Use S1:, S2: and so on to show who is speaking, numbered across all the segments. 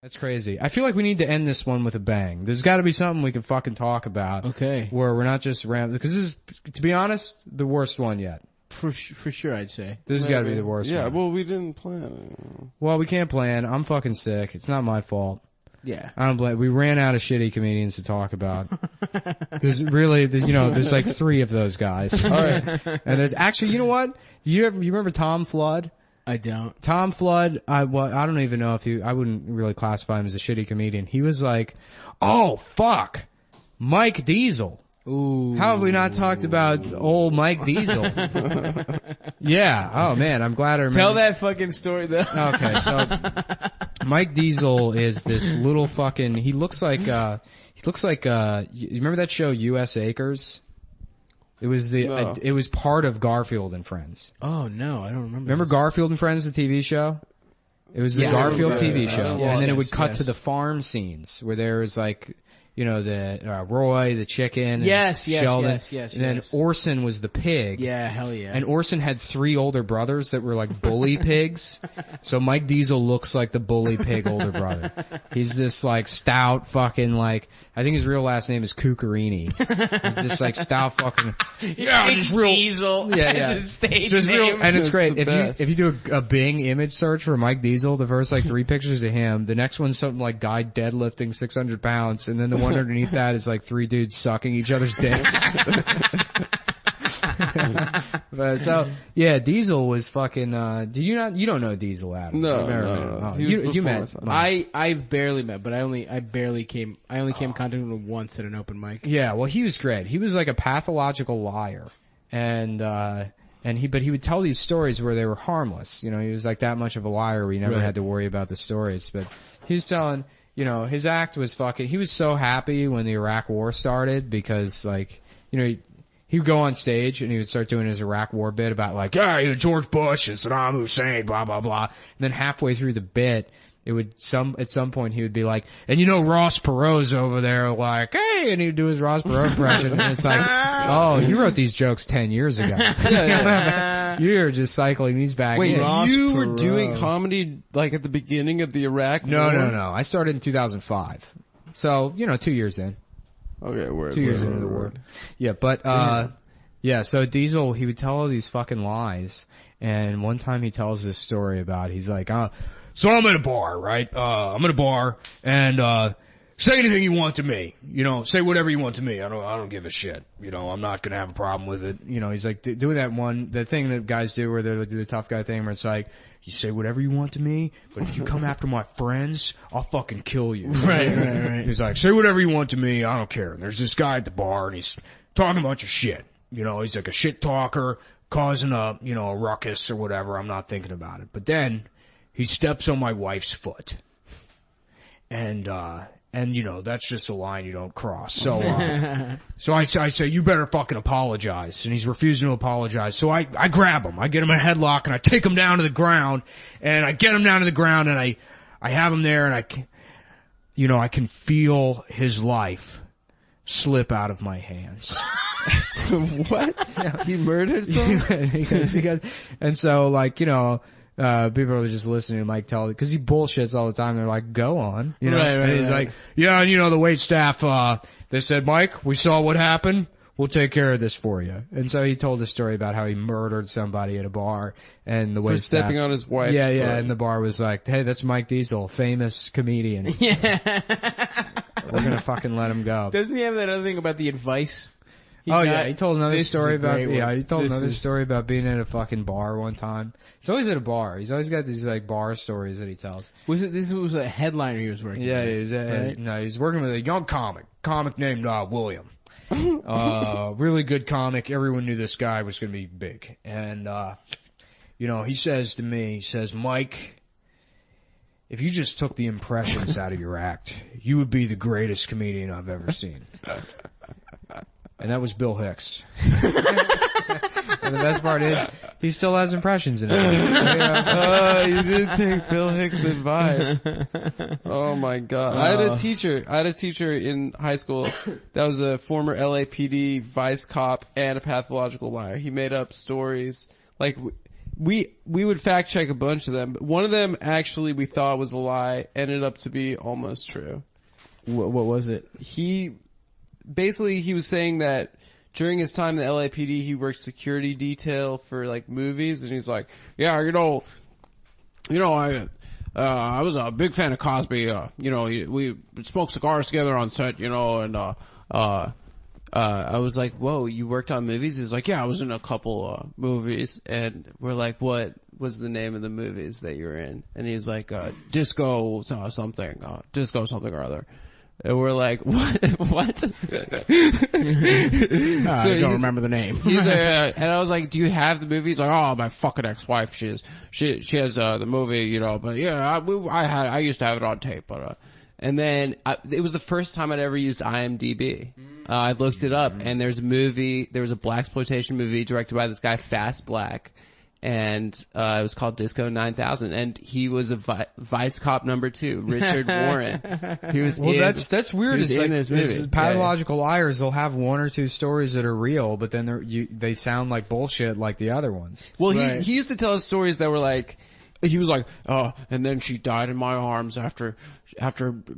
S1: That's crazy. I feel like we need to end this one with a bang. There's gotta be something we can fucking talk about.
S2: Okay.
S1: Where we're not just because this is, to be honest, the worst one yet.
S2: For sure, I'd say.
S1: This has gotta be the worst one.
S3: Yeah, well, we didn't plan.
S1: Well, we can't plan. I'm fucking sick. It's not my fault.
S2: Yeah.
S1: I don't blame. We ran out of shitty comedians to talk about. There's like 3 of those guys. All right. And there's actually, you know what? You remember Tom Flood?
S2: I don't.
S1: Tom Flood, I don't even know if I wouldn't really classify him as a shitty comedian. He was like, oh fuck, Mike Diesel.
S2: Ooh.
S1: How have we not talked about old Mike Diesel? Yeah. Oh man, I'm glad I remember.
S2: Tell that fucking story though.
S1: Okay, so Mike Diesel is this little fucking, he looks like, you remember that show US Acres? It was it was part of Garfield and Friends.
S2: Oh no, I don't remember.
S1: Remember Garfield and Friends, the TV show? It was the Garfield TV show. And then it would cut to the farm scenes where there was like, the Roy, the chicken.
S2: Yes.
S1: Sheldon. And then Orson was the pig.
S2: Yeah, hell yeah.
S1: And Orson had 3 older brothers that were like bully pigs. So Mike Diesel looks like the bully pig older brother. He's this like stout fucking like, I think his real last name is Cuccarini. He's this like stout fucking,
S2: just real Diesel.
S1: Yeah.
S2: His stage
S1: just
S2: name.
S1: real, and it's great.
S3: If
S1: If you do a Bing image search for Mike Diesel, the first like 3 pictures of him, the next one's something like guy deadlifting 600 pounds, and then the one underneath that is like 3 dudes sucking each other's dicks. But so, yeah, Diesel was fucking, you don't know Diesel, Adam?
S3: No.
S1: Oh, you met.
S2: I barely met, but I only came in contact with him once at an open mic.
S1: Yeah, well, he was great. He was like a pathological liar. And he would tell these stories where they were harmless. He was like that much of a liar we never had to worry about the stories. But he was telling, his act was fucking, he was so happy when the Iraq War started because like, he would go on stage and he would start doing his Iraq War bit about like, George Bush and Saddam Hussein, blah, blah, blah. And then halfway through the bit, at some point he would be like, and Ross Perot's over there like, hey, and he'd do his Ross Perot impression. And it's like, oh, you wrote these jokes 10 years ago. You're just cycling these back.
S3: Wait,
S1: in.
S3: you were doing comedy like at the beginning of the Iraq War?
S1: No. I started in 2005. So, 2 years in.
S3: Okay, word.
S1: 2 years into the war. Yeah, but, so Diesel, he would tell all these fucking lies. And one time he tells this story about, he's like, so I'm at a bar, right? I'm at a bar and, say anything you want to me. Say whatever you want to me. I don't give a shit. I'm not gonna have a problem with it. He's like doing the thing that guys do where they do the tough guy thing where it's like, you say whatever you want to me, but if you come after my friends, I'll fucking kill you.
S2: Right.
S1: He's like, say whatever you want to me, I don't care. And there's this guy at the bar and he's talking a bunch of shit. He's like a shit talker, causing a ruckus or whatever. I'm not thinking about it. But then he steps on my wife's foot. And that's just a line you don't cross. So, so I say, you better fucking apologize. And he's refusing to apologize. So I grab him. I get him in a headlock and I take him down to the ground. And I get him down to the ground and I have him there and I can feel his life slip out of my hands.
S3: What? Yeah. He murdered someone?
S1: because, and so like, people are just listening to Mike tell it, cause he bullshits all the time. They're like, go on. Right, and he's like, yeah, and the wait staff, they said, Mike, we saw what happened. We'll take care of this for you. And so he told a story about how he murdered somebody at a bar and the wait staff.
S3: Stepping on his wife's
S1: foot.
S3: Yeah,
S1: and the bar was like, hey, that's Mike Diesel, famous comedian.
S2: Yeah.
S1: We're gonna fucking let him go.
S2: Doesn't he have that other thing about the advice?
S1: He told another story about being at a fucking bar one time. He's always at a bar. He's always got these like bar stories that he tells.
S2: This was a headliner he was working with?
S1: Yeah, no, he's working with a young comic named William. Really good comic. Everyone knew this guy was gonna be big. And he says to me, Mike, if you just took the impressions out of your act, you would be the greatest comedian I've ever seen. And that was Bill Hicks. And the best part is, he still has impressions in it.
S3: You didn't take Bill Hicks' advice. Oh my god. I had a teacher in high school that was a former LAPD vice cop and a pathological liar. He made up stories. Like, we would fact check a bunch of them, but one of them actually we thought was a lie, ended up to be almost true.
S2: What was it?
S3: He was saying that during his time in the LAPD, he worked security detail for like movies, and he's like, yeah, I was a big fan of Cosby. We smoked cigars together on set, and I was like, whoa, you worked on movies? He's like, yeah, I was in a couple movies. And we're like, what was the name of the movies that you were in? And he's like, Disco something or other. And we're like, what?
S2: I don't remember the name.
S3: He's like, and I was like, do you have the movie? He's like, oh, my fucking ex-wife, she has the movie, but yeah, I used to have it on tape, but and then it was the first time I'd ever used IMDb. I looked it up, and there was a blaxploitation movie directed by this guy, Fast Black, and it was called Disco 9000, and he was a Vice Cop number 2, Richard Warren. He was
S1: that's weird. It's like this movie. Pathological liars, they'll have one or two stories that are real, but then they sound like bullshit like the other ones.
S3: Well, he used to tell us stories that were like, he was like, and then she died in my arms after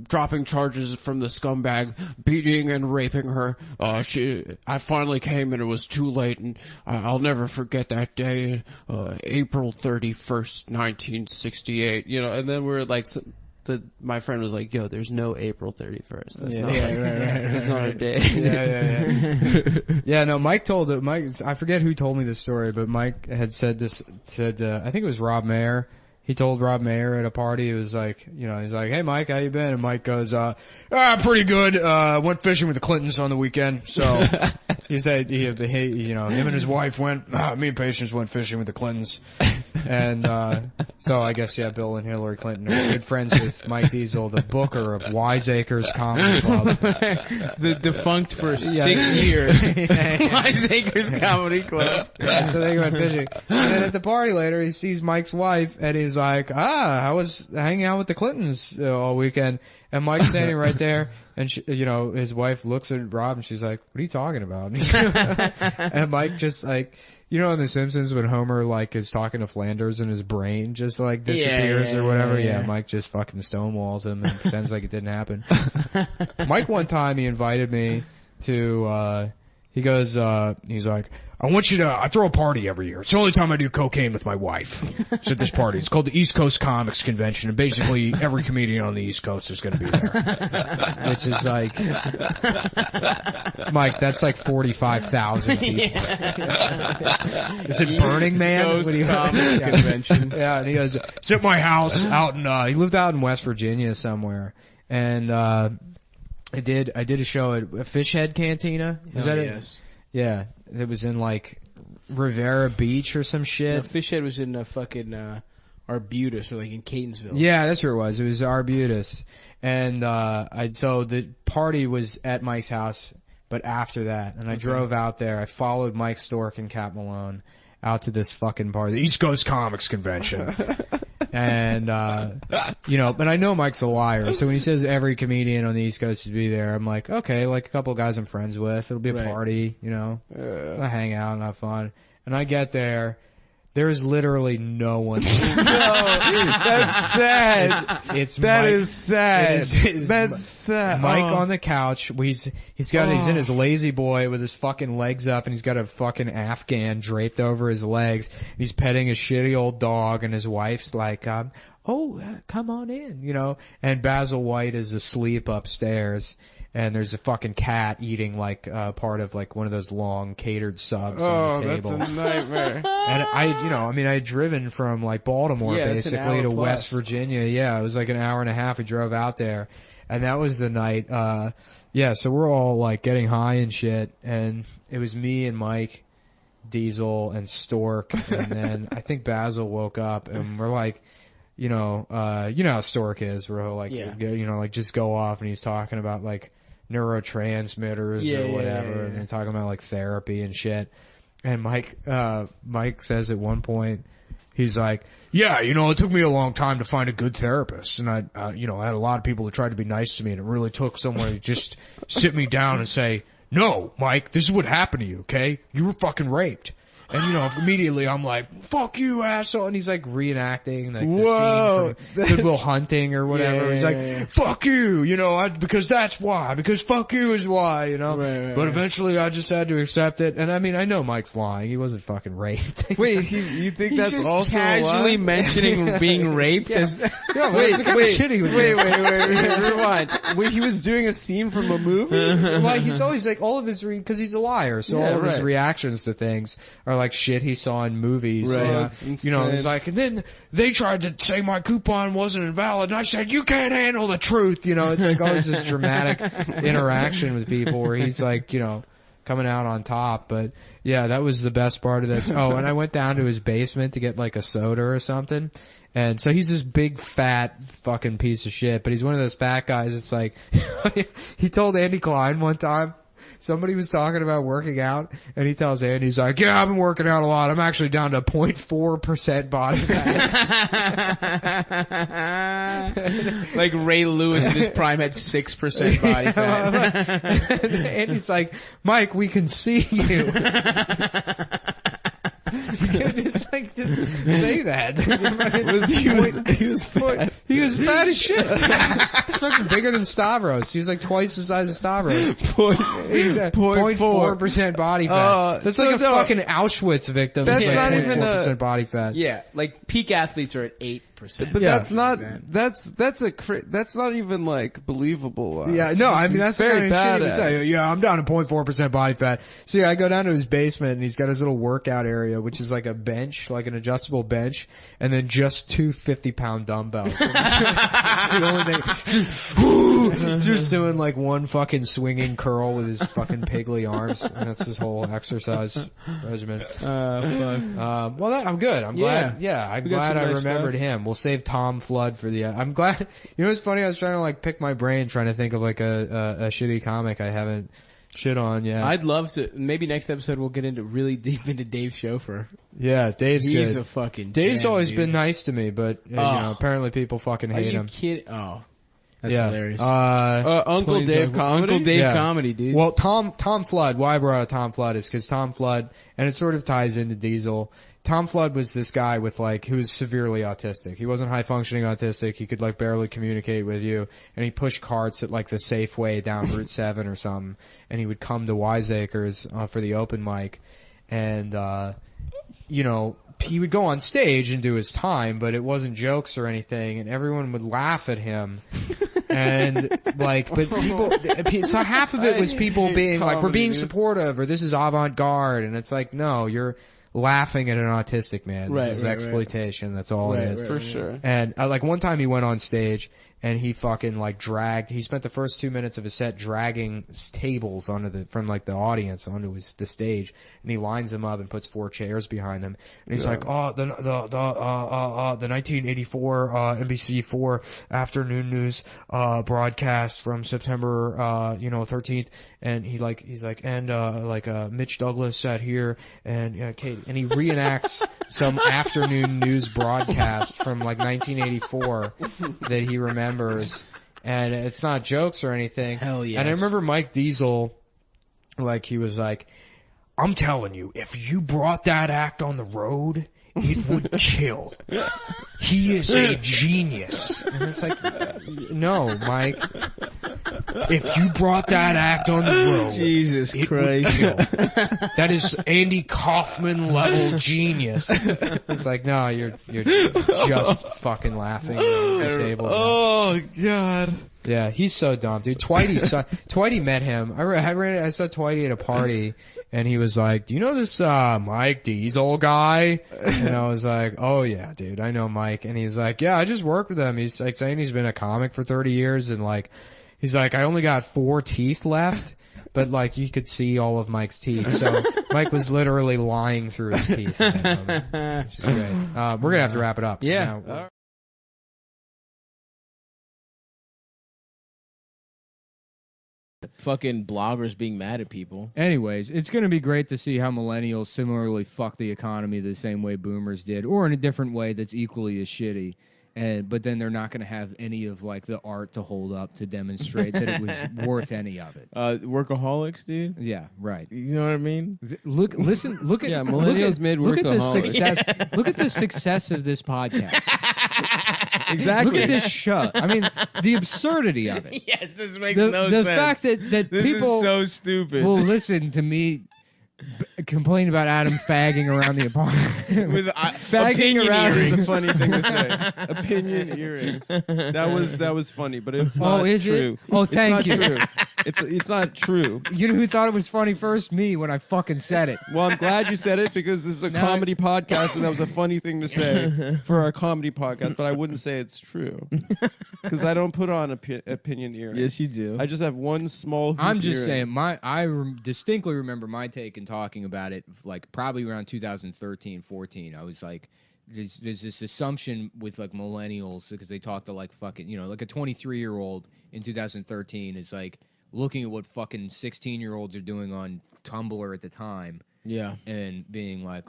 S3: dropping charges from the scumbag beating and raping her. I finally came and it was too late, and I'll never forget that day, April 31st, 1968, and then we're like, my friend was like, yo, there's no April 31st. That's not a day.
S1: Yeah, no, Mike, I forget who told me this story, but Mike had said, I think it was Rob Mayer. He told Rob Mayer at a party, it was like, he's like, hey Mike, how you been? And Mike goes, pretty good. Went fishing with the Clintons on the weekend. So he said, him and his wife me and Patience went fishing with the Clintons. And, so I guess, Bill and Hillary Clinton are good friends with Mike Diesel, the booker of Wiseacres Comedy Club.
S2: The defunct for 6 years. Wiseacres Comedy Club.
S1: Yeah, so they went fishing. And then at the party later, he sees Mike's wife, and he's like, I was hanging out with the Clintons all weekend. And Mike's standing right there, and his wife looks at Rob, and she's like, what are you talking about? And Mike just like, in The Simpsons when Homer like is talking to Flanders and his brain just like disappears or whatever. Yeah, Mike just fucking stonewalls him and pretends like it didn't happen. Mike one time he invited me to, he goes, he's like, I throw a party every year. It's the only time I do cocaine with my wife. It's at this party. It's called the East Coast Comics Convention, and basically every comedian on the East Coast is gonna be there. Which is like, Mike, that's like 45,000 people. Is it Burning Man?
S2: East Coast Comics Convention.
S1: Yeah, and he goes, it's at my house out in, he lived out in West Virginia somewhere. And, I did a show at Fishhead Cantina. Is that it?
S2: Yes.
S1: Yeah. It was in like Rivera Beach or some shit.
S2: No, Fishhead was in fucking Arbutus, or like in Catonsville.
S1: Yeah, that's where it was. It was Arbutus. And so the party was at Mike's house, but after that. And I drove out there. I followed Mike Stork and Cat Malone out to this fucking party, the East Coast Comics Convention. And, but I know Mike's a liar. So when he says every comedian on the East Coast should be there, I'm like, okay, like a couple of guys I'm friends with. It'll be a party, I'll hang out and have fun. And I get there. There's literally no one.
S3: No, that's sad. That is sad. That's sad.
S1: Mike on the couch. He's in his lazy boy with his fucking legs up, and he's got a fucking Afghan draped over his legs. He's petting his shitty old dog, and his wife's like, come on in, and Basil White is asleep upstairs. And there's a fucking cat eating like part of like one of those long catered subs on the table.
S3: That's a nightmare.
S1: And I had driven from like Baltimore basically to West Virginia. Yeah, it was like an hour and a half. We drove out there, and that was the night. So we're all like getting high and shit, and it was me and Mike, Diesel, and Stork, and then I think Basil woke up, and we're like, you know how Stork is, where he'll like, like just go off, and he's talking about like neurotransmitters or whatever, and they're talking about like therapy and shit. And Mike says at one point, he's like, it took me a long time to find a good therapist, and I had a lot of people who tried to be nice to me, and it really took someone to just sit me down and say, no, Mike, this is what happened to you, okay? You were fucking raped. And immediately I'm like, fuck you, asshole. And he's like reenacting like
S3: Whoa.
S1: the scene from Good Will Hunting or whatever. He's like, fuck you, because that's why, because fuck you is why, But eventually I just had to accept it. And I mean, I know Mike's lying. He wasn't fucking raped.
S3: Wait, you think
S2: He's
S3: that's
S2: just
S3: also
S2: casually mentioning being raped. As,
S3: Wait, rewind. Wait, he was doing a scene from a movie?
S1: Well, he's always like, all of his because he's a liar, so all of his reactions to things are like shit he saw in movies.
S3: Right.
S1: He's like, and then they tried to say my coupon wasn't invalid, and I said, you can't handle the truth, It's like always this dramatic interaction with people where he's like, coming out on top. But yeah, that was the best part of this. Oh, and I went down to his basement to get like a soda or something. And so he's this big fat fucking piece of shit, but he's one of those fat guys. It's like, he told Andy Klein one time, somebody was talking about working out, and he tells Andy, he's like, yeah, I've been working out a lot. I'm actually down to 0.4% body fat.
S2: like Ray Lewis in his prime had 6% body fat.
S1: And Andy's like, Mike, we can see you. It's like, just say that. He was fat as shit. He's fucking bigger than Stavros. He's like twice the size of Stavros. He's at 0.4% body fat. That's like a fucking Auschwitz victim.
S3: That's
S1: like
S3: not even
S1: 0.4% body fat.
S2: Yeah, like peak athletes are at 8%.
S3: But that's not, that's not even like believable.
S1: Yeah, no, I mean, that's
S3: very
S1: the kind
S3: bad
S1: of shit he would say. Yeah, I'm down to 0.4% body fat. So yeah, I go down to his basement and he's got his little workout area, which is like a bench, like an adjustable bench, and then just two 50-pound dumbbells. That's the only thing. Just doing like one fucking swinging curl with his fucking piggly arms. And that's his whole exercise regimen. I'm good. I'm glad. Yeah, I'm glad I remembered him. We'll save Tom Flood for the, I'm glad, what's funny? I was trying to like pick my brain trying to think of like a shitty comic I haven't shit on yet.
S2: I'd love to, maybe next episode we'll get into really deep into Dave Schofer.
S1: Yeah, Dave's good.
S2: He's a fucking
S1: Dave's
S2: gem,
S1: always
S2: dude.
S1: been nice to me, but apparently people fucking hate him.
S2: Are you kidding? Oh. That's hilarious.
S3: Uncle Dave comedy?
S2: Uncle Dave comedy, dude.
S1: Well, Tom Flood, why I brought up Tom Flood is because Tom Flood, and it sort of ties into Diesel, Tom Flood was this guy with like, who was severely autistic. He wasn't high functioning autistic. He could like barely communicate with you. And he pushed carts at like the Safeway down Route 7 or something. And he would come to Wiseacres, for the open mic. And, he would go on stage and do his time, but it wasn't jokes or anything. And everyone would laugh at him. And like, but people, so half of it was people being like, we're being supportive or this is avant-garde. And it's like, no, you're laughing at an autistic man. This is exploitation. That's all it is.
S3: For sure.
S1: And like one time he went on stage and he fucking like he spent the first 2 minutes of his set dragging tables from like the audience onto the stage, and he lines them up and puts 4 chairs behind them. And he's like, the 1984, NBC4 afternoon news, broadcast from September, 13th. And he's like, Mitch Douglas sat here and, Kate, and he reenacts some afternoon news broadcast from like 1984 that he remembers. And it's not jokes or anything.
S2: Hell yes.
S1: And I remember Mike Diesel, like, he was like, I'm telling you, if you brought that act on the road, it would kill. He is a genius. And it's like, no, Mike. If you brought that act on the road,
S2: Jesus
S1: it
S2: Christ.
S1: would kill. That is Andy Kaufman level genius. It's like, no, you're just fucking laughing. You're disabled.
S3: Oh God.
S1: Yeah, he's so dumb, dude. Twitey met him. I saw Twitey at a party, and he was like, do you know this, Mike Diesel guy? And I was like, oh yeah, dude, I know Mike. And he's like, yeah, I just worked with him. He's like saying he's been a comic for 30 years, and like, he's like, I only got 4 teeth left, but like, you could see all of Mike's teeth. So Mike was literally lying through his teeth. Which is great. We're gonna have to wrap it up.
S2: Yeah.
S1: Now,
S2: Fucking bloggers being mad at people.
S1: anyways, it's going to be great to see how millennials similarly fuck the economy the same way boomers did, or in a different way that's equally as shitty. but then they're not going to have any of like the art to hold up to demonstrate that it was worth any of it.
S2: Workaholics, dude.
S1: Yeah, right.
S2: You know what I mean?
S1: Look at
S3: millennials made
S1: look at the
S3: workaholics.
S1: success. Look at the success of this podcast.
S3: Exactly.
S1: Look at this show. I mean, the absurdity of it.
S2: Yes, this makes
S1: The
S2: no sense.
S1: fact that
S2: This
S1: people
S2: is so stupid.
S1: will listen to me complain about Adam fagging around the apartment.
S2: With
S3: Fagging
S2: opinion
S3: around is
S2: earrings.
S3: a funny thing to say. Opinion earrings. That was funny, but it's not
S1: is
S3: true.
S1: it? Oh,
S3: It's
S1: thank
S3: not
S1: you.
S3: True. It's not true.
S1: You know who thought it was funny first? Me, when I fucking said it.
S3: Well, I'm glad you said it because this is a comedy podcast, and that was a funny thing to say for our comedy podcast. But I wouldn't say it's true because I don't put on opinion earrings.
S2: Yes, you do.
S3: I just have one small. Hoop
S1: I'm just
S3: earring.
S1: saying, I distinctly remember my take and talking about it, like probably around 2013, 14. I was like, there's this assumption with like millennials because they talk to like fucking, like a 23-year-old in 2013 is like looking at what fucking 16-year-olds are doing on Tumblr at the time.
S2: Yeah.
S1: And being like,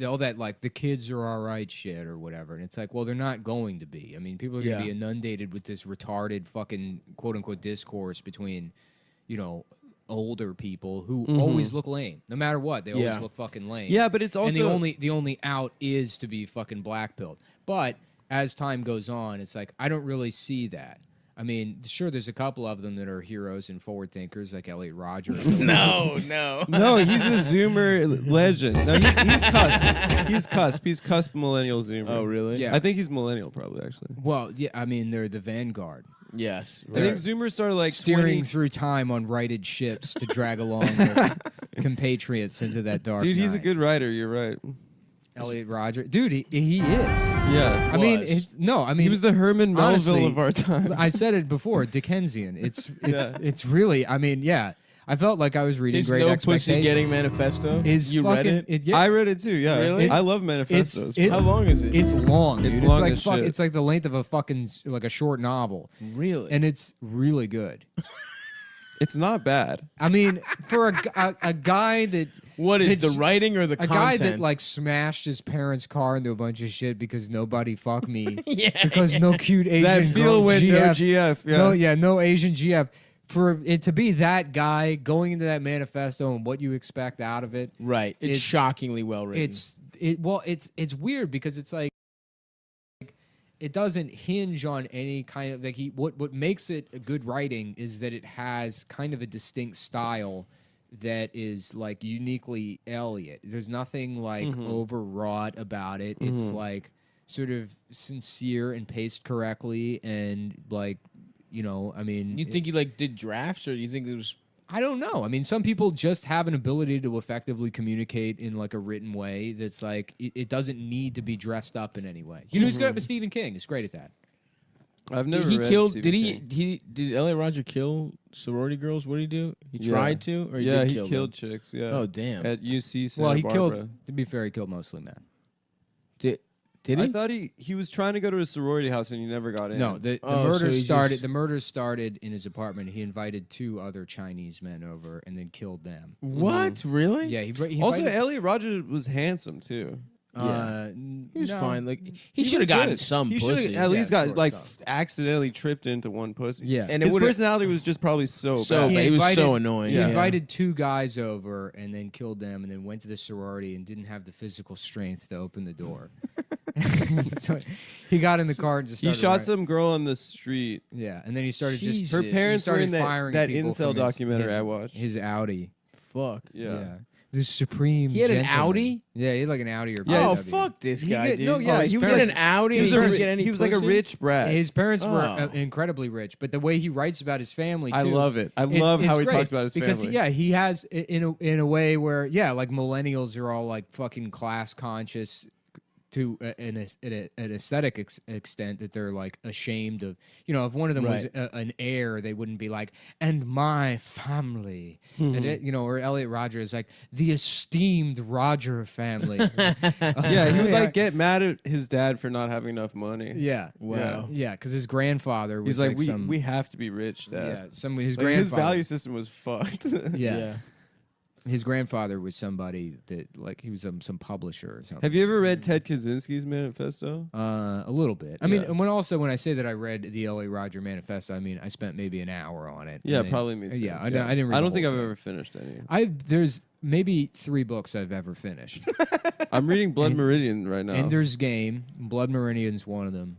S1: all that, like, the kids are all right shit or whatever. And it's like, well, they're not going to be. I mean, people are going to be inundated with this retarded fucking quote-unquote discourse between, older people who always look lame. No matter what, they always look fucking lame.
S3: Yeah, but it's also
S1: And the only out is to be fucking black-pilled. But as time goes on, it's like, I don't really see that. I mean, sure, there's a couple of them that are heroes and forward thinkers, like Elliot Rodger.
S2: No.
S3: No, he's a Zoomer legend. No, he's cusp. He's cusp. He's cusp millennial Zoomer.
S2: Oh, really?
S1: Yeah.
S3: I think he's millennial, probably actually.
S1: Well, yeah, I mean, they're the vanguard.
S2: Yes.
S3: I think Zoomers started like
S1: Steering
S3: 20
S1: through time on righted ships to drag along their compatriots into that dark
S3: Dude, he's a
S1: night.
S3: good writer. You're right.
S1: Elliot Rodger. Dude, he is.
S3: Yeah.
S1: I mean,
S3: He was the Herman Melville
S1: honestly,
S3: of our time.
S1: I said it before, Dickensian. It's
S3: Yeah.
S1: it's really, I mean, yeah. I felt like I was reading
S2: It's
S1: Great
S2: no
S1: Expectations.
S2: pussy getting manifesto.
S1: Is
S2: you read
S1: fucking,
S2: it?
S1: yeah.
S3: I read it too. Yeah,
S2: Really?
S3: I love manifestos.
S1: it's-
S2: How long is it?
S1: It's long, dude.
S3: It's
S1: It's,
S3: long
S1: like
S3: as shit.
S1: It's like the length of a fucking like a short novel,
S2: really.
S1: and it's really good.
S3: It's not bad.
S1: I mean, for a guy that
S2: what is
S1: It's-
S2: the writing or the
S1: a
S2: content?
S1: guy that like smashed his parents' car into a bunch of shit because nobody fuck me
S2: yeah,
S1: because no cute Asian
S3: That
S1: girl
S3: feel with no GF. Yeah.
S1: no Asian GF. For it to be that guy going into that manifesto and what you expect out of it,
S2: right. It's shockingly well written.
S1: it's weird because it's like it doesn't hinge on any kind of like what makes it a good writing is that it has kind of a distinct style that is like uniquely Elliot. There's nothing like overwrought about it. It's like sort of sincere and paced correctly and like I mean,
S2: You think he like did drafts, or you think it was?
S1: I don't know. I mean, some people just have an ability to effectively communicate in like a written way that's like it doesn't need to be dressed up in any way. You know who's good at Stephen King? Is great at that.
S3: I've never
S2: Did he
S3: read
S2: kill?
S3: Stephen
S2: Did
S3: King.
S2: Did Elliot Rodger kill sorority girls? What did he do? He
S3: Yeah.
S2: tried to, or he
S3: Yeah,
S2: did
S3: he
S2: kill
S3: killed
S2: them?
S3: chicks. Yeah.
S2: Oh damn!
S3: At UC Santa
S1: Well, he
S3: Barbara.
S1: killed. To be fair, he killed mostly men.
S2: Did he?
S3: I thought he was trying to go to a sorority house and he never got in.
S1: No, the
S2: Oh, so
S1: murders
S2: he
S1: started.
S2: just-
S1: The murders started in his apartment. He invited 2 other Chinese men over and then killed them.
S2: What? Really?
S1: Yeah, he
S3: Also,
S1: invited,
S3: Elliot Rodgers was handsome too.
S2: He was
S1: no.
S2: fine. Like he
S3: He
S2: should have
S3: looked
S2: gotten
S3: good.
S2: some
S3: He should've
S2: pussy.
S3: at least
S1: Yeah,
S3: got like
S1: sort of.
S3: accidentally tripped into one pussy.
S1: Yeah,
S2: And it
S3: His
S2: would've-
S3: personality was just probably so
S2: So
S3: bad.
S2: bad. It was so annoying.
S1: He
S2: Yeah.
S1: invited 2 guys over and then killed them, and then went to the sorority and didn't have the physical strength to open the door. So he got in the car and just
S3: He
S1: started
S3: shot
S1: writing.
S3: some girl on the street.
S1: Yeah, and then he started
S2: Jesus.
S1: just
S3: Her
S2: He
S3: parents were
S1: started
S3: in that
S1: firing people
S3: incel
S1: from his-
S3: documentary
S1: his-
S3: I watched.
S1: His Audi.
S2: Fuck.
S3: Yeah.
S1: The supreme.
S2: He had an
S1: gentleman.
S2: Audi?
S1: Yeah, he had like an Audi or
S3: Yeah,
S2: Oh
S1: BMW.
S2: fuck this
S3: He
S2: guy,
S3: get-
S2: dude.
S3: no, yeah,
S2: his
S3: he was
S2: parents-
S3: like-
S2: an Audi.
S3: He was,
S2: and
S3: a,
S2: didn't get any
S3: he was like a
S2: pussy?
S3: rich brat.
S1: His parents were
S2: Oh.
S1: incredibly rich, but the way he writes about his family, too,
S3: I love it. I
S1: it's-
S3: love
S1: it's
S3: how he
S1: great
S3: talks about his
S1: because
S3: family.
S1: yeah, he has in a way where like millennials are all like fucking class conscious to an aesthetic extent that they're like ashamed of. If one of them was
S2: Right.
S1: an heir, they wouldn't be like, and my family, and or Elliot Rodger is like the esteemed Rodger family.
S3: Yeah, he would like get mad at his dad for not having enough money.
S1: Yeah.
S2: Wow.
S1: Yeah, because his grandfather was
S3: He's like,
S1: some,
S3: we have to be rich,
S1: yeah,
S3: dad.
S1: some his
S3: Like, his
S1: grandfather.
S3: value system was fucked.
S1: Yeah. His grandfather was somebody that, like, he was some publisher or something.
S4: Have you ever read Ted Kaczynski's Manifesto?
S1: A little bit. I mean, when I say that I read the L.A. Roger Manifesto, I mean I spent maybe an hour on it.
S4: Yeah, probably me too.
S1: Yeah, I didn't read
S4: I don't think I've ever finished any.
S1: There's maybe 3 books I've ever finished.
S4: I'm reading Blood Meridian right now.
S1: Ender's Game, Blood Meridian's one of them.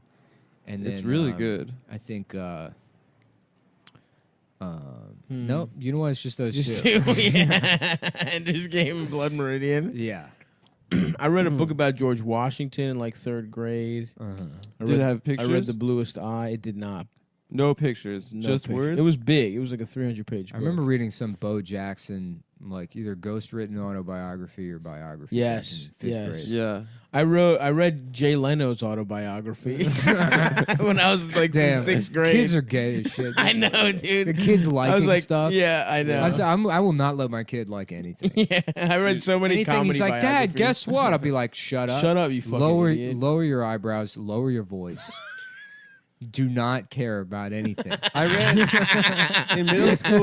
S1: And then,
S4: it's really good.
S1: I think, nope, you know what? It's just those
S2: two. Yeah. Ender's Game and Blood Meridian.
S1: Yeah.
S2: I read a book about George Washington in like 3rd grade.
S4: Did it have pictures?
S2: I read The Bluest Eye. It did not.
S4: No pictures, just words?
S2: It was big. It was like a 300-page book.
S1: I remember reading some Bo Jackson, like either ghost-written autobiography or biography.
S2: Yes,
S1: in 5th grade.
S4: Yeah.
S2: I read Jay Leno's autobiography when I was like in 6th grade.
S1: Kids are gay as shit.
S2: I know, dude.
S1: The kids liking stuff.
S2: Yeah, I know.
S1: I will not let my kid like anything.
S2: Yeah, I read so many comedy
S1: He's like, Dad, guess what? I'll be like, shut up.
S2: Shut up, you fucking idiot.
S1: Lower your eyebrows, lower your voice. Do not care about anything.
S4: I read in middle school.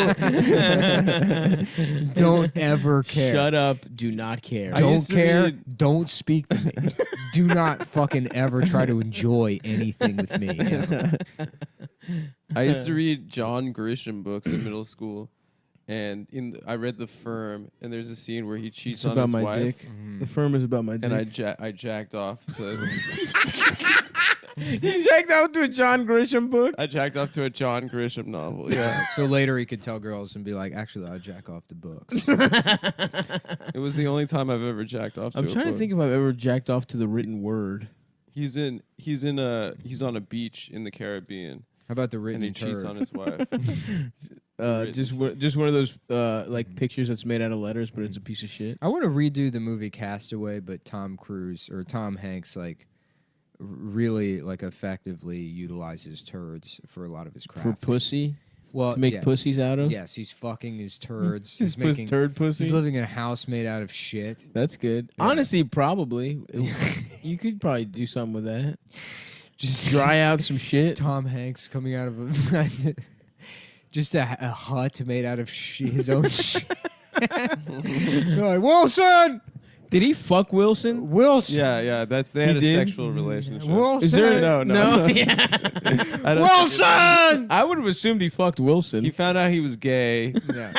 S1: Don't ever care.
S2: Shut up. Do not care.
S1: Don't care. Don't speak to me. Do not fucking ever try to enjoy anything with me.
S4: I used to read John Grisham books in middle school, and I read The Firm, and there's a scene where he cheats on his wife.
S2: Dick. The Firm is about my dick.
S4: And I jacked off to.
S2: You jacked off to a John Grisham book?
S4: I jacked off to a John Grisham novel. Yeah.
S1: So later he could tell girls and be like, actually, I'll jack off to books.
S4: It was the only time I've ever jacked off to
S2: I'm trying to think if I've ever jacked off to the written word.
S4: He's on a beach in the Caribbean.
S1: How about the written
S4: and he cheats
S1: turd?
S4: on his wife.
S2: Just one of those like pictures that's made out of letters, but it's a piece of shit.
S1: I want to redo the movie Castaway, but Tom Hanks like really like effectively utilizes turds for a lot of his craft.
S2: For pussy?
S1: Well,
S2: to make pussies out of?
S1: Yes, he's fucking his turds.
S2: He's making turd pussy.
S1: He's living in a house made out of shit.
S2: That's good. Yeah. Honestly, probably. You could probably do something with that. Just dry out some shit.
S1: Tom Hanks coming out of a just a hut made out of his own shit. Like, Wilson!
S2: Did he fuck Wilson?
S1: Wilson.
S4: Yeah. They had a sexual relationship.
S1: Wilson.
S2: Is there
S4: no?
S2: Yeah.
S1: Wilson.
S2: I would have assumed he fucked Wilson.
S4: He found out he was gay.
S1: Yeah.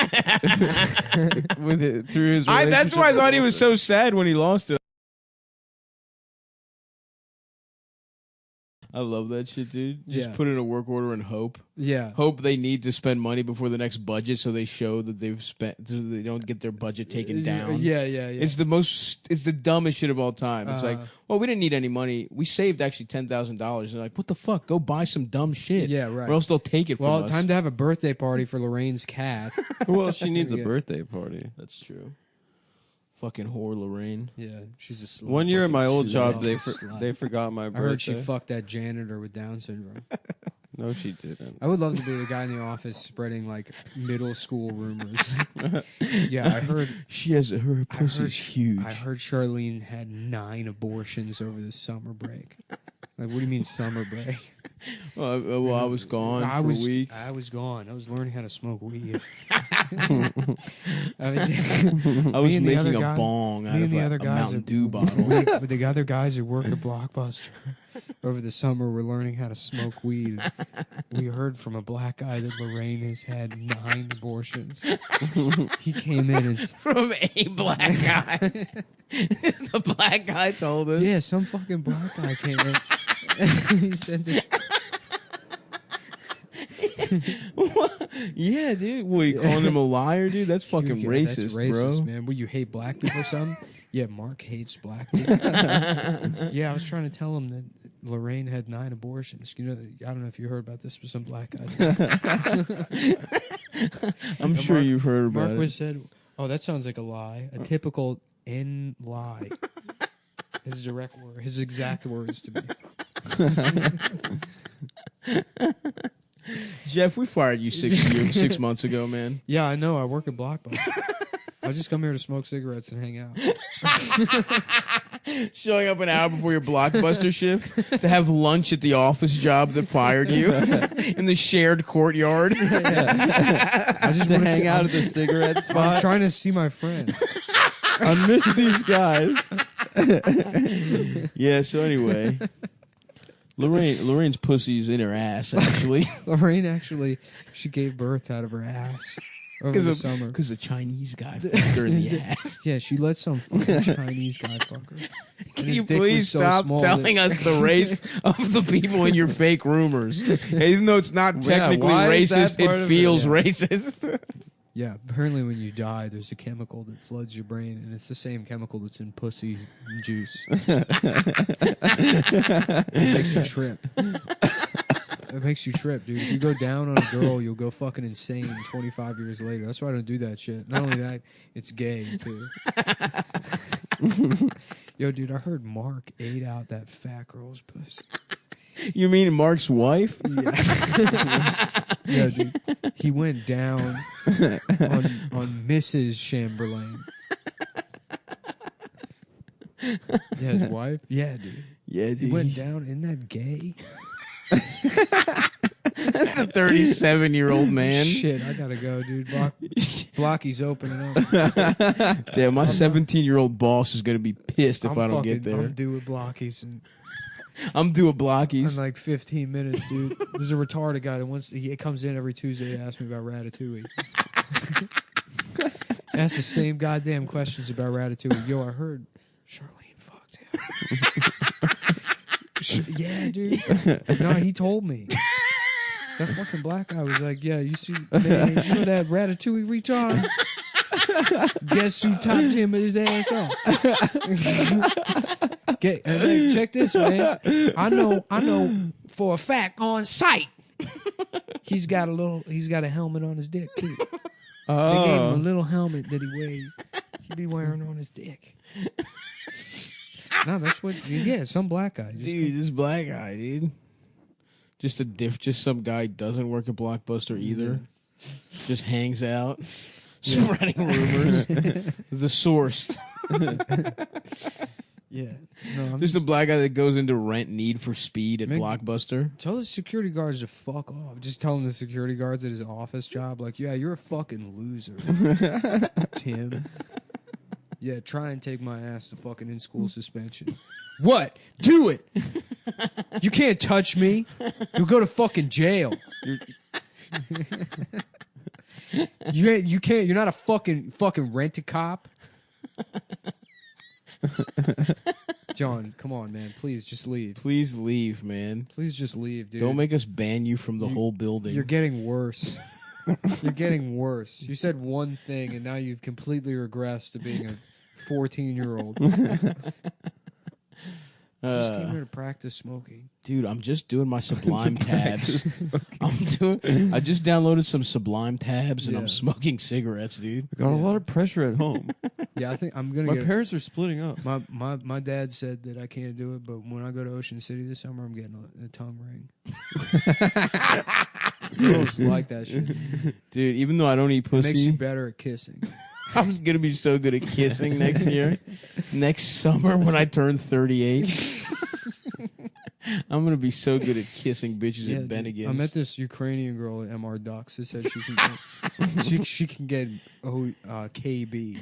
S4: Through his.
S2: That's why I thought he was so sad when he lost it. I love that shit, dude. Just put in a work order and hope.
S1: Yeah.
S2: Hope they need to spend money before the next budget, so they show that they've spent, so they don't get their budget taken down.
S1: Yeah.
S2: It's the dumbest shit of all time. It's like, well, we didn't need any money. We saved actually $10,000. They're like, what the fuck? Go buy some dumb shit.
S1: Yeah, right.
S2: Or else they'll take it from us.
S1: Well, time to have a birthday party for Lorraine's cat.
S4: Well, she needs a birthday party.
S2: That's true. Fucking whore Lorraine.
S1: Yeah, she's a slut.
S4: One year at my old job, they forgot my birthday.
S1: I heard she fucked that janitor with Down syndrome.
S4: No, she didn't.
S1: I would love to be the guy in the office spreading like middle school rumors. Yeah, I heard
S2: her pussy's huge.
S1: I heard Charlene had 9 abortions over the summer break. Like, what do you mean summer break?
S2: Well, I was gone for a week.
S1: I was gone. I was learning how to smoke weed.
S2: I was making a bong out of a Mountain Dew bottle.
S1: With the other guys who work at Blockbuster over the summer were learning how to smoke weed. We heard from a black guy that Lorraine has had 9 abortions. He came in and...
S2: From a black guy? The black guy told us?
S1: Yeah, some fucking black guy came in. He said that...
S2: Yeah, dude. What, you calling him a liar, dude? That's fucking racist,
S1: that's racist,
S2: bro.
S1: Man. Well, you hate black people or something? Yeah, Mark hates black people. Yeah, I was trying to tell him that Lorraine had 9 abortions. You know, I don't know if you heard about this, but some black guy did.
S2: I'm sure you've heard about
S1: Mark
S2: it.
S1: said, "Oh, that sounds like a lie. A typical N lie." His direct word, his exact words to me.
S2: Jeff, we fired you 6 months ago, man.
S1: Yeah, I know. I work at Blockbuster. I just come here to smoke cigarettes and hang out.
S2: Showing up an hour before your Blockbuster shift to have lunch at the office job that fired you in the shared courtyard.
S1: I just
S4: To hang out at the cigarette
S1: I'm
S4: spot.
S1: trying to see my friends.
S4: I miss these guys.
S2: Yeah, so anyway. Lorraine's pussy's in her ass, actually.
S1: Lorraine actually, she gave birth out of her ass over the summer.
S2: Because a Chinese guy fucked her in the ass.
S1: Yeah, she let some fucking Chinese guy fuck her.
S2: Can you please stop telling us the race of the people in your fake rumors? Even though it's not technically
S4: why is that
S2: racist,
S4: part
S2: it
S4: of
S2: feels
S4: it?
S2: racist.
S1: Yeah, apparently when you die, there's a chemical that floods your brain, and it's the same chemical that's in pussy juice. It makes you trip. It makes you trip, dude. If you go down on a girl, you'll go fucking insane 25 years later. That's why I don't do that shit. Not only that, it's gay, too. Yo, dude, I heard Mark ate out that fat girl's pussy.
S2: You mean Mark's wife?
S1: Yeah, dude. He went down on Mrs. Chamberlain. Yeah, his wife? Yeah, dude.
S2: Yeah, dude.
S1: He went down. Isn't that gay?
S2: That's a 37-year-old man.
S1: Shit, I gotta go, dude. Blocky's opening up.
S2: Damn, my 17-year-old boss is gonna be pissed if I don't get there.
S1: I'm due with Blockies
S2: I'm due with
S1: in
S2: Blockies.
S1: like 15 minutes, dude. There's a retarded guy that he comes in every Tuesday to ask me about Ratatouille. Asks the same goddamn questions about Ratatouille. Yo, I heard Charlene fucked him. Yeah, dude. No, he told me. That fucking black guy was like, yeah, you see, man, you know that Ratatouille retard? Guess who topped him his ass off? And then, check this, man. I know for a fact on sight. He's got a helmet on his dick too. They gave him a little helmet that he be wearing on his dick. No, that's what. Yeah, some black guy.
S2: Dude, this black guy, dude. Just some guy doesn't work at Blockbuster either. Just hangs out, spreading rumors. The source.
S1: Yeah. No,
S2: Just a black guy that goes into rent Need for Speed at
S1: Make-
S2: Blockbuster.
S1: Tell the security guards to fuck off. Just telling the security guards at his office job, like, yeah, you're a fucking loser, Tim. Yeah, try and take my ass to fucking in-school suspension. What? Do it. You can't touch me. You'll go to fucking jail. You can't. You're not a fucking rent-a-cop. John, come on, man. Please, just leave.
S2: Please leave, man.
S1: Please just leave, dude.
S2: Don't make us ban you from the whole building.
S1: You're getting worse. You're getting worse. You said one thing, and now you've completely regressed to being a 14-year-old. Just came here to practice smoking.
S2: Dude, I'm just doing my Sublime tabs. I just downloaded some Sublime tabs and I'm smoking cigarettes, dude.
S4: I got a lot of pressure at home.
S1: Yeah, I think I'm gonna
S4: My
S1: get.
S4: parents are splitting up.
S1: My dad said that I can't do it, but when I go to Ocean City this summer, I'm getting a tongue ring. Girls like that shit.
S2: Dude, even though I don't eat
S1: It makes
S2: pussy,
S1: you better at kissing.
S2: I'm gonna be so good at kissing next year. Next summer when I turn 38. I'm gonna be so good at kissing bitches at Bennigan's.
S1: I met this Ukrainian girl at MR Ducks who said she can get, she can get KB.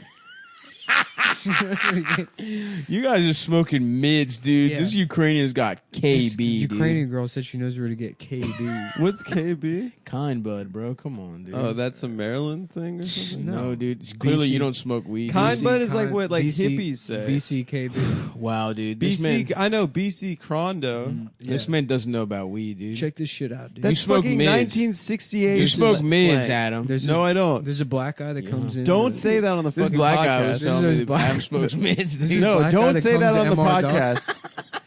S2: You guys are smoking mids, dude.
S1: Yeah.
S2: This Ukrainian's got KB,
S1: This
S2: dude.
S1: Ukrainian girl said she knows where to get KB.
S4: What's KB?
S2: Kind bud, bro. Come on, dude.
S4: Oh, that's a Maryland thing or something?
S2: no, dude. Clearly
S1: BC
S2: you don't smoke weed.
S4: Kind
S1: BC
S4: bud is like
S1: kind-
S4: what
S1: BC
S4: hippies say.
S1: BCKB.
S2: Wow, dude. This
S4: BC,
S2: man,
S4: I know BC Crondo.
S2: this man doesn't know about weed, dude.
S1: Check this shit out, dude.
S4: That's
S2: smoke
S4: fucking
S2: mids.
S4: 1968.
S2: You smoke
S4: slang.
S2: mids, Adam.
S4: No, I don't.
S1: There's a black guy that comes in.
S4: Don't say that on the
S2: This
S4: fucking
S2: black
S4: podcast.
S2: guy was telling
S1: This
S2: me
S1: is
S2: that Adam smokes mids.
S1: This is
S4: No,
S1: black guy
S4: don't
S1: that
S4: say that
S1: comes
S4: on
S1: to
S4: the
S1: MR
S4: podcast.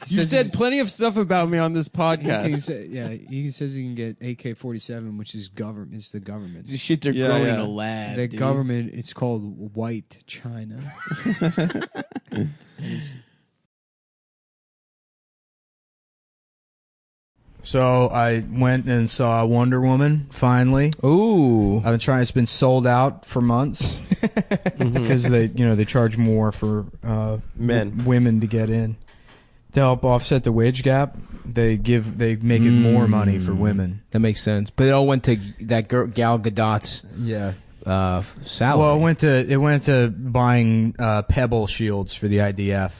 S1: He
S4: You
S1: says
S4: said
S1: he's-
S4: plenty of stuff about me on this
S1: he can
S4: podcast.
S1: say, yeah, he says he can get AK-47, which is government. It's the government.
S2: The shit they're
S4: Yeah,
S2: growing
S4: yeah.
S2: in a lab.
S1: The
S2: dude.
S1: government. It's called White China. So I went and saw Wonder Woman finally.
S2: Ooh.
S1: I've been trying. It's been sold out for months. because they charge more for women to get in. To help offset the wage gap, they make it more money for women.
S2: That makes sense. But it all went to that girl, Gal Gadot's salary.
S1: Well, it went to buying pebble shields for the IDF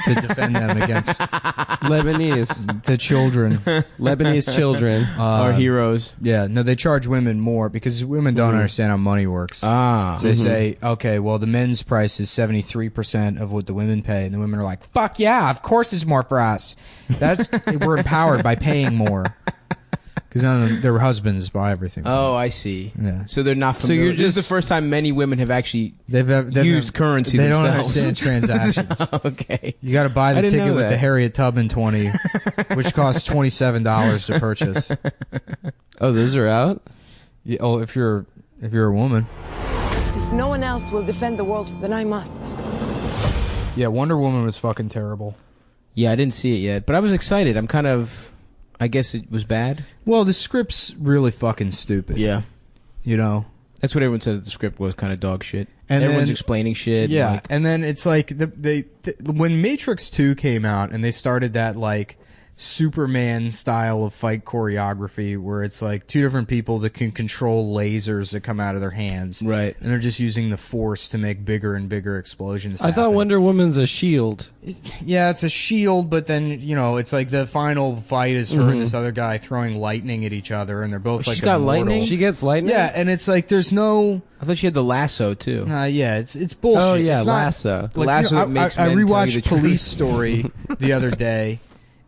S1: to defend them against the children.
S4: Lebanese children.
S2: Our heroes.
S1: Yeah, no, they charge women more because women don't understand how money works. So they say, okay, well, the men's price is 73% of what the women pay, and the women are like, fuck yeah, of course it's more for us. We're empowered by paying more. Because their husbands buy everything.
S2: Oh, I see.
S1: Yeah.
S2: So they're not familiar. So this is the first time many women have actually used currency
S1: They
S2: themselves.
S1: don't understand transactions.
S2: Okay.
S1: You got to buy the ticket with the Harriet Tubman 20, which costs $27 to purchase.
S4: Oh, those are out?
S1: Yeah, if you're a woman.
S5: If no one else will defend the world, then I must.
S1: Yeah, Wonder Woman was fucking terrible.
S2: Yeah, I didn't see it yet, but I was excited. I guess it was bad.
S1: Well, the script's really fucking stupid.
S2: Yeah.
S1: That's
S2: what everyone says. The script was kind of dog shit.
S1: And
S2: everyone's explaining shit.
S1: Yeah, and then it's like when Matrix 2 came out and they started that like Superman style of fight choreography where it's like two different people that can control lasers that come out of their hands.
S2: Right.
S1: And they're just using the force to make bigger and bigger explosions
S4: I thought Wonder Woman's a shield.
S1: Yeah, it's a shield, but then, it's like the final fight is her and this other guy throwing lightning at each other, and they're both like
S2: She's got
S1: immortal.
S2: lightning?
S4: She gets lightning?
S1: Yeah, and it's like there's no...
S2: I thought she had the lasso, too.
S1: Yeah, it's bullshit.
S4: Oh, yeah,
S1: it's not,
S4: lasso.
S2: The lasso that makes
S1: I
S2: men tell you
S1: rewatched
S2: the truth.
S1: Police Story the other day,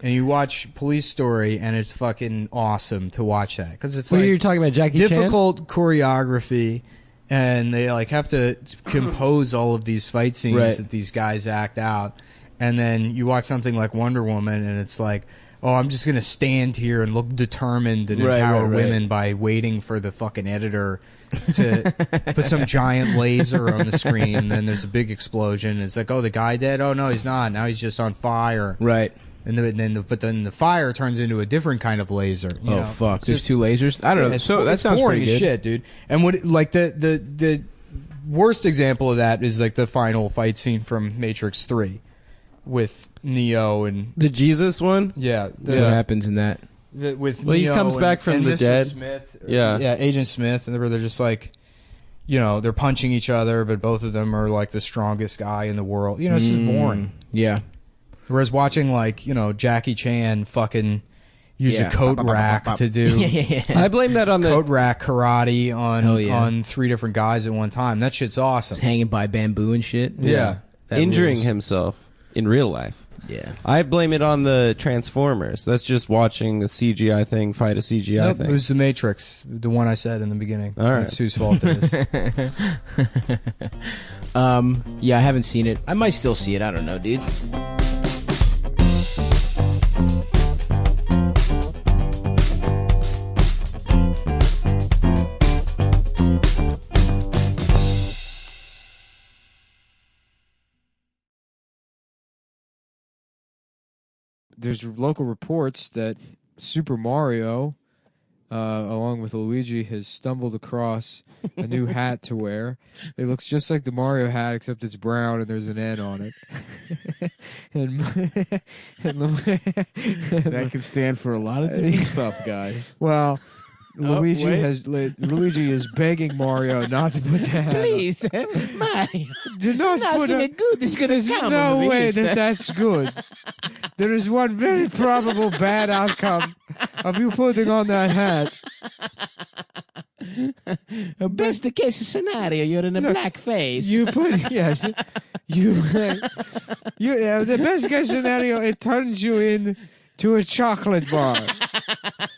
S1: and you watch Police Story, and it's fucking awesome to watch that. Because it's
S4: You're talking about Jackie Chan?
S1: difficult choreography, and they like have to compose all of these fight scenes that these guys act out. And then you watch something like Wonder Woman, and it's like, oh, I'm just going to stand here and look determined and empower women by waiting for the fucking editor to put some giant laser on the screen, and then there's a big explosion. It's like, oh, the guy dead? Oh, no, he's not. Now he's just on fire.
S2: Right.
S1: And but then the fire turns into a different kind of laser. You know?
S2: Fuck. There's two lasers? I don't know. So that sounds
S1: boring
S2: pretty
S1: as
S2: good.
S1: shit, dude. And what like the worst example of that is like the final fight scene from Matrix 3 with Neo and
S4: The Jesus one?
S1: yeah,
S2: What happens in that?
S1: with
S4: Well, he
S1: Neo
S4: comes back from
S1: and
S4: the
S1: Mr.
S4: dead.
S1: Smith,
S4: Yeah.
S1: Agent Smith, and they're just like, they're punching each other, but both of them are like the strongest guy in the world. It's just boring.
S2: Yeah.
S1: Whereas watching like Jackie Chan fucking use a coat rack to do
S4: I blame that on the...
S1: coat rack karate on three different guys at one time. That shit's awesome.
S2: Hanging by bamboo and shit.
S1: Yeah.
S2: That
S4: injuring
S2: rules.
S4: himself in real life.
S2: Yeah.
S4: I blame it on the Transformers. That's just watching the CGI thing fight a CGI
S1: Nope,
S4: thing.
S1: it was the Matrix, the one I said in the beginning.
S4: All right.
S1: That's whose fault it is.
S2: Yeah, I haven't seen it. I might still see it. I don't know, dude.
S6: There's local reports that Super Mario, along with Luigi, has stumbled across a new hat to wear. It looks just like the Mario hat, except it's brown and there's an N on it.
S2: That can stand for a lot of different stuff, guys.
S6: Well, Luigi
S2: wait.
S6: Luigi is begging Mario not to put the hat on.
S2: Please, Mario.
S6: Do not put a
S2: good is going
S6: There's no way that's good. There is one very probable bad outcome of you putting on that hat.
S2: Best case scenario, you're in a black face.
S6: You put the best case scenario, it turns you into a chocolate bar,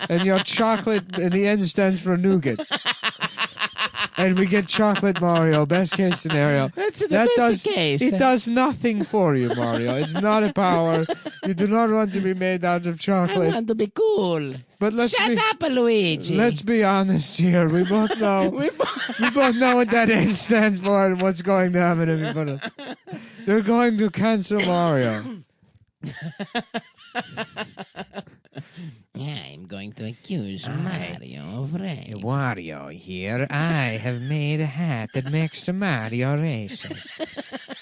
S6: and your chocolate in the end stands for nougat. And we get chocolate Mario. Best case scenario.
S2: That's the best case.
S6: It does nothing for you, Mario. It's not a power. You do not want to be made out of chocolate.
S2: I want to be cool.
S6: But
S2: Shut up, Luigi.
S6: Let's be honest here. We both know. we both know what that N stands for and what's going to happen if you put it. They're going to cancel Mario.
S2: I'm going to accuse Mario of rape.
S6: Wario here. I have made a hat that makes Mario racist.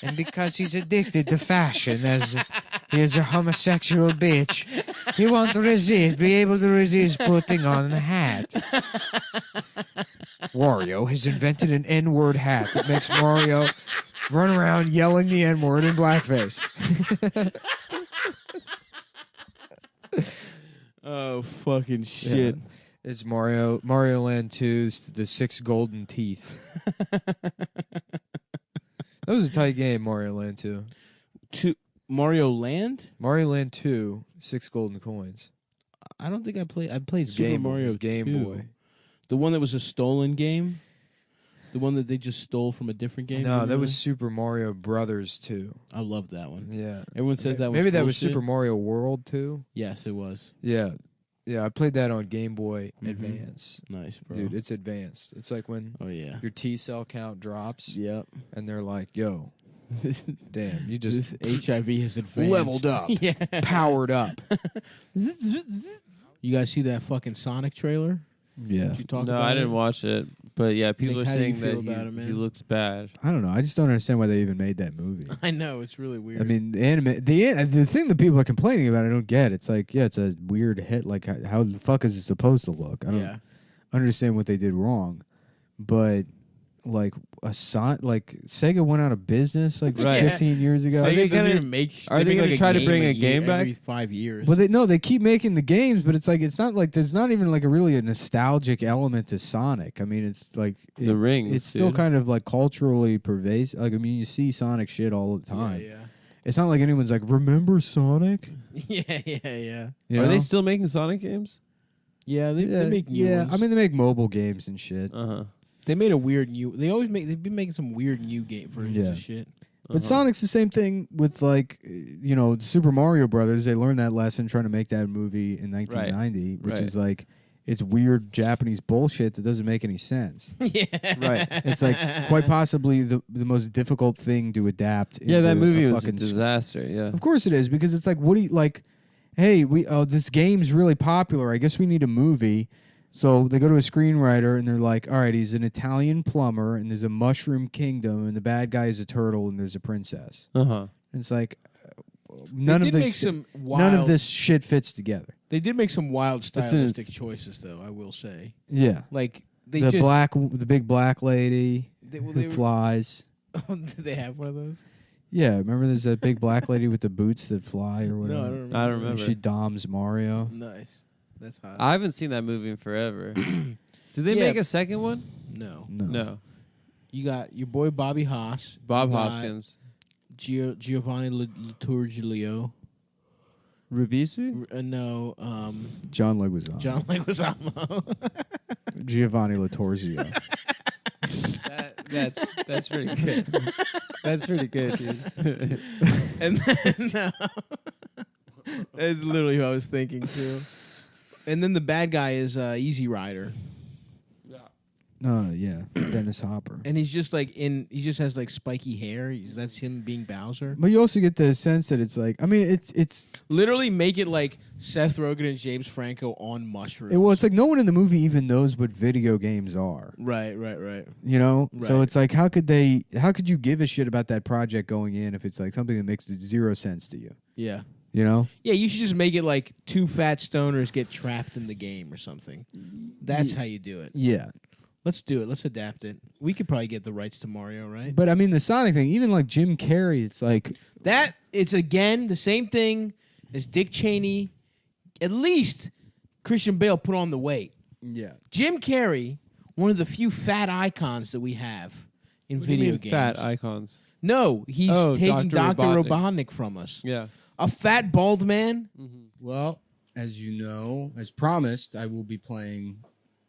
S6: And because he's addicted to fashion, as he is a homosexual bitch, he won't be able to resist putting on the hat. Wario has invented an N-word hat that makes Mario run around yelling the N-word in blackface.
S2: Oh, fucking shit.
S6: Yeah. It's Mario Land 2's The Six Golden Teeth. That was a tight game, Mario Land 2.
S2: Mario Land?
S6: Mario Land 2, 6 golden coins.
S2: I don't think I played. I played Super Mario
S6: Game
S2: 2.
S6: Boy.
S2: The one that was a stolen game? The one that they just stole from a different game?
S6: No, that was Super Mario Brothers 2.
S2: I love that one.
S6: Yeah.
S2: Everyone says that was
S6: Maybe that was
S2: bullshit.
S6: Super Mario World 2?
S2: Yes, it was.
S6: Yeah. Yeah, I played that on Game Boy Advance.
S2: Nice, bro.
S6: Dude, it's advanced. It's like when your T-cell count drops.
S2: Yep.
S6: And they're like, yo, damn, you just
S2: this HIV has advanced.
S6: leveled up.
S2: Yeah.
S6: Powered up.
S2: You guys see that fucking Sonic trailer?
S6: Yeah.
S2: Did you talk
S4: No,
S2: about
S4: I didn't
S2: it?
S4: watch it. But yeah, people
S2: Like,
S4: are
S2: how do you
S4: saying
S2: feel
S4: that
S2: about it, man?
S4: he looks bad.
S6: I don't know. I just don't understand why they even made that movie.
S2: I know, it's really weird.
S6: I mean, the thing that people are complaining about, I don't get. It's like, yeah, it's a weird hit. Like, how the fuck is it supposed to look? I don't understand what they did wrong. But like Sega went out of business like 15 years ago.
S2: Are they
S4: gonna try to bring a game back
S2: every 5 years?
S6: Well, they keep making the games, but it's like it's not even like a nostalgic element to Sonic. I mean, it's like
S4: the rings.
S6: It's still kind of like culturally pervasive. Like, I mean, you see Sonic shit all the time.
S2: Yeah.
S6: It's not like anyone's like, remember Sonic?
S2: Yeah.
S6: You
S4: Are
S6: know?
S4: they still making Sonic games?
S2: Yeah, they make new ones.
S6: I mean, they make mobile games and shit.
S2: They made a weird new. They've been making some weird new game versions of shit.
S6: But Sonic's the same thing with like, Super Mario Brothers. They learned that lesson trying to make that movie in 1990, which is like, it's weird Japanese bullshit that doesn't make any sense.
S2: Yeah,
S4: right.
S6: It's like quite possibly the most difficult thing to adapt.
S4: Yeah, that movie
S6: a
S4: was a
S6: fucking
S4: disaster. Yeah,
S6: of course it is, because it's like, what do you like? Hey, this game's really popular. I guess we need a movie. So they go to a screenwriter and they're like, all right, he's an Italian plumber and there's a mushroom kingdom and the bad guy is a turtle and there's a princess. And it's like, none of this shit fits together.
S2: They did make some wild stylistic choices, though, I will say.
S6: Yeah.
S2: Like,
S6: the big black lady who flies.
S2: Did they have one of those?
S6: Yeah, remember there's that big black lady with the boots that fly or whatever?
S2: No, I don't remember.
S6: She doms Mario.
S2: Nice. That's hot.
S4: I haven't seen that movie in forever. Did they make a second one?
S2: No. You got your boy Bobby Haas.
S4: Bob Hoskins.
S2: Giovanni Liturgilio.
S4: Ribisi?
S2: No.
S6: John Leguizamo.
S2: John Leguizamo.
S6: Giovanni Latorzio.
S4: That's pretty good. That's pretty good, dude.
S2: And then that's literally who I was thinking too. And then the bad guy is Easy Rider.
S6: Yeah, Dennis Hopper.
S2: And he's just like he just has like spiky hair. That's him being Bowser.
S6: But you also get the sense that it's like, I mean, it's
S2: literally make it like Seth Rogen and James Franco on mushrooms.
S6: Well, it's like no one in the movie even knows what video games are.
S2: Right.
S6: You know?
S2: Right.
S6: So it's like, how could you give a shit about that project going in if it's like something that makes zero sense to you?
S2: Yeah.
S6: You know?
S2: Yeah, you should just make it like two fat stoners get trapped in the game or something. That's how you do it.
S6: Yeah.
S2: Let's do it. Let's adapt it. We could probably get the rights to Mario, right?
S6: But I mean, the Sonic thing, even like Jim Carrey, it's like
S2: that. It's again the same thing as Dick Cheney. At least Christian Bale put on the weight.
S6: Yeah.
S2: Jim Carrey, one of the few fat icons that we have in video games.
S4: Fat icons.
S2: No, he's taking Dr. Robotnik from us.
S4: Yeah.
S2: A fat, bald man?
S1: Mm-hmm. Well, as you know, as promised, I will be playing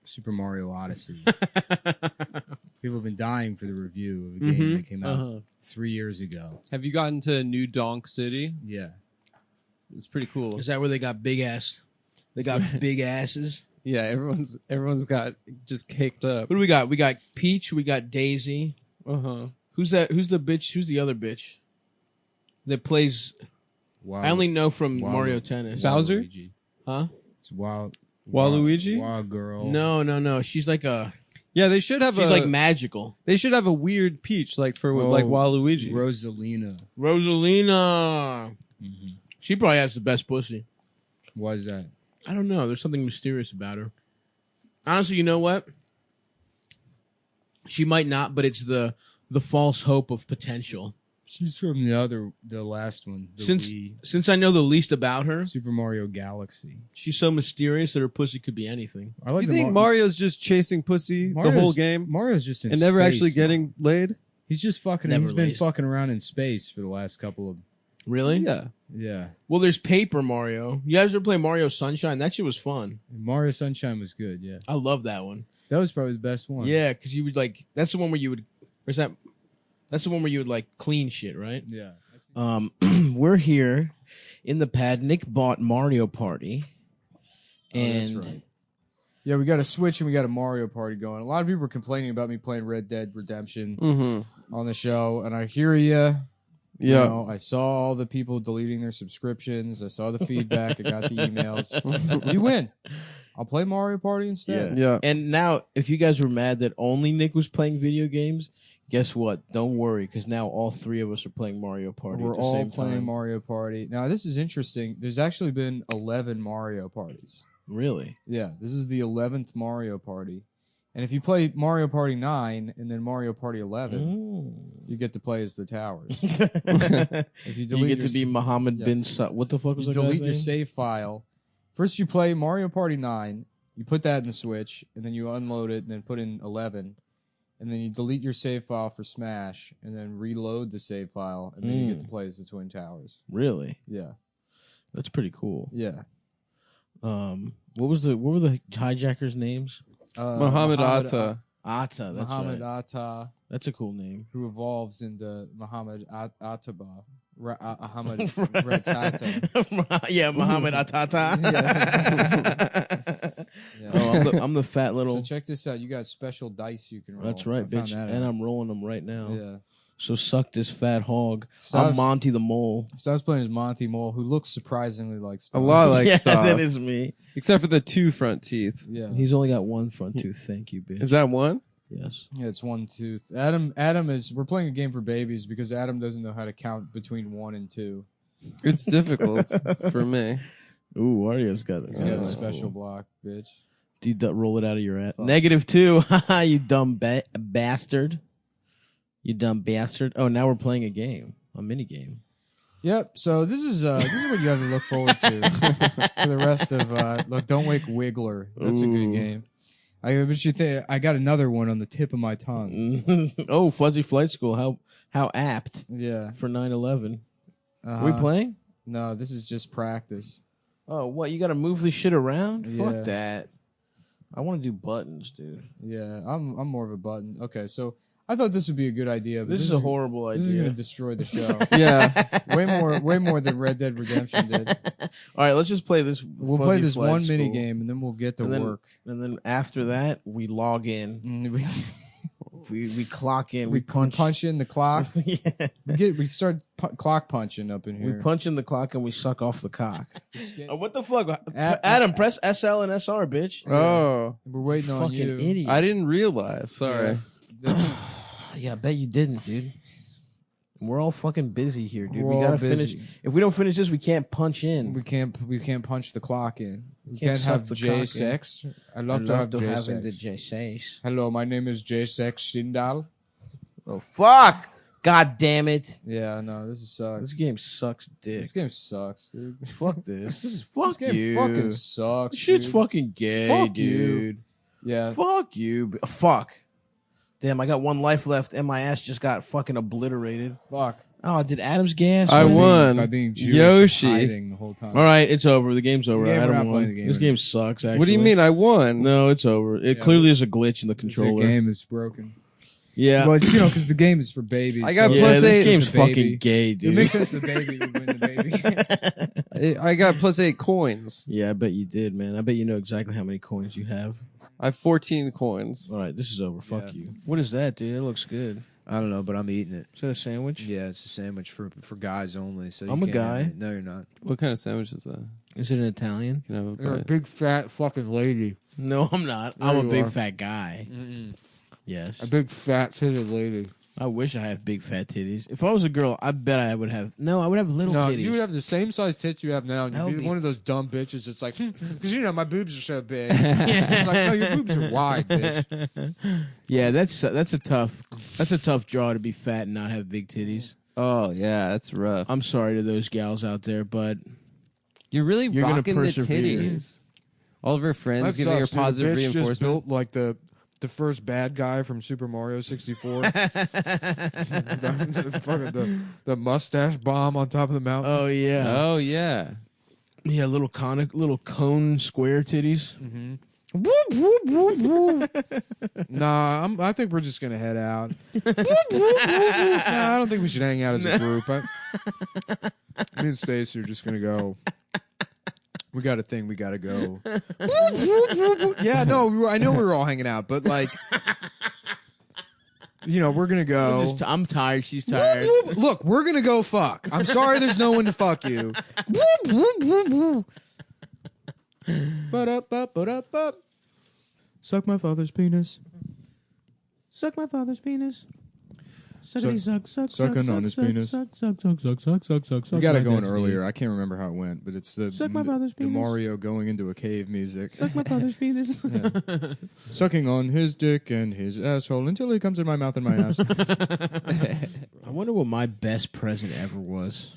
S1: Super Mario Odyssey. People have been dying for the review of a game that came out 3 years ago.
S4: Have you gotten to New Donk City?
S1: Yeah.
S4: It's pretty cool.
S2: Is that where they got big ass? They got big asses?
S4: Yeah, everyone's got just caked up.
S2: What do we got? We got Peach, we got Daisy. Who's that? Who's the bitch? Who's the other bitch that plays... I only know from Mario Tennis.
S4: Bowser?
S1: Luigi.
S2: Huh?
S1: It's
S4: Waluigi?
S6: Wild girl.
S2: No. She's like a.
S4: Yeah, they should have
S2: She's like magical.
S4: They should have a weird peach like for like Waluigi.
S6: Rosalina.
S2: Mm-hmm. She probably has the best pussy.
S6: Why is that?
S2: I don't know. There's something mysterious about her. Honestly, you know what? She might not, but it's the false hope of potential.
S6: She's from the last one.
S2: Since I know the least about her,
S6: Super Mario Galaxy.
S2: she's so mysterious that her pussy could be anything.
S6: I like
S4: You think Mario's just chasing pussy the whole game
S6: Mario's just in
S4: and never
S6: space,
S4: actually getting laid?
S6: He's just fucking.
S2: Never
S6: He's been
S2: lays.
S6: fucking around in space for the last couple of.
S2: Really?
S4: Yeah.
S6: Yeah,
S2: Well, there's Paper Mario. You guys ever play Mario Sunshine? That shit was fun.
S6: Mario Sunshine was good. Yeah,
S2: I love that one.
S6: that was probably the best one.
S2: Yeah, because you would like. That's the one where you would. Where's that? That's the one where you would like clean shit, right?
S6: yeah.
S2: We're here in the pad. Nick bought Mario Party, and
S6: That's right. Yeah, we got a Switch and we got a Mario Party going. A lot of people were complaining about me playing Red Dead Redemption on the show, and I hear you.
S4: Yeah.
S6: You know, I saw all the people deleting their subscriptions. I saw the feedback. I got the emails. You win. I'll play Mario Party instead.
S4: Yeah.
S2: And now, if you guys were mad that only Nick was playing video games, guess what? Don't worry, because now all three of us are playing Mario Party
S6: We're
S2: at the
S6: all
S2: same
S6: playing
S2: time.
S6: Mario Party. Now, this is interesting. There's actually been 11 Mario Parties.
S2: Really?
S6: Yeah, this is the 11th Mario Party. And if you play Mario Party 9 and then Mario Party 11, you get to play as the towers. If you
S2: You
S6: delete
S2: get
S6: your,
S2: to be Muhammad bin Sa- What the fuck was
S6: you
S2: that guy's
S6: delete your
S2: name?
S6: save file. First, you play Mario Party 9. You put that in the Switch, and then you unload it, and then put in 11. And then you delete your save file for Smash, and then reload the save file, and then you get to play as the Twin Towers.
S2: Really?
S6: Yeah,
S2: That's pretty cool.
S6: yeah.
S2: What were the hijackers' names?
S4: Muhammad Atta.
S2: Atta. That's
S6: Muhammad
S2: right.
S6: Atta,
S2: That's a cool name.
S6: who evolves into Muhammad Attaba. Ahmad Ratata.
S2: Yeah, Muhammad Atata.
S6: Yeah.
S2: Oh, I'm the fat little.
S6: So check this out. You got special dice you can roll.
S2: That's right,
S6: I found
S2: bitch.
S6: that
S2: And
S6: out.
S2: I'm rolling them right now.
S6: Yeah.
S2: So suck this fat hog.
S6: Stavs-
S2: I'm Monty the Mole.
S6: So I was playing as Monty Mole, who looks surprisingly like
S4: A
S6: Stavros.
S4: lot like
S2: yeah,
S4: Stav.
S2: that is me.
S4: Except for the 2 front teeth.
S6: Yeah.
S2: He's only got one front tooth. Thank you, bitch.
S4: Is that one?
S2: Yes.
S6: Yeah, it's 1 tooth. Adam is. We're playing a game for babies because Adam doesn't know how to count between 1 and 2.
S4: It's difficult for me.
S2: Ooh, Wario's got it.
S6: He's got a special block, bitch.
S2: Do you roll it out of your ass? -2. Haha, you dumb bastard. You dumb bastard. Oh, now we're playing a game. A mini game.
S6: Yep. So this is what you have to look forward to for the rest of. Look, Don't Wake Wiggler. That's a good game. I got another one on the tip of my tongue.
S2: Oh, Fuzzy Flight School. How apt
S6: Yeah.
S2: for 9/11.
S6: Uh-huh.
S2: Are we playing?
S6: No, this is just practice.
S2: Oh, what? You got to move this shit around?
S6: Yeah.
S2: Fuck that. I want to do buttons, dude.
S6: Yeah, I'm more of a button. Okay, so I thought this would be a good idea. But
S2: This is a horrible idea.
S6: This is going to destroy the show.
S4: Yeah.
S6: way more than Red Dead Redemption did.
S2: All right, let's just play this.
S6: We'll play this one mini game and then we'll get to work.
S2: And then after that, we log in. We clock in.
S6: We punch in the clock.
S2: Yeah.
S6: We start clock punching up in
S2: We
S6: here.
S2: punch in the clock and we suck off the cock.
S6: We're
S2: What the fuck? Adam, press SL and SR, bitch.
S4: Oh.
S6: waiting on
S2: Fucking
S6: you.
S2: idiot.
S4: I didn't realize. Sorry.
S2: Yeah, I bet you didn't, dude. We're all fucking busy here, dude.
S6: We're
S2: We gotta
S6: all busy.
S2: finish. If we don't finish this, we can't punch in.
S6: We can't punch the clock in. We
S2: Can't
S6: can't
S2: suck
S6: have
S2: the
S6: J
S2: cock in.
S6: sex. I love to have J
S2: having the
S6: sex.
S2: J6.
S6: Hello, my name is J Sex Shindal.
S2: Oh fuck! God damn it!
S6: Yeah, no, this sucks.
S2: This game sucks dick.
S6: This game sucks, dude.
S2: Fuck this. This is fuck
S6: This game
S2: you.
S6: fucking sucks.
S2: This shit's
S6: dude.
S2: fucking gay,
S6: Fuck you.
S2: dude.
S6: Yeah.
S2: Fuck you. Fuck. Damn, I got one life left and my ass just got fucking obliterated.
S6: Fuck.
S2: Oh, did Adam's gas?
S4: I
S2: win?
S4: won.
S6: By being Jewish
S4: Yoshi.
S6: and hiding the whole time.
S2: All right, it's over. The game's over.
S6: Yeah, we're
S2: Adam
S6: not
S2: won.
S6: playing the game
S2: This
S6: anymore.
S2: game sucks, actually.
S4: What do you mean I won?
S2: No, it's over. It clearly is a glitch in the
S6: The
S2: controller.
S6: game is broken.
S2: Yeah.
S6: Well, it's, because the game is for babies.
S4: I got
S6: so
S2: Yeah,
S4: plus
S2: this
S4: 8.
S2: game's
S6: The baby.
S2: fucking gay,
S6: It
S2: dude.
S6: makes sense the baby would win the baby.
S4: I got plus 8 coins.
S2: Yeah, I bet you did, man. I bet you know exactly how many coins you have.
S4: I have 14 coins.
S2: All right, this is over. Fuck
S6: Yeah.
S2: you. What is that, dude? It looks good.
S1: I don't know, but I'm eating it.
S2: Is that a sandwich?
S1: Yeah, it's a sandwich for guys only. So
S2: I'm
S1: you
S2: a
S1: can't have
S2: guy.
S1: it. No, you're not.
S4: What kind of sandwich is that?
S2: Is it an Italian?
S4: You can have a
S6: You're a
S4: bite.
S6: big fat fucking lady.
S2: No, I'm not.
S6: There
S2: I'm a
S6: you
S2: big
S6: are.
S2: fat guy.
S6: Mm-mm.
S2: Yes.
S6: A big fat titted lady.
S2: I wish I had big fat titties. If I was a girl, I bet I would have. No, I would have little
S6: No,
S2: titties.
S6: you would have the same size tits you have now, and
S2: That would
S6: you'd be
S2: be-
S6: one of those dumb bitches that's like, because my boobs are so big. It's like, no, your boobs are wide, bitch.
S2: Yeah, that's a tough draw to be fat and not have big titties.
S4: Oh yeah, that's rough.
S2: I'm sorry to those gals out there, but
S4: You're really
S2: You're gonna
S4: rocking the
S2: persevere.
S4: titties. All of her friends
S6: That
S4: giving her
S6: sucks, dude.
S4: positive
S6: The bitch just
S4: reinforcement.
S6: built like the first bad guy from Super Mario 64. the mustache bomb on top of the mountain.
S2: oh yeah,
S4: Oh yeah.
S2: yeah, little cone square titties.
S6: Nah, I think we're just gonna head out. Nah, I don't think we should hang out as a group. Me and Stacey are just gonna go. We got a thing. We gotta go. Yeah, no, I know we were all hanging out, but like, we're gonna go.
S2: I'm tired. She's tired.
S6: Look, we're gonna go fuck. I'm sorry, there's no one to fuck you. Ba-da-ba-ba-da-ba. Suck my father's penis.
S2: Suck my father's penis.
S6: Suck-
S2: Suck
S6: sucking on his penis.
S2: Suck.
S6: We got it going earlier. I can't remember how it went, but it's the
S2: Suck my father's
S6: the
S2: penis.
S6: Mario going into a cave music.
S2: Suck my father's penis.
S6: Sucking on his dick and his asshole until he comes in my mouth and my ass.
S2: I wonder what my best present ever was.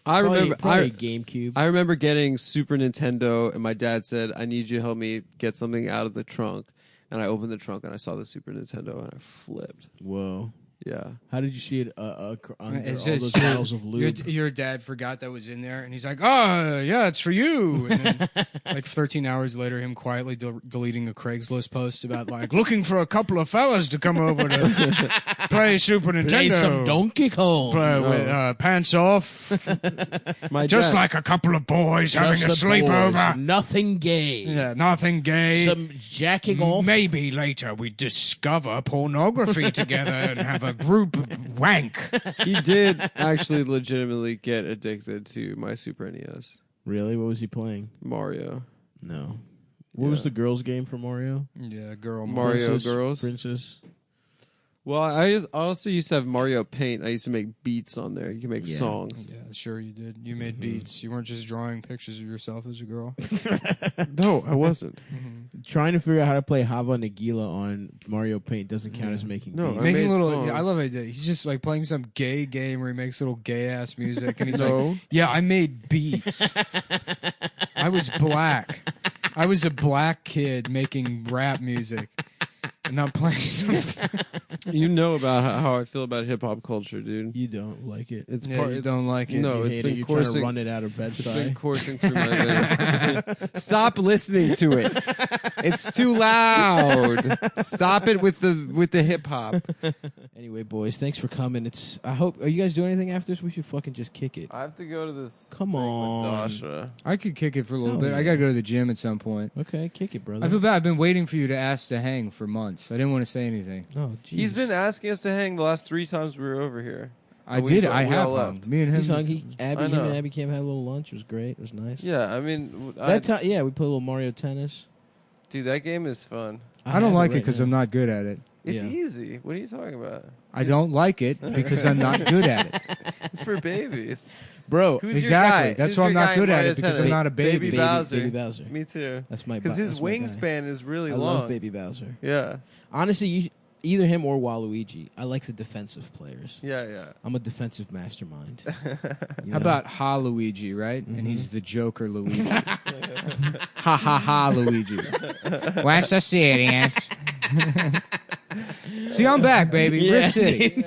S4: I remember.
S2: Probably GameCube.
S4: I remember getting Super Nintendo, and my dad said, "I need you to help me get something out of the trunk." And I opened the trunk, and I saw the Super Nintendo, and I flipped.
S2: Whoa.
S4: Yeah.
S2: How did you see it under
S1: It's
S2: all
S1: just-
S2: those bottles of lube?
S1: Your dad forgot that was in there, and he's like, "Oh, yeah, it's for you." And then, like 13 hours later, him quietly deleting a Craigslist post about like looking for a couple of fellas to come over to play Super Nintendo,
S2: Play some Donkey Kong.
S1: with pants off,
S4: My
S1: just
S4: dad,
S1: like a couple of boys having a
S2: Just the
S1: sleepover.
S2: boys. Nothing gay.
S1: Yeah, nothing gay.
S2: Some jacking off.
S1: Maybe later we discover pornography together and have a group wank.
S4: he did actually legitimately get addicted to my Super NES.
S2: Really? What was he playing?
S4: Mario.
S2: No. What was the girls' game for Mario?
S1: Yeah, girl.
S4: Mario
S2: Princess?
S4: Girls.
S2: Princess.
S4: Well, I also used to have Mario Paint. I used to make beats on there. You can make
S2: Yeah.
S4: songs.
S1: Yeah, sure you did. You made beats. You weren't just drawing pictures of yourself as a girl.
S4: No, I wasn't.
S2: Trying to figure out how to play Hava Nagila on Mario Paint doesn't count as making
S4: No,
S2: beats.
S4: I made
S1: Making little.
S4: songs.
S1: Yeah, I love it. He's just like playing some gay game where he makes little gay ass music, and he's
S4: No.
S1: like, "Yeah, I made beats. I was black. I was a black kid making rap music, and not playing some."
S4: You know about how I feel about hip hop culture, dude.
S2: You don't like it.
S4: It's
S1: Yeah,
S4: part.
S1: you
S4: It's,
S1: don't like it.
S4: No,
S2: You
S4: it's
S2: hate
S4: been
S2: it. You're trying to
S4: coursing.
S2: run it out of
S4: It's been
S2: Bed-Stuy.
S4: coursing through my veins. Stop listening to it. It's too loud. Stop it with the hip hop.
S2: Anyway, boys, thanks for coming. I hope. Are you guys doing anything after this? We should fucking just kick it.
S4: I have to go to this.
S2: Come
S4: thing
S2: on.
S4: with Dasha.
S6: I could kick it for a little
S2: Hell
S6: bit.
S2: yeah.
S6: I gotta go to the gym at some point.
S2: Okay, kick it, brother.
S6: I feel bad. I've been waiting for you to ask to hang for months. I didn't want to say anything.
S2: Oh, geez.
S4: He's been asking us to hang the last 3 times we were over here.
S6: I
S4: We-
S6: did.
S4: we
S6: I have
S4: all
S6: hung.
S4: left.
S6: Me and him.
S2: He's hung. Him
S4: I
S2: and
S4: know.
S2: Abby Cam had a little lunch. It was great. It was nice.
S4: Yeah, I mean,
S2: That time, yeah, we played a little Mario Tennis.
S4: dude, that game is fun.
S6: I don't
S2: have
S6: like it
S2: right
S6: because
S2: now.
S6: I'm not good at it.
S4: It's
S2: Yeah.
S4: easy. What are you talking about?
S6: I don't like it because I'm not good at it.
S4: It's for babies.
S2: Bro,
S4: Who's
S6: Exactly.
S4: Your guy?
S6: That's
S4: Who's
S6: why
S4: your
S6: I'm not
S4: guy in
S6: good at
S4: Mario
S6: it because I'm
S4: Tennis?
S6: not a baby.
S4: Baby Bowser.
S2: Baby Bowser.
S4: Me too.
S2: That's my.
S4: Because his
S2: that's my guy.
S4: wingspan is really
S2: I
S4: long.
S2: love Baby Bowser.
S4: Yeah.
S2: Honestly, either him or Waluigi. I like the defensive players.
S4: Yeah.
S2: I'm a defensive mastermind. You
S6: How
S2: know?
S6: about Ha Luigi, right? And he's the Joker Luigi. Ha ha ha Luigi. What's so serious? See, I'm back, baby. Riff City.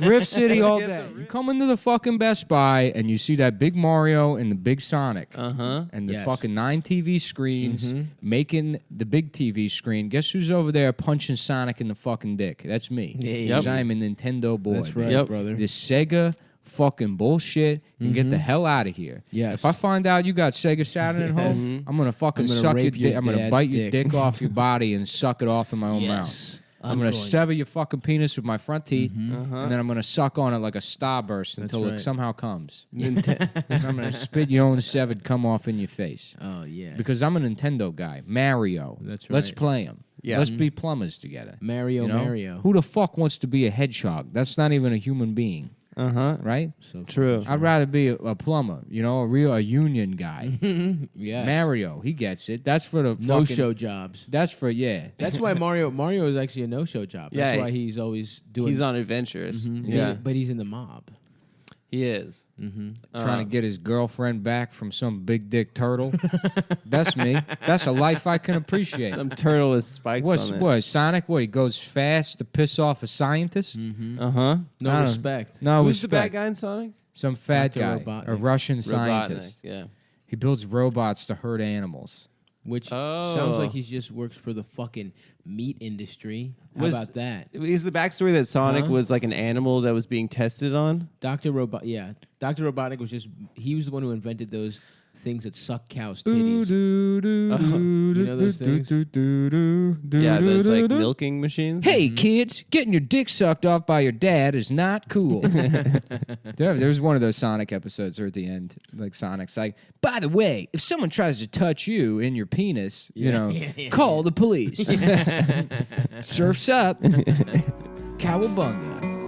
S6: Riff City all day. You come into the fucking Best Buy and you see that big Mario and the big Sonic. And the
S2: Yes.
S6: fucking 9 TV screens making the big TV screen. Guess who's over there punching Sonic in the fucking dick? That's me.
S2: Hey.
S6: Because I'm a Nintendo boy.
S2: That's right,
S6: baby.
S2: brother.
S6: This Sega fucking bullshit and get the hell out of here.
S2: Yes.
S6: If I find out you got Sega Saturn at home, I'm gonna fucking
S2: I'm gonna
S6: suck your
S2: rape your
S6: dick. I'm gonna
S2: dad's
S6: bite your
S2: dick.
S6: dick off your body and suck it off in my own mouth.
S2: Yes.
S6: I'm going to sever your fucking penis with my front teeth,
S2: Mm-hmm.
S6: and then I'm going to suck on it like a starburst until
S2: right.
S6: it somehow comes. I'm going to spit your own severed cum off in your face.
S2: Oh, yeah.
S6: Because I'm a Nintendo guy. Mario.
S2: That's
S6: Let's
S2: right.
S6: play him.
S3: Yeah.
S6: Let's be plumbers together.
S2: Mario,
S6: You know?
S2: Mario.
S6: Who the fuck wants to be a hedgehog? That's not even a human being, right?
S2: So
S3: True.
S6: I'd rather be a plumber, a union guy.
S2: Yeah.
S6: Mario, he gets it. That's for the
S2: No-show jobs.
S6: That's for
S2: That's why Mario is actually a no-show job.
S4: Yeah,
S2: That's why he's always doing.
S4: He's on adventures.
S2: Mhm.
S4: Yeah,
S2: But he's in the mob.
S4: he is.
S6: trying to get his girlfriend back from some big dick turtle. That's me. That's a life I can appreciate.
S4: Some turtle with spikes
S6: What's
S4: on it.
S6: what Sonic? What he goes fast to piss off a scientist?
S4: Uh huh.
S2: No
S6: I don't-
S2: respect.
S6: No,
S4: Who's the bad
S6: respect.
S4: guy in Sonic?
S6: Some fat
S2: Dr.
S6: guy,
S2: Robotnik.
S6: a Russian
S4: Robotnik.
S6: scientist.
S4: Yeah.
S6: He builds robots to hurt animals.
S2: Which
S4: Oh.
S2: sounds like he just works for the fucking meat industry. How
S4: Was-
S2: about that?
S4: Is the backstory that Sonic was like an animal that was being tested on?
S2: Dr. Robotnik was he was the one who invented those things that suck cows' titties. You know those things?
S4: Yeah, those like milking machines.
S6: Hey kids, getting your dick sucked off by your dad is not cool. There was one of those Sonic episodes where at the end, like Sonic's like, by the way, if someone tries to touch you in your penis, call the police. Surf's up. Cowabunga.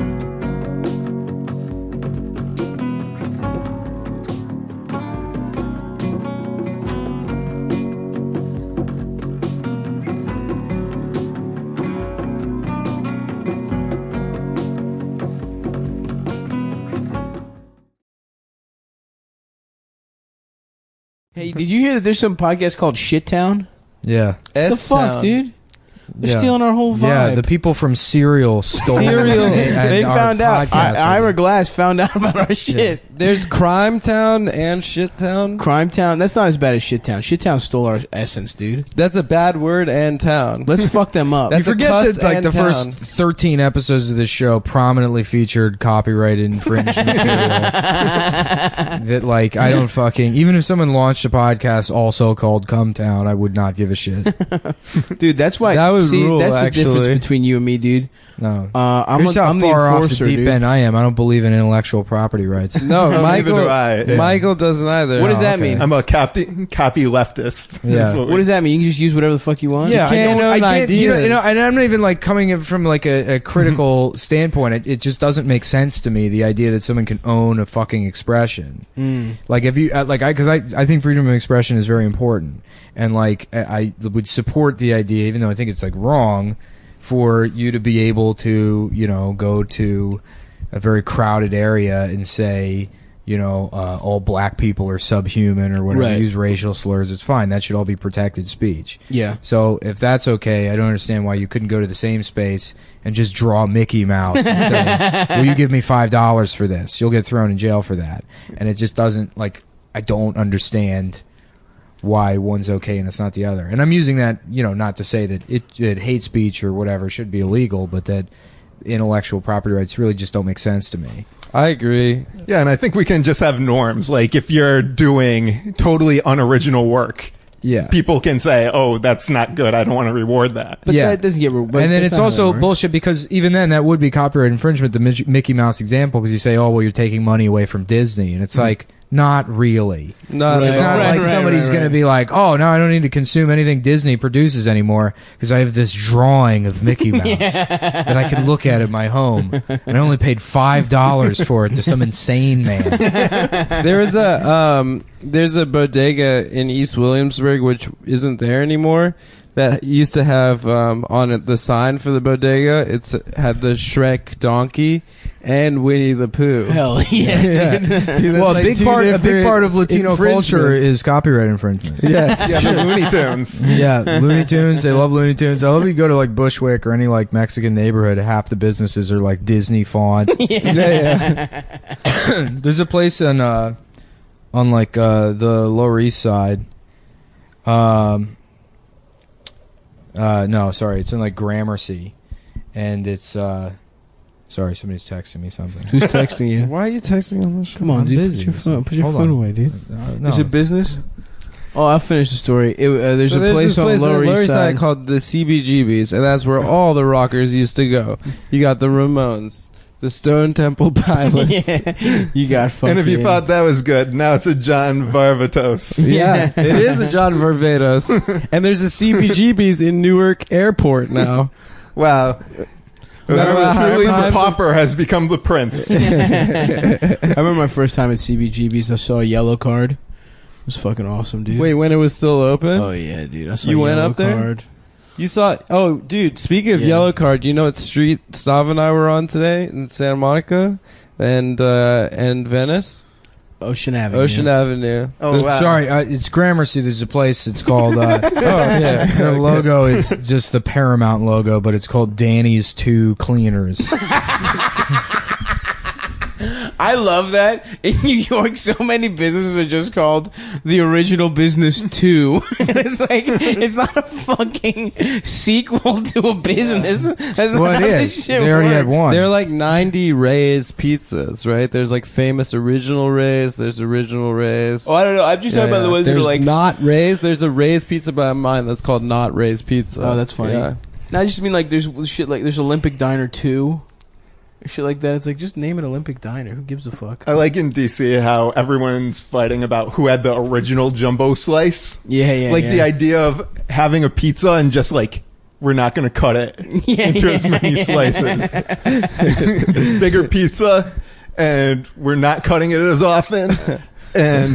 S2: Hey, did you hear that there's some podcast called Shittown?
S1: Yeah.
S2: The fuck, dude? They're
S1: Yeah.
S2: stealing our whole vibe.
S1: Yeah, the people from Serial stole
S2: Serial.
S1: and
S2: They
S1: our
S2: found out.
S1: podcast.
S2: Ira Glass found out about our shit.
S3: There's Crime Town and Shit Town.
S2: Crime Town. That's not as bad as Shit Town. Shit Town stole our essence, dude.
S3: That's a bad word and town.
S2: Let's fuck them up.
S3: That's
S1: You forget
S3: a cuss
S1: that like
S3: and
S1: the first
S3: town.
S1: 13 episodes of this show prominently featured copyrighted infringement material. That like I don't fucking even if someone launched a podcast also called Come Town, I would not give a shit.
S2: Dude, that's why.
S3: That would
S2: see,
S3: rule,
S2: that's the
S3: actually.
S2: difference between you and me, dude.
S1: No.
S2: I'm
S1: Here's how
S2: the
S1: far off the
S2: enforcer,
S1: deep
S2: dude.
S1: end I am. I don't believe in intellectual property rights.
S3: No,
S7: Neither
S3: Michael.
S7: do I. Yeah.
S3: Michael doesn't either.
S2: What does that
S1: okay.
S2: mean?
S7: I'm a copy leftist.
S1: Yeah.
S7: Is
S2: What does that mean? You can just use whatever the fuck you want?
S1: Yeah,
S3: can't own
S1: I can't, you know,
S3: ideas.
S1: and I'm not even like coming in from like a critical standpoint. It just doesn't make sense to me, the idea that someone can own a fucking expression. Like if you, because I think freedom of expression is very important. And like, I would support the idea, even though I think it's like wrong, for you to be able to, go to a very crowded area and say, all black people are subhuman or whatever,
S2: Right.
S1: use racial slurs. It's fine. That should all be protected speech.
S2: Yeah.
S1: So if that's okay, I don't understand why you couldn't go to the same space and just draw Mickey Mouse and say, will you give me $5 for this? You'll get thrown in jail for that. And it just doesn't, like, I don't understand why one's okay and it's not the other. And I'm using that, not to say that that hate speech or whatever should be illegal, but that intellectual property rights really just don't make sense to me.
S3: I agree.
S7: Yeah, and I think we can just have norms. Like if you're doing totally unoriginal work,
S1: Yeah.
S7: people can say, "Oh, that's not good. I don't want to reward that."
S2: But
S1: Yeah.
S2: that doesn't get.
S1: And then it's also bullshit because even then that would be copyright infringement, the Mickey Mouse example, because you say, oh, well, you're taking money away from Disney. And it's like, not really.
S3: Not
S1: It's
S3: at
S1: not
S3: all.
S1: like somebody's going to be like, oh, now I don't need to consume anything Disney produces anymore because I have this drawing of Mickey Mouse that I can look at my home. And I only paid $5 for it to some insane man.
S3: There's a bodega in East Williamsburg which isn't there anymore that used to have on it the sign for the bodega. It's had the Shrek donkey and Winnie the Pooh.
S2: Hell yeah.
S3: Dude, that's
S1: Well,
S3: like
S1: a big part of Latino culture
S3: infringements.
S1: is copyright infringement.
S3: Yeah, it's
S7: Yeah,
S3: true.
S7: the Looney Tunes.
S1: Yeah, Looney Tunes. They love Looney Tunes. I love you go to like Bushwick or any like Mexican neighborhood. Half the businesses are like Disney font.
S3: Yeah.
S1: There's a place on like the Lower East Side. No, sorry, it's in like Gramercy, and it's sorry, somebody's texting me something.
S2: Who's texting you?
S3: Why are you texting on this?
S2: Come on,
S1: I'm
S2: dude.
S1: busy.
S2: Put your phone
S1: Hold on.
S2: away, dude.
S1: No,
S2: Is it business? Oh, I'll finish the story. There's a place
S4: this
S2: on
S4: place
S2: Lower East Side
S4: called the CBGBs, and that's where all the rockers used to go. You got the Ramones, the Stone Temple Pilots.
S2: Yeah. You got fucking...
S7: And if you thought that was good, now it's a John Varvatos.
S4: Yeah, it is a John Varvatos. And there's a CBGBs in Newark Airport now.
S7: Wow. Truly, the pauper has become the prince.
S2: I remember my first time at CBGB's. I saw a yellow card. It was fucking awesome, dude.
S4: Wait, when it was still open?
S2: Oh yeah, dude. I saw
S4: You went
S2: yellow
S4: up there?
S2: card.
S4: You saw... Oh, dude, speaking of yellow card, you know what street Stav and I were on today in Santa Monica and Venice?
S2: Ocean Avenue.
S4: Ocean Avenue.
S7: Oh, wow.
S6: Sorry, it's Gramercy. There's a place. It's called. Yeah, the logo is just the Paramount logo, but it's called Danny's Two Cleaners.
S2: I love that. In New York, so many businesses are just called the original business 2. And it's like, it's not a fucking sequel to a business. That's
S6: Well,
S2: not
S6: it
S2: how
S6: is.
S2: this shit
S6: They already had
S2: works.
S6: one.
S4: There are like 90 Ray's pizzas, right? There's like famous original Ray's. There's original Ray's.
S2: Oh, I don't know. I'm just talking about the ones that
S4: There's
S2: are like...
S4: not Ray's. There's a Ray's pizza by mine that's called Not Ray's Pizza.
S2: Oh, that's funny.
S4: Yeah.
S2: No, I just mean like there's shit like there's Olympic Diner 2. Shit like that. It's like, just name it Olympic Diner. Who gives a fuck?
S7: I like in DC how everyone's fighting about who had the original jumbo slice.
S2: Yeah.
S7: Like the idea of having a pizza and just like, we're not going to cut it into as many slices. It's a bigger pizza and we're not cutting it as often. And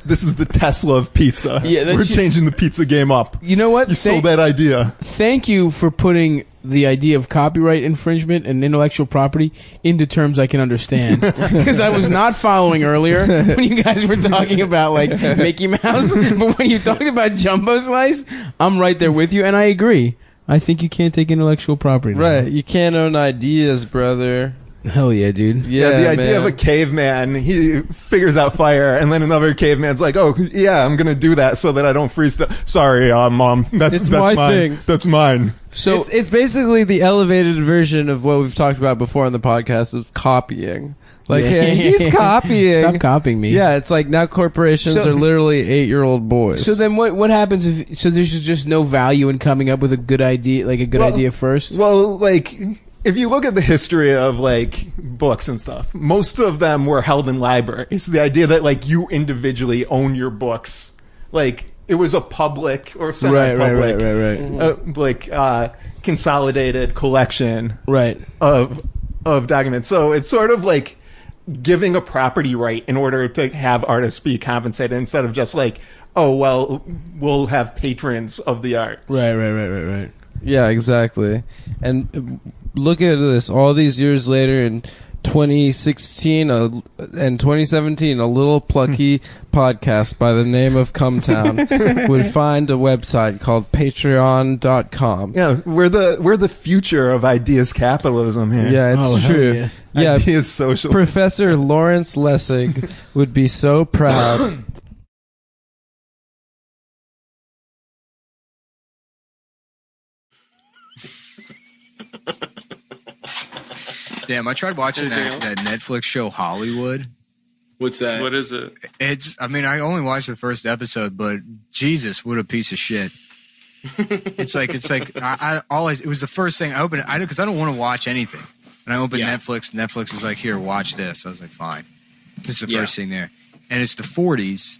S7: this is the Tesla of pizza.
S2: Yeah,
S7: we're changing the pizza game up.
S2: You know what?
S7: You sold that idea.
S2: Thank you for putting the idea of copyright infringement and intellectual property into terms I can understand. Because I was not following earlier when you guys were talking about like Mickey Mouse. But when you talked about Jumbo Slice, I'm right there with you, and I agree. I think you can't take intellectual property.
S4: Right. You can't own ideas, brother.
S2: Hell yeah, dude.
S7: Yeah, the idea of a caveman, he figures out fire, and then another caveman's like, "Oh, yeah, I'm gonna do that so that I don't freeze." Sorry, Mom, that's
S4: my
S7: mine.
S4: thing.
S7: That's mine.
S2: So
S4: it's basically the elevated version of what we've talked about before on the podcast of copying. Like, hey, he's copying.
S2: Stop copying me.
S4: Yeah, it's like now corporations are literally 8-year-old boys.
S2: So then what happens if, so there's just no value in coming up with a good idea, like a good idea first?
S7: Well, like, if you look at the history of like books and stuff, most of them were held in libraries. The idea that like you individually own your books, like it was a public or semi-public, consolidated collection, of documents. So it's sort of like giving a property right in order to have artists be compensated instead of just like, oh well, we'll have patrons of the art.
S2: Right.
S4: Yeah, exactly. And look at this. All these years later, in 2016 and 2017, a little plucky podcast by the name of Comptown would find a website called Patreon.com.
S7: Yeah, we're the future of ideas capitalism here.
S4: Yeah, it's true. Yeah,
S7: ideas social.
S4: Professor Lawrence Lessig would be so proud.
S8: Damn, I tried watching that Netflix show Hollywood.
S9: What's that?
S8: What is it? I only watched the first episode, but Jesus, what a piece of shit. It was the first thing I opened, because I don't want to watch anything. And I opened Netflix. Netflix is like, here, watch this. I was like, fine. This is the first thing there. And it's the 40s,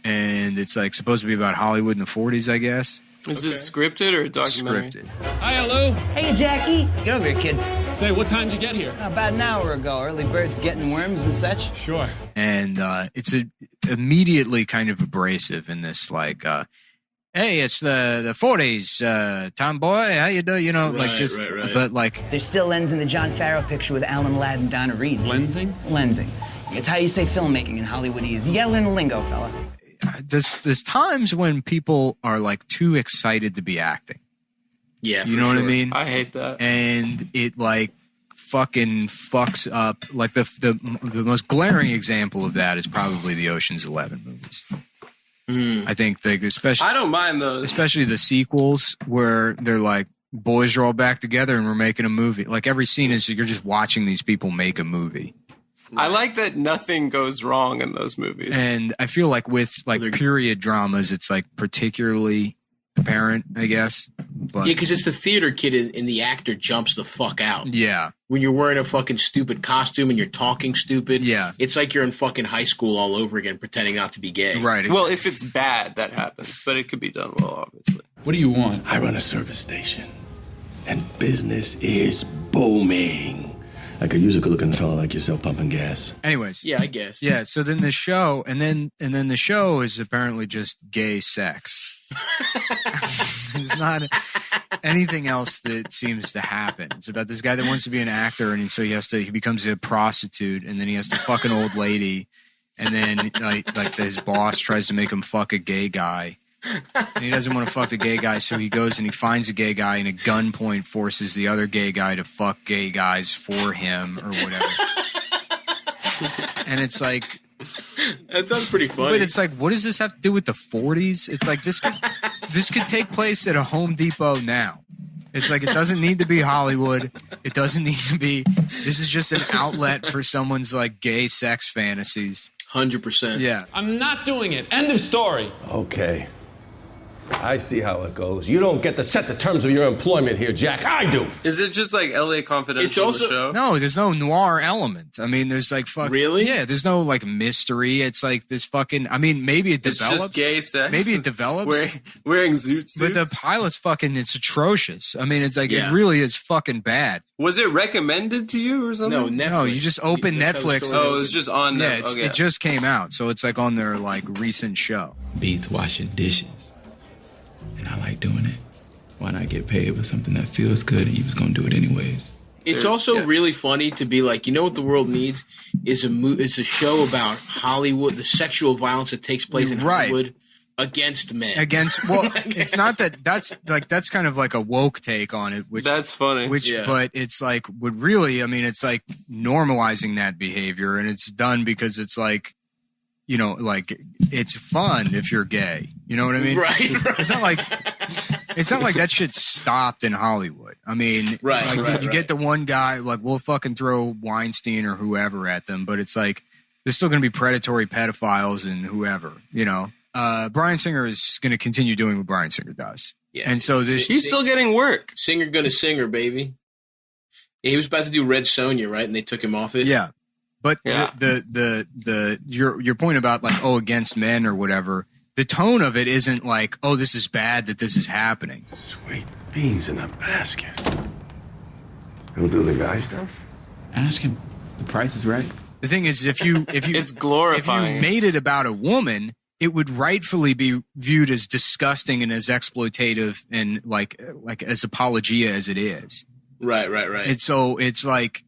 S8: and it's like supposed to be about Hollywood in the 40s, I guess.
S9: Is it scripted or a documentary?
S8: Scripted.
S10: Hi, Lou.
S11: Hey, Jackie. Get over here, kid.
S10: Say, what time did you get here?
S11: About an hour ago. Early birds getting worms and such.
S10: Sure.
S8: And it's immediately kind of abrasive in this, like, hey, it's the 40s, tomboy, how you doing? You know,
S10: Right.
S8: But like...
S11: There's still lensing the John Farrow picture with Alan Ladd and Donna Reed.
S10: Lensing?
S11: Lensing. It's how you say filmmaking in Hollywoodese. You gotta learn the lingo, fella.
S8: There's times when people are like too excited to be acting.
S9: Yeah,
S8: you know what I mean?
S9: I hate that.
S8: And it like fucking fucks up. Like the most glaring example of that is probably the Ocean's 11 movies. I think especially
S9: I don't mind those,
S8: especially the sequels where they're like, boys are all back together and we're making a movie. Like every scene is you're just watching these people make a movie.
S9: I like that nothing goes wrong in those movies.
S6: And I feel like with like period dramas, it's like particularly apparent, I guess. But
S12: Yeah, because it's the theater kid and the actor jumps the fuck out.
S6: yeah,
S12: When you're wearing a fucking stupid costume and you're talking stupid,
S6: Yeah.
S12: it's like you're in fucking high school all over again, pretending not to be gay.
S6: right.
S9: Well, if it's bad, that happens, but it could be done well, obviously.
S10: What do you want?
S13: I run a service station, and business is booming. I could use a good-looking fella like yourself pumping gas.
S6: Anyways,
S12: Yeah, I guess.
S6: yeah. So then the show, and then the show is apparently just gay sex. There's not anything else that seems to happen. It's about this guy that wants to be an actor, and so he becomes a prostitute, and then he has to fuck an old lady, and then like his boss tries to make him fuck a gay guy. And he doesn't want to fuck the gay guy, so he goes and he finds a gay guy and at gunpoint forces the other gay guy to fuck gay guys for him or whatever. And it's like,
S12: That sounds pretty funny.
S6: but it's like, what does this have to do with the 40s? It's like this could take place at a Home Depot now. It's like, it doesn't need to be Hollywood. It doesn't need to be. This is just an outlet for someone's like gay sex fantasies.
S12: 100%.
S6: Yeah.
S10: I'm not doing it. End of story.
S13: Okay. I see how it goes. You don't get to set the terms of your employment here, Jack. I do.
S9: Is it just like LA Confidential,
S12: It's also-
S9: the show?
S6: No, there's no noir element. I mean, there's like fucking.
S12: Really?
S6: Yeah, there's no like mystery. It's like this fucking. I mean, maybe it
S9: It's
S6: develops.
S9: just gay sex.
S6: Maybe it develops.
S9: Wearing zoot
S6: But the
S9: suits.
S6: pilot's fucking. It's atrocious. I mean, it's like
S12: Yeah.
S6: it really is fucking bad.
S9: Was it recommended to you or something?
S12: No, Netflix.
S6: No, you just open
S12: That's how the
S6: Netflix.
S12: story
S9: Oh,
S12: is.
S9: it was just on
S6: Yeah,
S9: Netflix. Okay.
S6: it just came out, so it's like on their like recent show.
S14: Beats washing dishes. And I like doing it. Why not get paid for something that feels good and you was gonna do it anyways?
S12: It's also really funny to be like, you know what the world needs is a show about Hollywood, the sexual violence that takes place in
S6: Right.
S12: Hollywood against men.
S6: Against, well, it's not that. That's kind of like a woke take on it, which
S9: That's funny.
S6: But it's like would really. I mean, it's like normalizing that behavior, and it's done because it's like, you know, like it's fun if you're gay. You know what I mean?
S12: Right.
S6: It's not like that shit stopped in Hollywood. I mean, you get the one guy, like we'll fucking throw Weinstein or whoever at them, but it's like there's still going to be predatory pedophiles and whoever, you know. Bryan Singer is going to continue doing what Bryan Singer does.
S12: Yeah.
S6: And so
S9: he's still getting work.
S12: Singer gonna singer, baby. Yeah, he was about to do Red Sonja, right? And they took him off it.
S6: Yeah. But
S9: Yeah.
S6: your point about like, oh, against men or whatever, the tone of it isn't like, oh, this is bad that this is happening.
S13: Sweet beans in a basket. He'll do the guy stuff?
S14: Ask him. The price is right.
S6: The thing is, if you
S9: It's glorifying.
S6: if you made it about a woman, it would rightfully be viewed as disgusting and as exploitative and like as apologia as it is.
S12: Right.
S6: It's like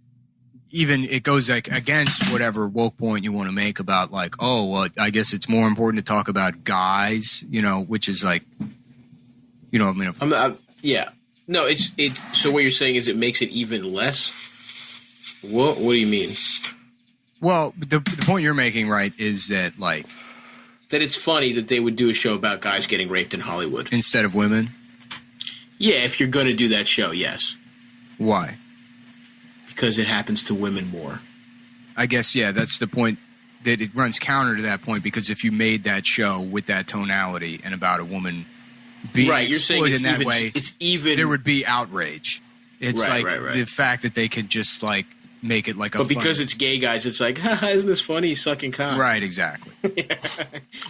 S6: even it goes like against whatever woke point you want to make about like, oh, well, I guess it's more important to talk about guys, you know, which is like, you know, I mean,
S12: yeah. No, it's so what you're saying is it makes it even less. What do you mean?
S6: well, the point you're making, right, is that like
S12: That it's funny that they would do a show about guys getting raped in Hollywood
S6: instead of women.
S12: Yeah, if you're going to do that show, yes.
S6: Why?
S12: Because it happens to women more.
S6: I guess, yeah, that's the point, that it runs counter to that point, because if you made that show with that tonality and about a woman being
S12: Right, you're saying
S6: exploited
S12: it's
S6: in that
S12: even-
S6: way,
S12: it's even-
S6: there would be outrage. It's
S12: Right,
S6: like
S12: right.
S6: the fact that they could just like make it like a
S12: But because
S6: fun-
S12: it's gay guys, it's like, haha, isn't this funny? He's sucking cock.
S6: Right, exactly.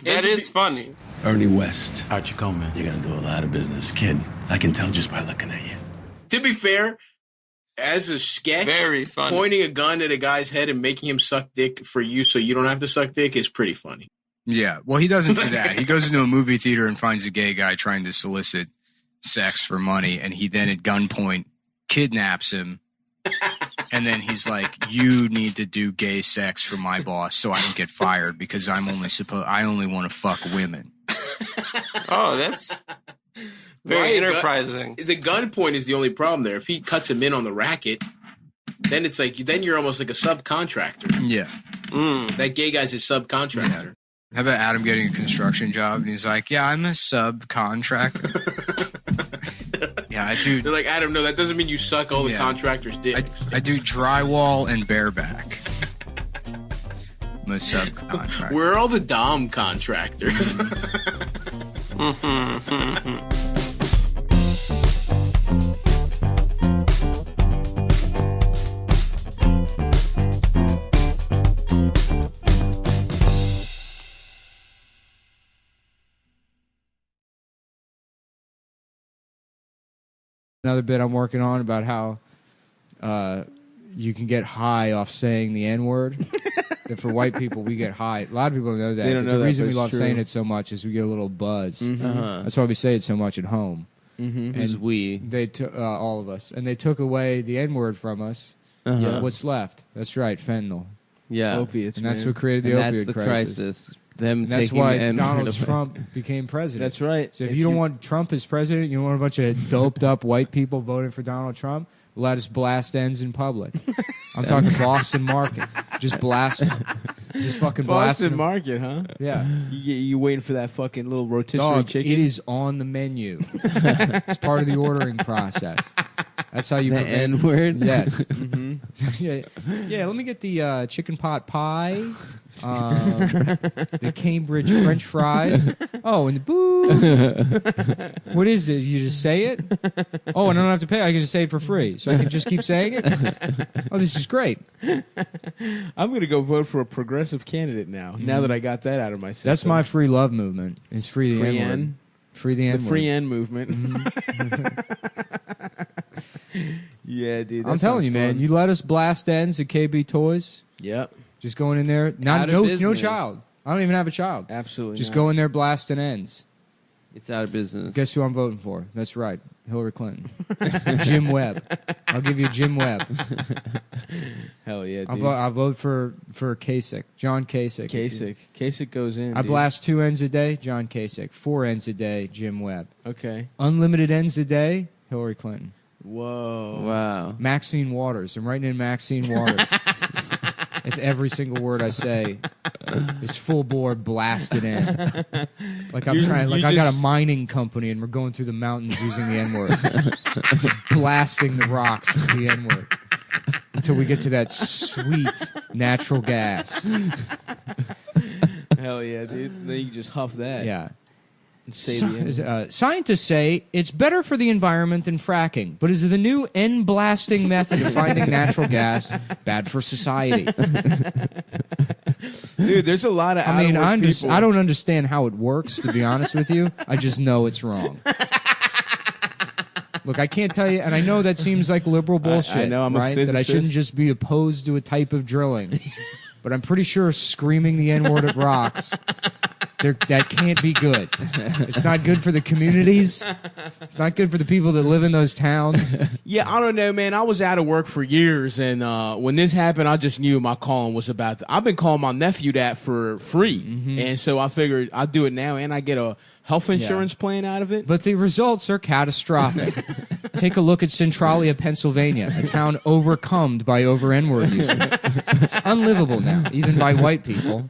S9: That is funny.
S13: Ernie West. Archie Coleman. You're gonna do a lot of business, kid. I can tell just by looking at you.
S12: To be fair, as a sketch,
S9: Very funny.
S12: pointing a gun at a guy's head and making him suck dick for you so you don't have to suck dick is pretty funny.
S6: Yeah, well, he doesn't do that. He goes into a movie theater and finds a gay guy trying to solicit sex for money, and he then at gunpoint kidnaps him. And then he's like, "You need to do gay sex for my boss, so I don't get fired because I only want to fuck women."
S9: Oh, that's very
S12: Right,
S9: enterprising.
S12: The gun point is the only problem there. If he cuts him in on the racket, then it's like then you're almost like a subcontractor.
S6: Yeah,
S12: That gay guy's a subcontractor.
S6: How about Adam getting a construction job and he's like, "Yeah, I'm a subcontractor." Yeah, I do.
S12: They're like, Adam, no, that doesn't mean you suck all the
S6: Yeah.
S12: contractors' dicks.
S6: I do drywall and bareback.
S8: most subcontractors.
S12: Where are all the Dom contractors?
S6: Another bit I'm working on about how you can get high off saying the N-word. That for white people, we get high. A lot of people don't know that.
S2: They don't
S6: but
S2: know
S6: the
S2: that,
S6: reason
S2: but
S6: we
S2: it's
S6: love
S2: true.
S6: saying it so much is we get a little buzz. That's why we say it so much at home.
S4: Who's we?
S6: They took all of us, and they took away the N-word from us. Yeah, what's left? That's right, fentanyl.
S4: Yeah.
S2: Opiates,
S6: And that's
S2: man.
S6: what created the
S4: And
S6: opioid
S4: that's the
S6: crisis.
S4: Them
S6: And that's
S4: taking
S6: why
S4: the N-word
S6: Donald
S4: away.
S6: Trump became president.
S2: That's right.
S6: So if you don't want Trump as president, you don't want a bunch of doped up white people voting for Donald Trump, let us blast ends in public. I'm talking Boston Market. Just blast them. Just fucking blast
S2: Boston
S6: them.
S2: Market, huh?
S6: Yeah.
S2: You waiting for that fucking little rotisserie
S6: Dog,
S2: chicken?
S6: it is on the menu. It's part of the ordering process. That's how you
S4: The
S6: prevent
S4: N-word?
S6: Yes. Yeah, let me get the chicken pot pie, the Cambridge French fries. Oh, and the boo. What is it? You just say it? Oh, and I don't have to pay. I can just say it for free. So I can just keep saying it? Oh, this is great.
S2: I'm going to go vote for a progressive candidate now. Now that I got that out of my system.
S6: That's my free love movement. It's free the
S2: Free
S6: N-word.
S2: N?
S6: Free the
S2: The
S6: N-word.
S2: free end movement. Yeah, dude.
S6: I'm telling you, man. You let us blast ends at KB Toys.
S2: Yep.
S6: Just going in there.
S4: Out of
S6: No
S4: business.
S6: child. I don't even have a child.
S2: Absolutely
S6: Just
S2: not.
S6: go in there blasting ends.
S4: It's out of business.
S6: Guess who I'm voting for? That's right. Hillary Clinton. Jim Webb. I'll give you Jim Webb.
S2: Hell yeah, dude.
S6: I'll vote for Kasich. John Kasich.
S2: Kasich goes in.
S6: I
S2: dude.
S6: blast 2 ends a day, John Kasich. 4 ends a day, Jim Webb.
S2: Okay.
S6: Unlimited ends a day, Hillary Clinton.
S2: Whoa.
S4: Wow.
S6: Maxine Waters. I'm writing in Maxine Waters. If every single word I say is full bore blasted in. Like I'm trying, like I got a mining company and we're going through the mountains using the N-word. Just blasting the rocks with the N-word. Until we get to that sweet natural gas.
S2: Hell yeah, dude. Then you can just huff that.
S6: Yeah.
S2: And say the N-word.
S6: Scientists say it's better for the environment than fracking, but is the new N-blasting method of finding natural gas bad for society?
S2: Dude, there's a lot of
S6: I mean,
S2: people.
S6: I don't understand how it works, to be honest with you. I just know it's wrong. Look, I can't tell you, and I know that seems like liberal bullshit,
S2: I know, I'm a
S6: right? That I
S2: physicist.
S6: shouldn't just be opposed to a type of drilling. But I'm pretty sure screaming the N-word at rocks, that can't be good. It's not good for the communities. It's not good for the people that live in those towns.
S2: Yeah, I don't know, man. I was out of work for years, and when this happened, I just knew my calling was about to. I've been calling my nephew that for free, and so I figured I'd do it now, and I get a health insurance plan out of it.
S6: But the results are catastrophic. Take a look at Centralia, Pennsylvania, a town overcome by over N-word usage. It's unlivable now, even by white people,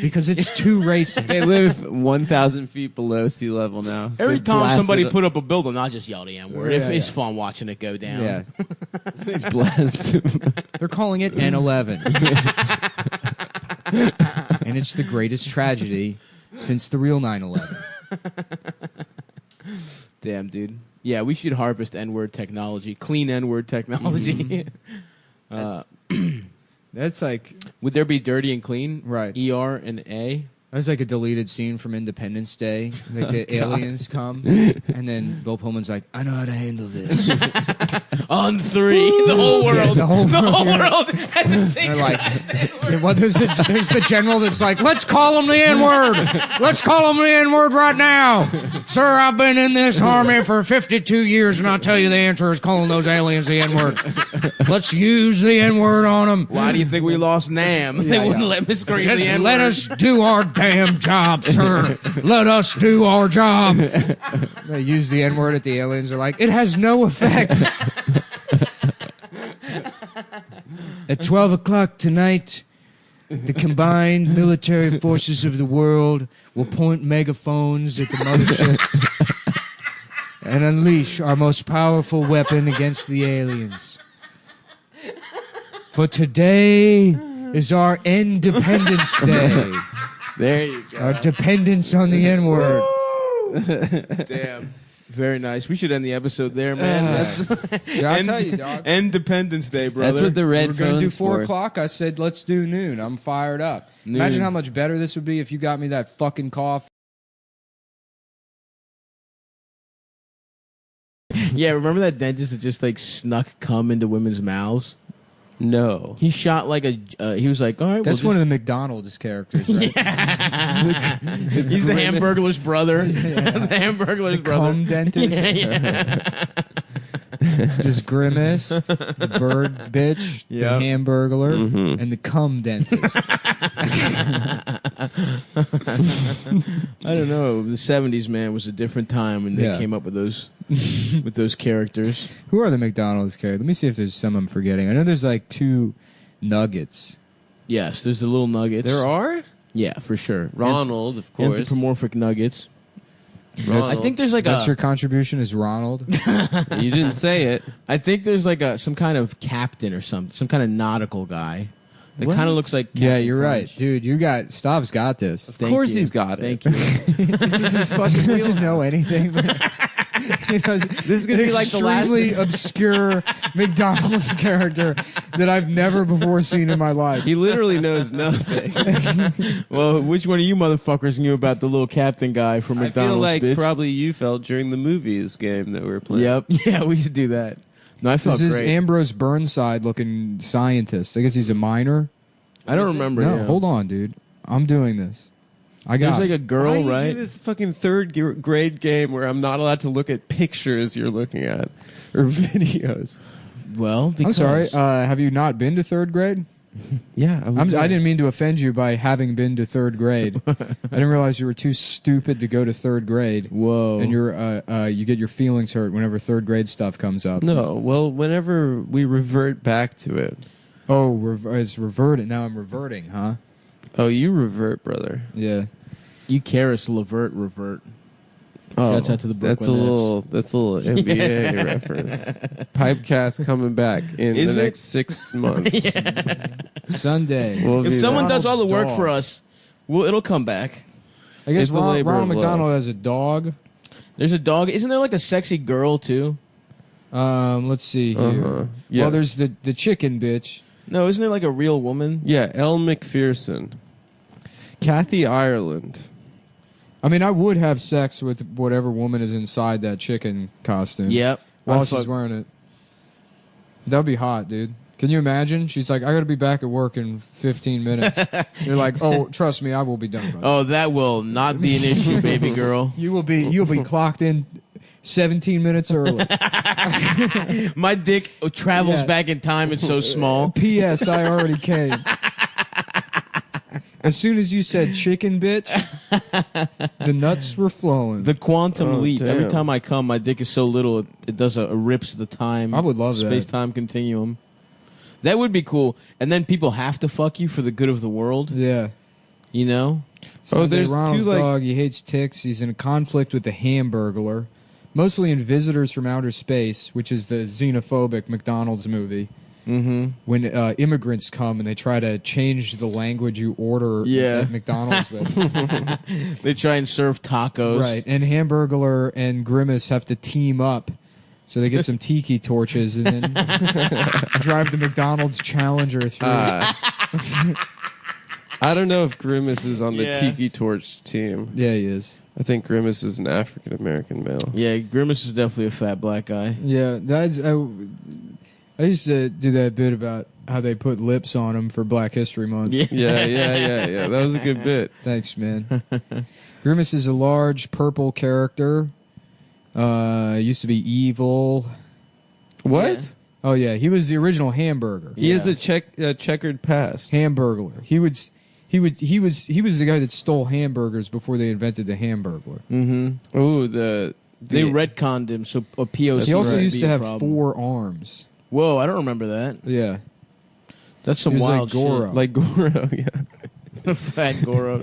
S6: because it's too racist.
S4: They live 1,000 feet below sea level now.
S2: Every
S4: They've
S2: time somebody
S4: blasted
S2: put up a building, I just yell the N-word.
S6: Yeah,
S2: It's
S6: yeah.
S2: fun watching it go down.
S6: Yeah.
S4: They blast.
S6: They're calling it N11. And it's the greatest tragedy since the real 9/11.
S2: Damn, dude. Yeah, we should harvest N-word technology, clean N-word technology.
S6: That's like...
S2: Would there be dirty and clean?
S6: Right.
S2: ER and A?
S6: That's like a deleted scene from Independence Day. Like the aliens come, and then Bill Pullman's like, I know how to handle this.
S2: On 3, the whole world.
S6: Yeah, the whole
S2: world has to
S6: They're like, well, there's the general that's like, let's call him the N-word. Let's call him the N-word right now. Sir, I've been in this army for 52 years, and I'll tell you the answer is calling those aliens the N-word. Let's use the N-word on them.
S2: Why do you think we lost Nam? They wouldn't let me scream
S6: Just
S2: the N-word.
S6: let us do our damn job, sir. Let us do our job. They use the N-word at the aliens. They're like, it has no effect. At 12 o'clock tonight, the combined military forces of the world will point megaphones at the mothership and unleash our most powerful weapon against the aliens. For today is our Independence Day.
S2: There you go.
S6: Our dependence on the N-word.
S2: Damn. Very nice. We should end the episode there, man.
S6: I'll tell you, dog.
S2: Independence Day, brother.
S4: That's what the red
S6: We're going to do
S4: phone's
S6: 4
S4: for.
S6: o'clock. I said, let's do noon. I'm fired up.
S2: Noon.
S6: Imagine how much better this would be if you got me that fucking coffee.
S2: Yeah, remember that dentist that just like snuck cum into women's mouths?
S4: No.
S2: He shot like a. He was like, all right,
S6: That's one of the McDonald's characters, right?
S2: He's the Hamburglar's brother. The Hamburglar's brother.
S6: Cum dentist. Just Grimace, the bird bitch, the Hamburglar, and the cum dentist.
S2: I don't know. The 70s, man, was a different time when they came up with those characters.
S6: Who are the McDonald's characters? Let me see if there's some I'm forgetting. I know there's like 2 nuggets.
S2: Yes, there's the little nuggets.
S4: There are?
S2: Yeah, for sure.
S4: Ronald, of course.
S2: Anthropomorphic nuggets.
S4: Ronald.
S2: I think there's like
S6: That's your contribution is Ronald?
S4: You didn't say it.
S2: I think there's like some kind of captain or some kind of nautical guy. That
S4: What?
S2: kind of looks like Captain
S6: Yeah, you're
S2: Crunch.
S6: right. Dude,
S1: Stav's got this.
S4: Of course he's got it.
S2: Thank you.
S6: This is his fucking He doesn't know anything.
S1: This is going to be like the last
S6: extremely obscure McDonald's character that I've never before seen in my life.
S4: He literally knows nothing.
S2: Well, which one of you motherfuckers knew about the little captain guy from McDonald's?
S4: I feel like
S2: bitch?
S4: probably you felt during the movies game that we were playing.
S2: Yep. Yeah, we should do that. No, I felt
S1: This is
S2: great.
S1: Ambrose Burnside looking scientist. I guess he's a miner.
S2: I don't remember.
S1: No,
S2: yeah.
S1: hold on, dude. I'm doing this. I got
S2: There's like
S1: it.
S2: a girl,
S4: Why do you
S2: right?
S4: do this fucking third grade game where I'm not allowed to look at pictures you're looking at or videos?
S2: Well,
S1: I'm
S2: because
S1: sorry. Have you not been to third grade?
S4: Yeah,
S1: I didn't mean to offend you by having been to third grade. I didn't realize you were too stupid to go to third grade.
S2: Whoa.
S1: And you get your feelings hurt whenever third grade stuff comes up.
S4: No, well, whenever we revert back to it.
S1: Oh, it's reverted. Now I'm reverting, huh?
S4: Oh, you revert, brother.
S1: Yeah.
S2: You Karis Levert revert.
S4: Oh,
S2: Shouts out to the Brooklyn
S4: that's a little NBA reference. Pipecast coming back in
S2: Is
S4: the
S2: it?
S4: next 6 months.
S1: Sunday.
S4: We'll
S2: If
S4: be
S2: someone
S4: there.
S2: does all the work
S1: Ronald's
S2: for
S1: dog.
S2: us, it'll come back.
S1: I guess
S4: It's a labor
S1: Ronald
S4: of
S1: McDonald
S4: love.
S1: has a dog.
S2: There's a dog. Isn't there like a sexy girl too?
S1: Let's see here. Well,
S4: Yes.
S1: there's the chicken bitch.
S2: No, isn't there like a real woman?
S4: Yeah, Elle McPherson. Kathy Ireland.
S1: I mean, I would have sex with whatever woman is inside that chicken costume.
S2: Yep.
S1: While
S2: I'd
S1: she's
S2: fuck-
S1: wearing it. That would be hot, dude. Can you imagine? She's like, I got to be back at work in 15 minutes. You're like, oh, trust me, I will be done. By
S2: Oh, that will not be an issue, baby girl.
S1: You'll be clocked in 17 minutes early.
S2: My dick travels
S1: Yeah.
S2: back in time. It's so small.
S1: P.S. I already came. As soon as you said chicken bitch, the nuts were flowing.
S2: The quantum
S4: Oh,
S2: leap. Every
S4: damn.
S2: time I come, my dick is so little it does a rips the time.
S1: I would love that.
S2: space-time continuum. That would be cool. And then people have to fuck you for the good of the world.
S1: Yeah.
S2: You know?
S1: There's
S4: Ronald's
S1: two dog. He hates ticks. He's in conflict with the Hamburglar, mostly in Visitors from Outer Space, which is the xenophobic McDonald's movie.
S2: Mm-hmm.
S1: When immigrants come and they try to change the language you order at McDonald's with.
S2: They try and serve tacos.
S1: Right, and Hamburglar and Grimace have to team up. So they get some tiki torches and then drive the McDonald's Challenger through.
S4: I don't know if Grimace is on the
S2: Yeah.
S4: Tiki Torch team.
S1: Yeah, he is.
S4: I think Grimace is an African American male.
S2: Yeah, Grimace is definitely a fat black guy.
S1: Yeah, I used to do that bit about how they put lips on him for Black History Month.
S4: Yeah. That was a good bit.
S1: Thanks, man. Grimace is a large purple character. Used to be evil.
S4: What?
S2: Yeah.
S1: Oh yeah, he was the original Hamburger.
S4: He has a checkered past.
S1: Hamburglar. He was the guy that stole hamburgers before they invented the Hamburglar.
S2: Mm-hmm.
S4: Oh,
S2: They retconned him, so a POC.
S1: He also
S2: would
S1: used
S2: be
S1: to
S2: a
S1: have
S2: problem.
S1: 4 arms.
S2: Whoa, I don't remember that.
S1: Yeah.
S2: That's some
S1: He was
S2: wild
S1: like Goro.
S2: shit.
S4: like Goro, yeah.
S2: Fat Goro.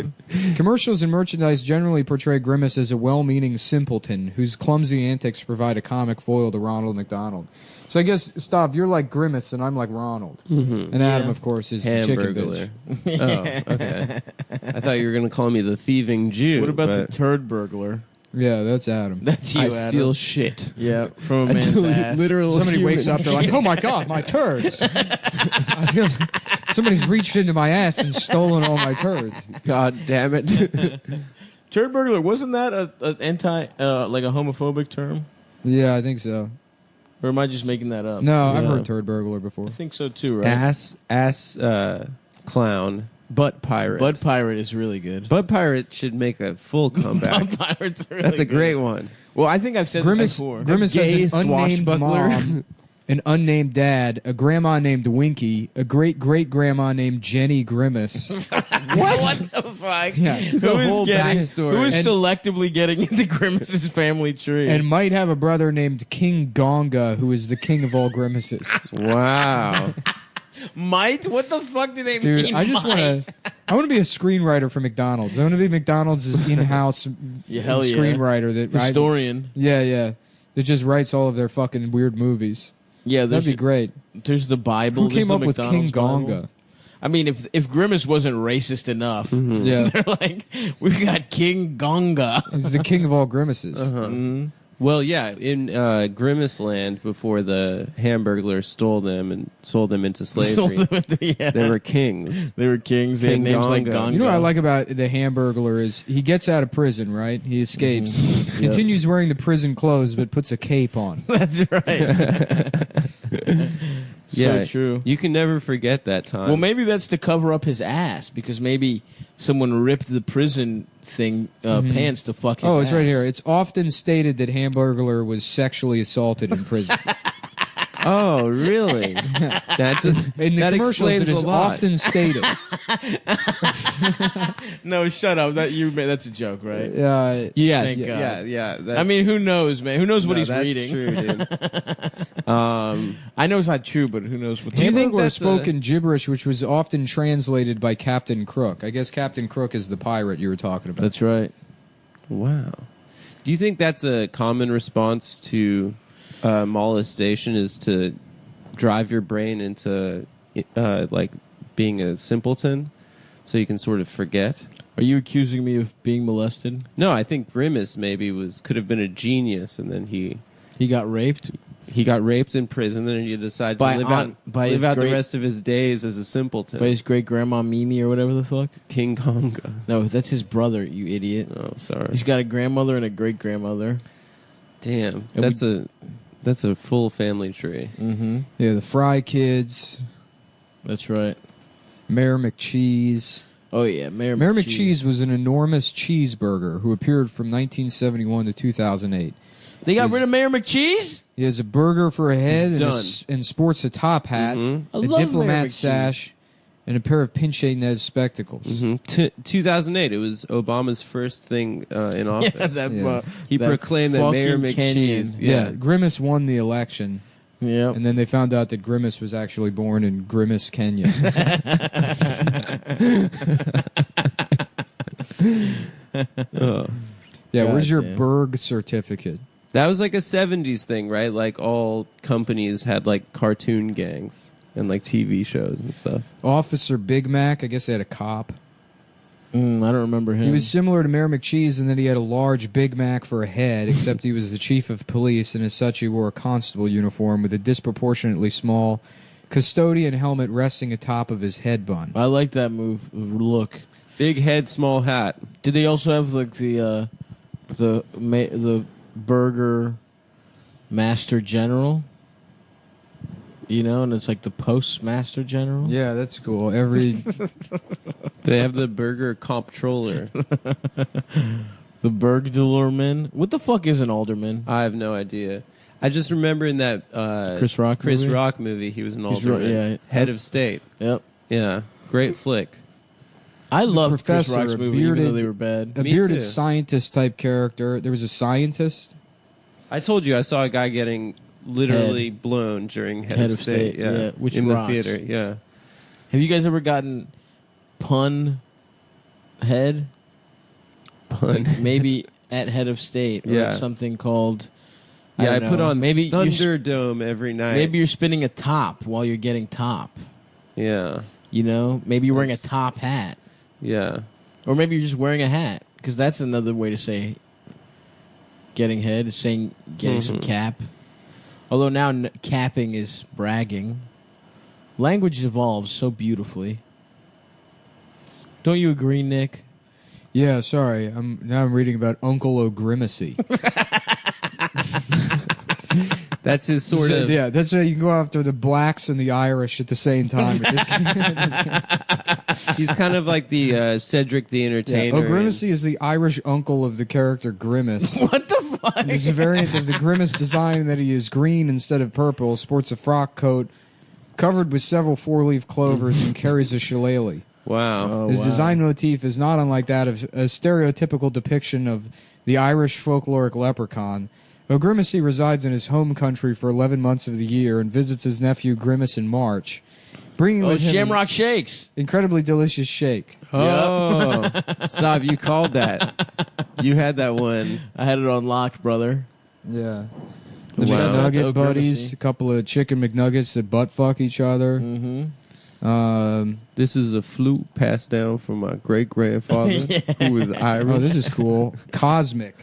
S6: Commercials and merchandise generally portray Grimace as a well-meaning simpleton whose clumsy antics provide a comic foil to Ronald McDonald. So I guess, Stav, you're like Grimace and I'm like Ronald.
S4: Mm-hmm.
S6: And Adam, of course, is the chicken
S4: Hamburglar.
S6: bitch.
S4: Oh, okay. I thought you were going to call me the thieving Jew.
S2: What about
S4: but
S2: the turd burglar?
S6: Yeah, that's Adam.
S2: That's you,
S4: I
S2: Adam.
S4: steal shit.
S2: Yeah, from a man's ass.
S4: Literal
S6: Somebody
S4: human
S6: wakes up, they're like,
S4: shit.
S6: oh my God, my turds. I feel somebody's reached into my ass and stolen all my turds.
S4: God damn it.
S2: Turd burglar, wasn't that an anti, like a homophobic term?
S6: Yeah, I think so.
S2: Or am I just making that up?
S6: No, I've
S2: Yeah.
S6: heard turd burglar before.
S2: I think so too, right?
S4: Ass clown, butt pirate.
S2: Bud Pirate is really good.
S4: Butt pirate should make a full comeback.
S2: Bud Pirate's really
S4: That's a
S2: good.
S4: great one.
S2: Well, I think I've said
S6: Grimace,
S2: this before.
S6: Grimace
S4: Gay
S6: has an unnamed
S4: swashbuckler.
S6: mom, an unnamed dad, a grandma named Winky, a great-great-grandma named Jenny Grimace.
S2: What the fuck?
S6: Yeah.
S2: Who
S6: It's a
S2: is
S6: whole
S2: getting-
S6: backstory.
S2: Who is
S6: And-
S2: selectively getting into Grimace's family tree?
S6: and might have a brother named King Gonga, who is the king of all grimaces.
S4: Wow.
S2: might? What the fuck do they
S6: Dude,
S2: mean?
S6: I just
S2: might?
S6: want to. I want to be a screenwriter for McDonald's. I want to be McDonald's' in-house
S2: hell yeah.
S6: screenwriter that
S2: Historian.
S6: yeah, that just writes all of their fucking weird movies.
S2: Yeah,
S6: That'd be
S2: there's,
S6: great.
S2: there's the Bible.
S6: Who came
S2: there's
S6: up
S2: the
S6: with King
S2: McDonald's Bible.
S6: Gonga?
S2: I mean, if Grimace wasn't racist enough,
S6: Yeah,
S2: they're like, we've got King Gonga.
S6: he's the king of all grimaces.
S2: Mhm.
S4: Well, yeah, in Grimace Land, before the Hamburglar stole them and sold them into slavery,
S2: Yeah.
S4: they were kings.
S2: They were kings. They had
S4: King
S2: names like
S4: Gonga.
S2: Gonga.
S6: You know what I like about the Hamburglar is he gets out of prison, right? He escapes, continues wearing the prison clothes, but puts a cape on.
S2: That's right.
S4: Yeah,
S2: So true.
S4: You can never forget that time.
S2: Well, maybe that's to cover up his ass because maybe someone ripped the prison thing pants to fuck his
S6: Oh, it's
S2: ass.
S6: right here. It's often stated that Hamburglar was sexually assaulted in prison.
S4: Oh, really? That does.
S6: In the
S4: that
S6: commercials,
S4: explains
S6: it is
S4: a lot.
S6: often stated.
S2: No, shut up. That's a joke, right?
S4: Yes.
S2: Thank God.
S4: Yeah. That's,
S2: I mean, who knows, man? Who knows what
S4: no,
S2: he's
S4: that's
S2: reading?
S4: True, dude.
S2: I know it's not true, but who knows what?
S4: Do you think
S6: Hamburglar
S4: that's
S6: spoke in gibberish, which was often translated by Captain Crook. I guess Captain Crook is the pirate you were talking about.
S2: That's right.
S4: Wow. Do you think that's a common response to molestation? Is to drive your brain into like being a simpleton, so you can sort of forget?
S2: Are you accusing me of being molested?
S4: No, I think Grimace maybe could have been a genius, and then he
S2: got raped.
S4: He got raped in prison, and then he decided
S2: By
S4: to live
S2: aunt- by his
S4: out the
S2: great-
S4: rest of his days as a simpleton.
S2: By his great grandma Mimi or whatever the fuck.
S4: King Konga.
S2: No, that's his brother. You idiot.
S4: Oh, sorry.
S2: He's got a grandmother and a great grandmother.
S4: Damn,
S2: And
S4: that's a full family tree.
S2: Mm-hmm.
S6: Yeah, the Fry Kids,
S2: That's right.
S6: Mayor McCheese.
S2: Oh yeah, Mayor
S6: McCheese was an enormous cheeseburger who appeared from 1971 to 2008.
S2: They got rid of Mayor McCheese?
S6: He has a burger for a head
S4: He's
S6: and,
S4: done.
S6: and sports a top hat,
S2: I
S6: a
S2: love Mayor
S6: diplomat
S2: McCheese.
S6: sash, and a pair of pinche-nez spectacles.
S4: 2008. It was Obama's first thing in office.
S6: Yeah.
S4: He
S2: that
S4: proclaimed that Mayor
S2: fucking
S4: McCheese.
S2: Kenyan.
S6: Yeah, Grimace won the election.
S2: Yeah.
S6: And then they found out that Grimace was actually born in Grimace, Kenya. Yeah, where's your
S2: damn.
S6: Berg certificate?
S4: That was like a 70s thing, right? Like all companies had like cartoon gangs and like TV shows and stuff.
S6: Officer Big Mac, I guess they had a cop.
S2: I don't remember him.
S6: He was similar to Mayor McCheese in that he had a large Big Mac for a head, except he was the chief of police, and as such he wore a constable uniform with a disproportionately small custodian helmet resting atop of his head bun.
S2: I like that look.
S4: Big head, small hat.
S2: Did they also have like the burger master general? You know, and it's like the postmaster general.
S6: Yeah, that's cool. Every
S4: They have the burger comptroller.
S2: The Bergdorman. What the fuck is an alderman?
S4: I have no idea. I just remember in that
S2: Chris Rock
S4: movie, he was an
S2: He's
S4: alderman,
S2: yeah.
S4: head of state.
S2: Yep.
S4: Yeah, great flick.
S2: I loved Chris
S6: professor,
S2: Rock's
S6: a
S2: movie, even though
S6: bearded-
S2: they were bad.
S6: a
S4: Me
S6: bearded
S4: too.
S6: scientist type character. There was a scientist.
S4: I told you I saw a guy getting literally blown during head of state. Yeah,
S2: which
S4: in
S2: rocks.
S4: the theater. Yeah.
S2: Have you guys ever gotten pun head.
S4: Pun.
S2: Like maybe at head of state. Or something called.
S4: Yeah, I put on
S2: maybe
S4: Thunderdome every night.
S2: Maybe you're spinning a top while you're getting top.
S4: Yeah.
S2: You know? Maybe you're wearing a top hat.
S4: Yeah.
S2: Or maybe you're just wearing a hat. Because that's another way to say getting head, is saying getting some cap. Although now capping is bragging. Language evolves so beautifully. Don't you agree, Nick?
S6: Yeah, sorry. I'm reading about Uncle O'Grimacy.
S4: That's his sort of...
S6: Yeah, that's how you can go after the blacks and the Irish at the same time.
S4: He's kind of like the Cedric the Entertainer.
S6: O'Grimacy is the Irish uncle of the character Grimace.
S2: What the fuck?
S6: He's a variant of the Grimace design in that he is green instead of purple, sports a frock coat covered with several four-leaf clovers, and carries a shillelagh.
S4: Wow.
S6: His design motif is not unlike that of a stereotypical depiction of the Irish folkloric leprechaun. O'Grimacy resides in his home country for 11 months of the year and visits his nephew Grimace in March, bringing with him
S2: Shamrock Shakes.
S6: Incredibly delicious shake.
S4: Oh, stop! You called that. You had that one.
S2: I had it unlocked, brother.
S6: Yeah.
S2: Wow.
S6: The Nugget
S2: O'Grimacy.
S6: buddies, a couple of chicken McNuggets that butt fuck each other.
S4: This is a flute passed down from my great grandfather, who was Irish.
S6: Oh, this is cool. Cosmic.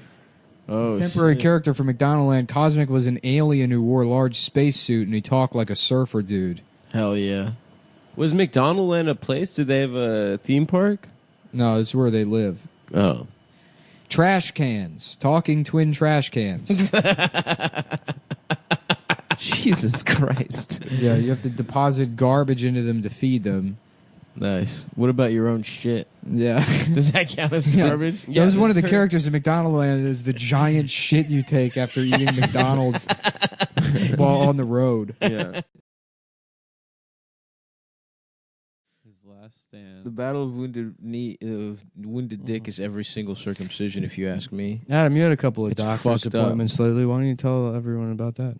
S2: Oh,
S6: temporary character from McDonald Land. Cosmic was an alien who wore a large spacesuit and he talked like a surfer dude.
S2: Hell yeah.
S4: Was McDonald Land a place? Did they have a theme park?
S6: No, this is where they live.
S4: Oh.
S6: Trash cans. Talking twin trash cans.
S4: Jesus Christ.
S6: Yeah, you have to deposit garbage into them to feed them.
S2: Nice. What about your own shit?
S6: Yeah.
S2: Does that count as garbage?
S6: That was one of the characters in McDonald Land is the giant shit you take after eating McDonald's while on the road.
S4: Yeah. His last stand.
S2: The Battle of Wounded Dick is every single circumcision, if you ask me.
S6: Adam, you had a couple of
S2: It's
S6: doctor's
S2: fucked up.
S6: appointments lately. Why don't you tell everyone about that?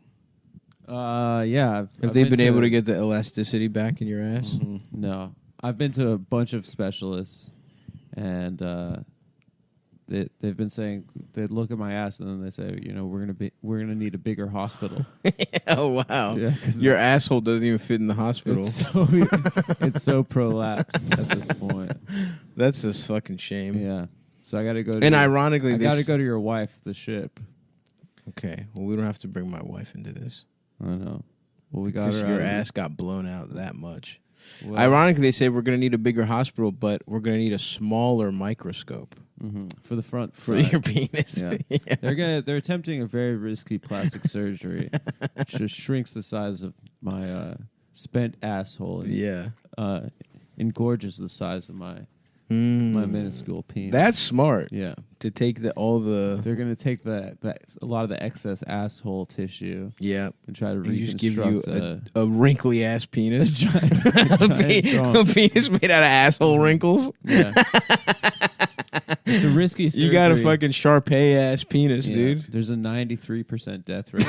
S14: Yeah.
S2: Have they been able to get the elasticity back in your ass?
S14: Mm-hmm. No. I've been to a bunch of specialists, and they've been saying, they look at my ass and then they say, you know, we're gonna need a bigger hospital.
S2: Oh wow!
S14: Yeah,
S2: your asshole doesn't even fit in the hospital.
S14: It's so prolapsed at this point.
S2: That's a fucking shame.
S14: Yeah. So I got to go.
S2: And ironically,
S14: I got to go to your wife, the ship.
S2: Okay. Well, we don't have to bring my wife into this.
S14: I know. Well, we got her.
S2: Your ass got blown out that much.
S14: Well,
S2: Ironically, they say we're going to need a bigger hospital, but we're going to need a smaller microscope
S14: for the front
S2: for
S14: side.
S2: your penis.
S14: Yeah.
S2: Yeah.
S14: They're attempting a very risky plastic surgery, which just shrinks the size of my spent asshole. And, engorges the size of my minuscule penis.
S2: That's smart.
S14: Yeah.
S2: To take all the.
S14: They're going to take a lot of the excess asshole tissue.
S2: Yeah.
S14: And try to
S2: and just give you
S14: reconstruct
S2: a wrinkly ass penis.
S14: a
S2: penis made out of asshole wrinkles.
S14: Yeah. It's a risky surgery.
S2: You got a fucking Sharpay ass penis,
S14: Yeah.
S2: dude.
S14: There's a 93% death rate.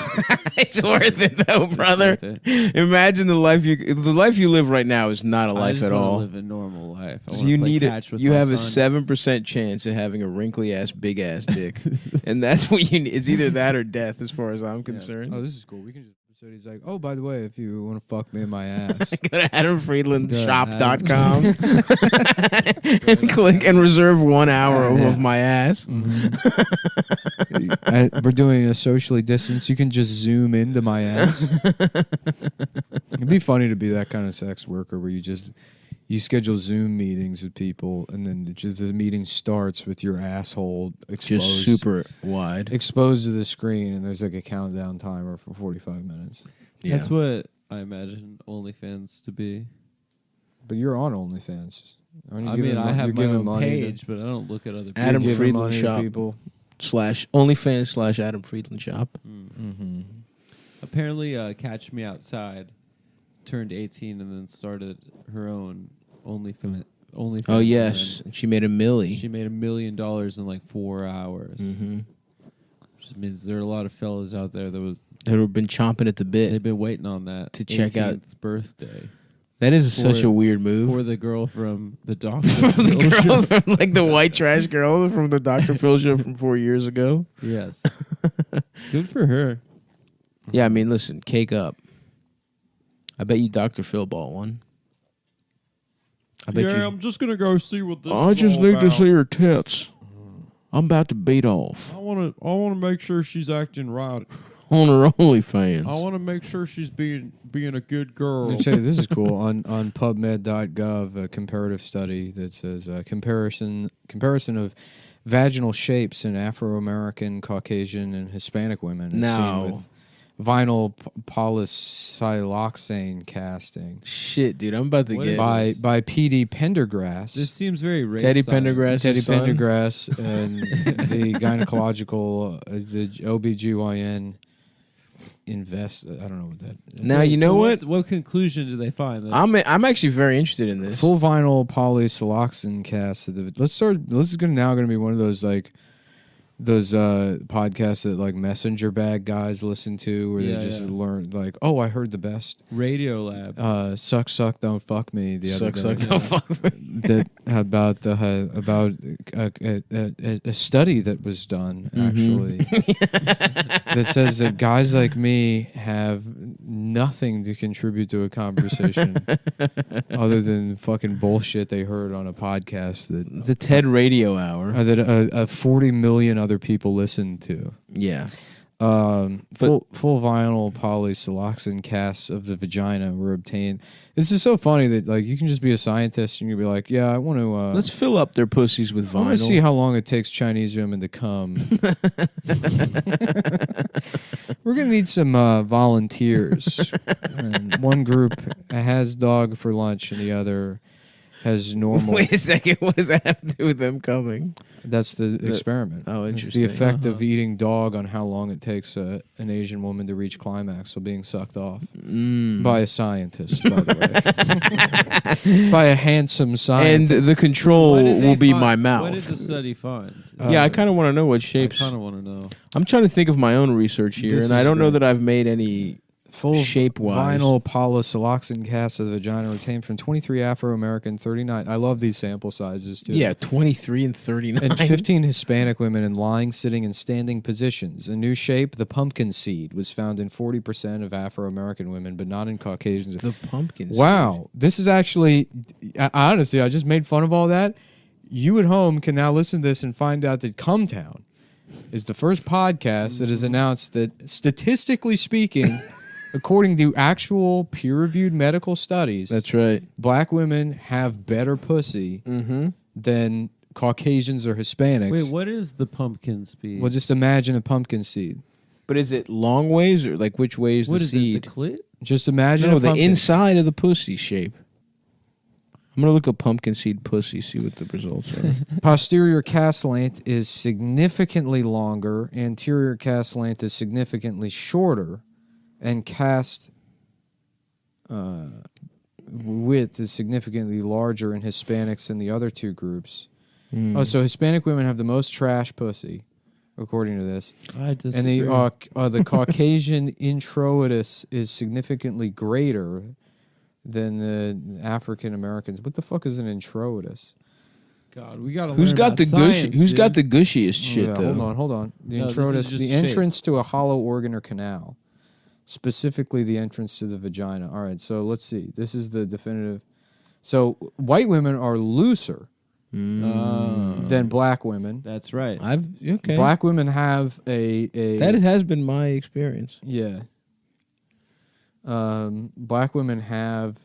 S2: It's worth it though, brother. Imagine the life you live right now is not a life at all.
S14: I live a normal life.
S2: You need it. You have a 7% chance of having a wrinkly ass, big ass dick, and that's what you need. It's either that or death, as far as I'm concerned.
S6: Oh, this is cool. We can just. So he's like, oh, by the way, if you want to fuck me in my ass,
S2: go to AdamFriedlandShop.com and click and reserve 1 hour of my ass.
S6: We're doing a socially distance. You can just zoom into my ass. It'd be funny to be that kind of sex worker where you schedule Zoom meetings with people, and then just the meeting starts with your asshole exposed,
S2: Just super wide,
S6: exposed to the screen, and there's like a countdown timer for 45 minutes.
S2: Yeah.
S14: That's what I imagine OnlyFans to be.
S6: But you're on OnlyFans.
S14: I have my own page, but I don't look at other people.
S2: Adam Friedland Shop
S6: people
S2: / Adam Friedland Shop.
S6: Mm-hmm.
S14: Apparently, Catch Me Outside turned 18 and then started her own OnlyFans.
S2: Oh yes, she made $1 million.
S14: She made $1 million in like 4 hours.
S2: Mm-hmm.
S14: Which means there are a lot of fellas out there that
S2: have been chomping at the bit.
S14: They've been waiting on that
S2: to check out
S14: 18th birthday.
S2: That is such a weird move.
S14: For the girl from the Dr.
S2: The girl from, like the white trash girl from the Dr. Phil show from 4 years ago.
S14: Yes. Good for her.
S2: Yeah, I mean, listen, cake up. I bet you Dr. Phil bought one. I bet you.
S14: I'm just gonna go see what this.
S2: I just need to see her tits. I'm about to beat off
S14: I want to make sure she's acting right.
S2: on her OnlyFans.
S14: I want to make sure she's being a good girl.
S1: Let me tell you, this is cool. On PubMed.gov, a comparative study that says comparison of vaginal shapes in Afro-American, Caucasian, and Hispanic women is seen with vinyl polysiloxane casting.
S2: Shit, dude, I'm about to get
S1: by P.D. Pendergrass.
S14: This seems very racist.
S2: Teddy Pendergrass.
S1: Teddy Pendergrass and the gynecological, the OBGYN invest. I don't know what that is.
S2: Now, you know what?
S14: What conclusion do they find?
S2: I'm actually very interested in this.
S1: Full vinyl polysiloxane cast. This is now going to be one of those like those podcasts that like messenger bag guys listen to, where they just learn like, oh, I heard the best
S14: Radio Lab.
S1: Suck don't fuck me. The other
S2: Suck
S1: day.
S2: don't fuck me.
S1: That about a study that was done actually that says that guys like me have nothing to contribute to a conversation other than fucking bullshit they heard on a podcast that
S2: the TED Radio Hour
S1: that 40 million other people listen to.
S2: Yeah.
S1: Full vinyl polysiloxane casts of the vagina were obtained. This is so funny that like you can just be a scientist and you'll be like, yeah, I want to.
S2: Let's fill up their pussies with vinyl.
S1: I want to see how long it takes Chinese women to come. We're gonna need some volunteers. And one group has dog for lunch and the other has normal.
S2: Wait a second. What does that have to do with them coming?
S1: That's the experiment.
S2: Oh,
S1: It's
S2: interesting.
S1: the effect of eating dog on how long it takes an Asian woman to reach climax while being sucked off by a scientist, by the way, by a handsome scientist.
S2: And the control will be my mouth.
S14: What did the study find?
S2: Yeah, I kind of want to know what shapes.
S14: I kind of want to know.
S2: I'm trying to think of my own research here,
S1: This
S2: and I
S1: is
S2: don't know
S1: great.
S2: that I've made any
S1: Full
S2: shape-wise.
S1: vinyl polysiloxane cast of the vagina retained from 23 Afro-American, 39. I love these sample sizes too.
S2: Yeah, 23 and 39.
S1: And 15 Hispanic women in lying, sitting, and standing positions. A new shape, the pumpkin seed, was found in 40% of Afro-American women, but not in Caucasians.
S2: The pumpkin seed.
S1: Wow. This is actually, honestly, I just made fun of all that. You at home can now listen to this and find out that CTown is the first podcast that has announced that, statistically speaking, according to actual peer-reviewed medical studies,
S2: That's right.
S1: black women have better pussy than Caucasians or Hispanics.
S14: Wait, what is the pumpkin speed?
S1: Well, just imagine a pumpkin seed.
S2: But is it long ways or like which way is
S14: What
S2: the
S14: is
S2: seed?
S14: it? The clit?
S1: Just imagine
S2: No,
S1: a
S2: the
S1: pumpkin.
S2: inside of the pussy shape. I'm going to look at pumpkin seed pussy, see what the results are.
S1: Posterior cast length is significantly longer. Anterior cast length is significantly shorter. And cast width is significantly larger in Hispanics than the other two groups. Oh, so Hispanic women have the most trash pussy, according to this.
S14: I disagree.
S1: And the Caucasian introitus is significantly greater than the African Americans. What the fuck is an introitus?
S14: God, we got to
S2: Who's got the
S14: science,
S2: Who's got the gushiest shit
S1: Yeah,
S2: though?
S1: hold on. The
S14: No, this is
S1: introitus,
S14: just
S1: the
S14: shape.
S1: entrance to a hollow organ or canal. Specifically, the entrance to the vagina. All right, so let's see. This is the definitive. So, white women are looser than black women.
S14: That's right.
S2: Okay.
S1: Black women have a
S2: That has been my experience.
S1: yeah. Black women have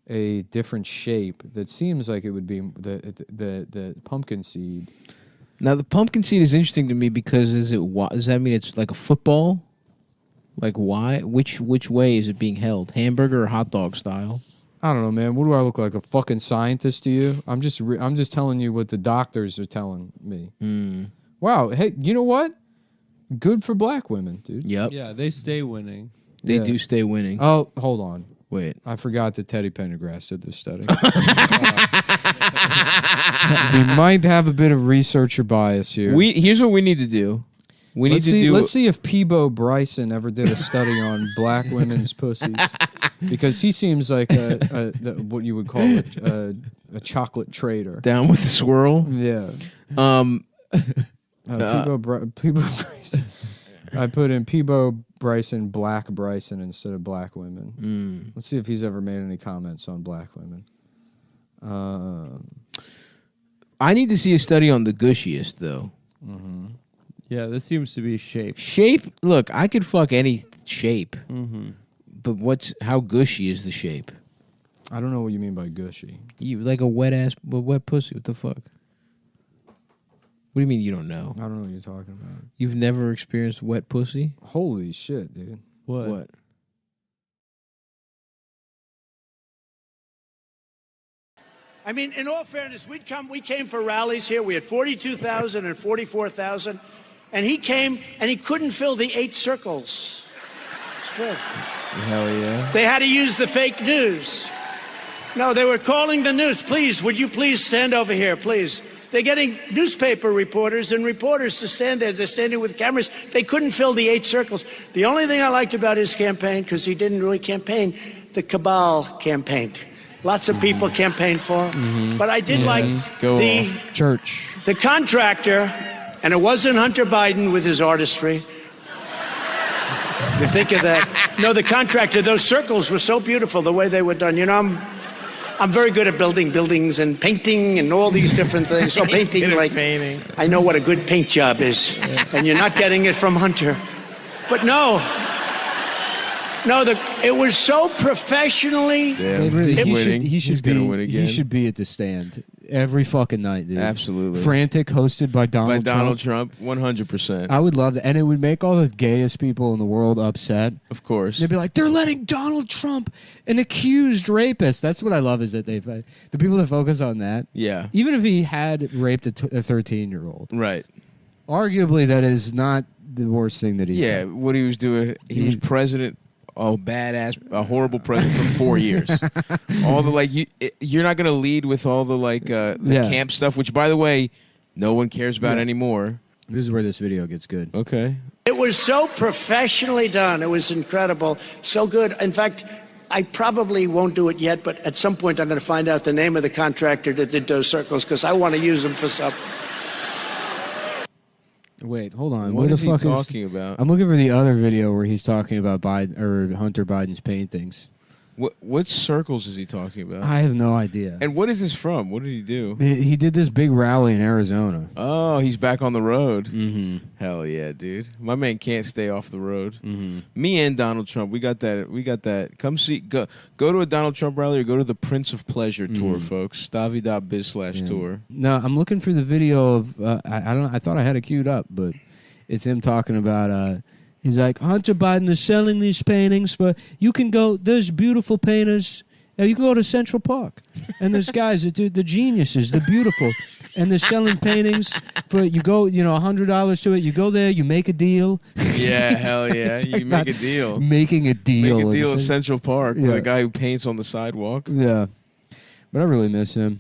S1: a different shape that seems like it would be the pumpkin seed.
S2: Now the pumpkin seed is interesting to me because does that mean it's like a football? Like why? Which way is it being held? Hamburger or hot dog style?
S1: I don't know, man. What do I look like, a fucking scientist to you? I'm just telling you what the doctors are telling me. Wow. Hey, you know what? Good for black women, dude.
S2: Yep.
S14: Yeah, they stay winning.
S2: They do stay winning.
S1: Oh, hold on.
S2: Wait.
S1: I forgot that Teddy Pendergrass did this study. We might have a bit of researcher bias here.
S2: Here's what we need to do. We need
S6: let's
S2: to
S6: see,
S2: do.
S6: Let's see if Peebo Bryson ever did a study on black women's pussies, because he seems like what you would call a chocolate trader.
S2: Down with the swirl.
S6: Yeah. Peebo Bryson. I put in Peebo Bryson, black Bryson instead of black women. Let's see if he's ever made any comments on black women.
S2: I need to see a study on the gushiest, though.
S6: Mm-hmm.
S14: Yeah, this seems to be shape.
S2: Shape? Look, I could fuck any shape.
S14: Mm-hmm.
S2: But how gushy is the shape?
S6: I don't know what you mean by gushy.
S2: You like a wet pussy? What the fuck? What do you mean you don't know?
S6: I don't know what you're talking about.
S2: You've never experienced wet pussy?
S6: Holy shit, dude.
S2: What?
S15: I mean, in all fairness, we came for rallies here. We had 42,000 and 44,000. And he came and he couldn't fill the 8 circles. It's true.
S2: Hell yeah.
S15: They had to use the fake news. No, they were calling the news. Please, would you please stand over here, please? They're getting newspaper reporters and reporters to stand there. They're standing with cameras. They couldn't fill the 8 circles. The only thing I liked about his campaign, because he didn't really campaign, the cabal campaigned. Lots of people campaigned for him. But I did like the
S6: church.
S15: The contractor, and it wasn't Hunter Biden with his artistry. You think of that. No, the contractor, those circles were so beautiful the way they were done. You know, I'm very good at building buildings and painting and all these different things. So painting, painting. I know what a good paint job is. And you're not getting it from Hunter. But no, it was so professionally.
S2: Damn,
S6: he should be at the stand every fucking night, dude.
S2: Absolutely.
S6: Frantic, hosted by Donald
S2: Trump. 100%.
S6: I would love that. And it would make all the gayest people in the world upset.
S2: Of course.
S6: They'd be like, they're letting Donald Trump, an accused rapist. That's what I love, is that the people that focus on that.
S2: Yeah.
S6: Even if he had raped a 13-year-old.
S2: Right.
S6: Arguably, that is not the worst thing that he did.
S2: Yeah, what he was doing, he was president. Oh, badass, a horrible president for 4 years. All the you're not going to lead with all the camp stuff, which, by the way, no one cares about anymore.
S6: This is where this video gets good.
S2: Okay.
S15: It was so professionally done. It was incredible. So good. In fact, I probably won't do it yet, but at some point I'm going to find out the name of the contractor that did those circles, because I want to use them for something.
S6: Wait, hold on.
S2: What
S6: the
S2: is he
S6: fuck
S2: talking about?
S6: I'm looking for the other video where he's talking about Biden or Hunter Biden's paintings.
S2: What circles is he talking about?
S6: I have no idea.
S2: And what is this from? What did he do?
S6: He did this big rally in Arizona.
S2: Oh, he's back on the road. Mm-hmm. Hell yeah, dude. My man can't stay off the road.
S6: Mm-hmm.
S2: Me and Donald Trump, we got that. Come see, go to a Donald Trump rally or go to the Prince of Pleasure tour, folks. Stavi.biz/tour.
S6: No, I'm looking for the video of. I thought I had it queued up, but it's him talking about. He's like, Hunter Biden is selling these paintings for. You can go. There's beautiful painters. You can go to Central Park, and there's guys that do the geniuses. They're beautiful, and they're selling paintings for. You go, $100 to it. You go there. You make a deal.
S2: Yeah, hell yeah. You make a deal.
S6: Making a deal.
S2: Make a deal in Central Park with a guy who paints on the sidewalk.
S6: Yeah, but I really miss him.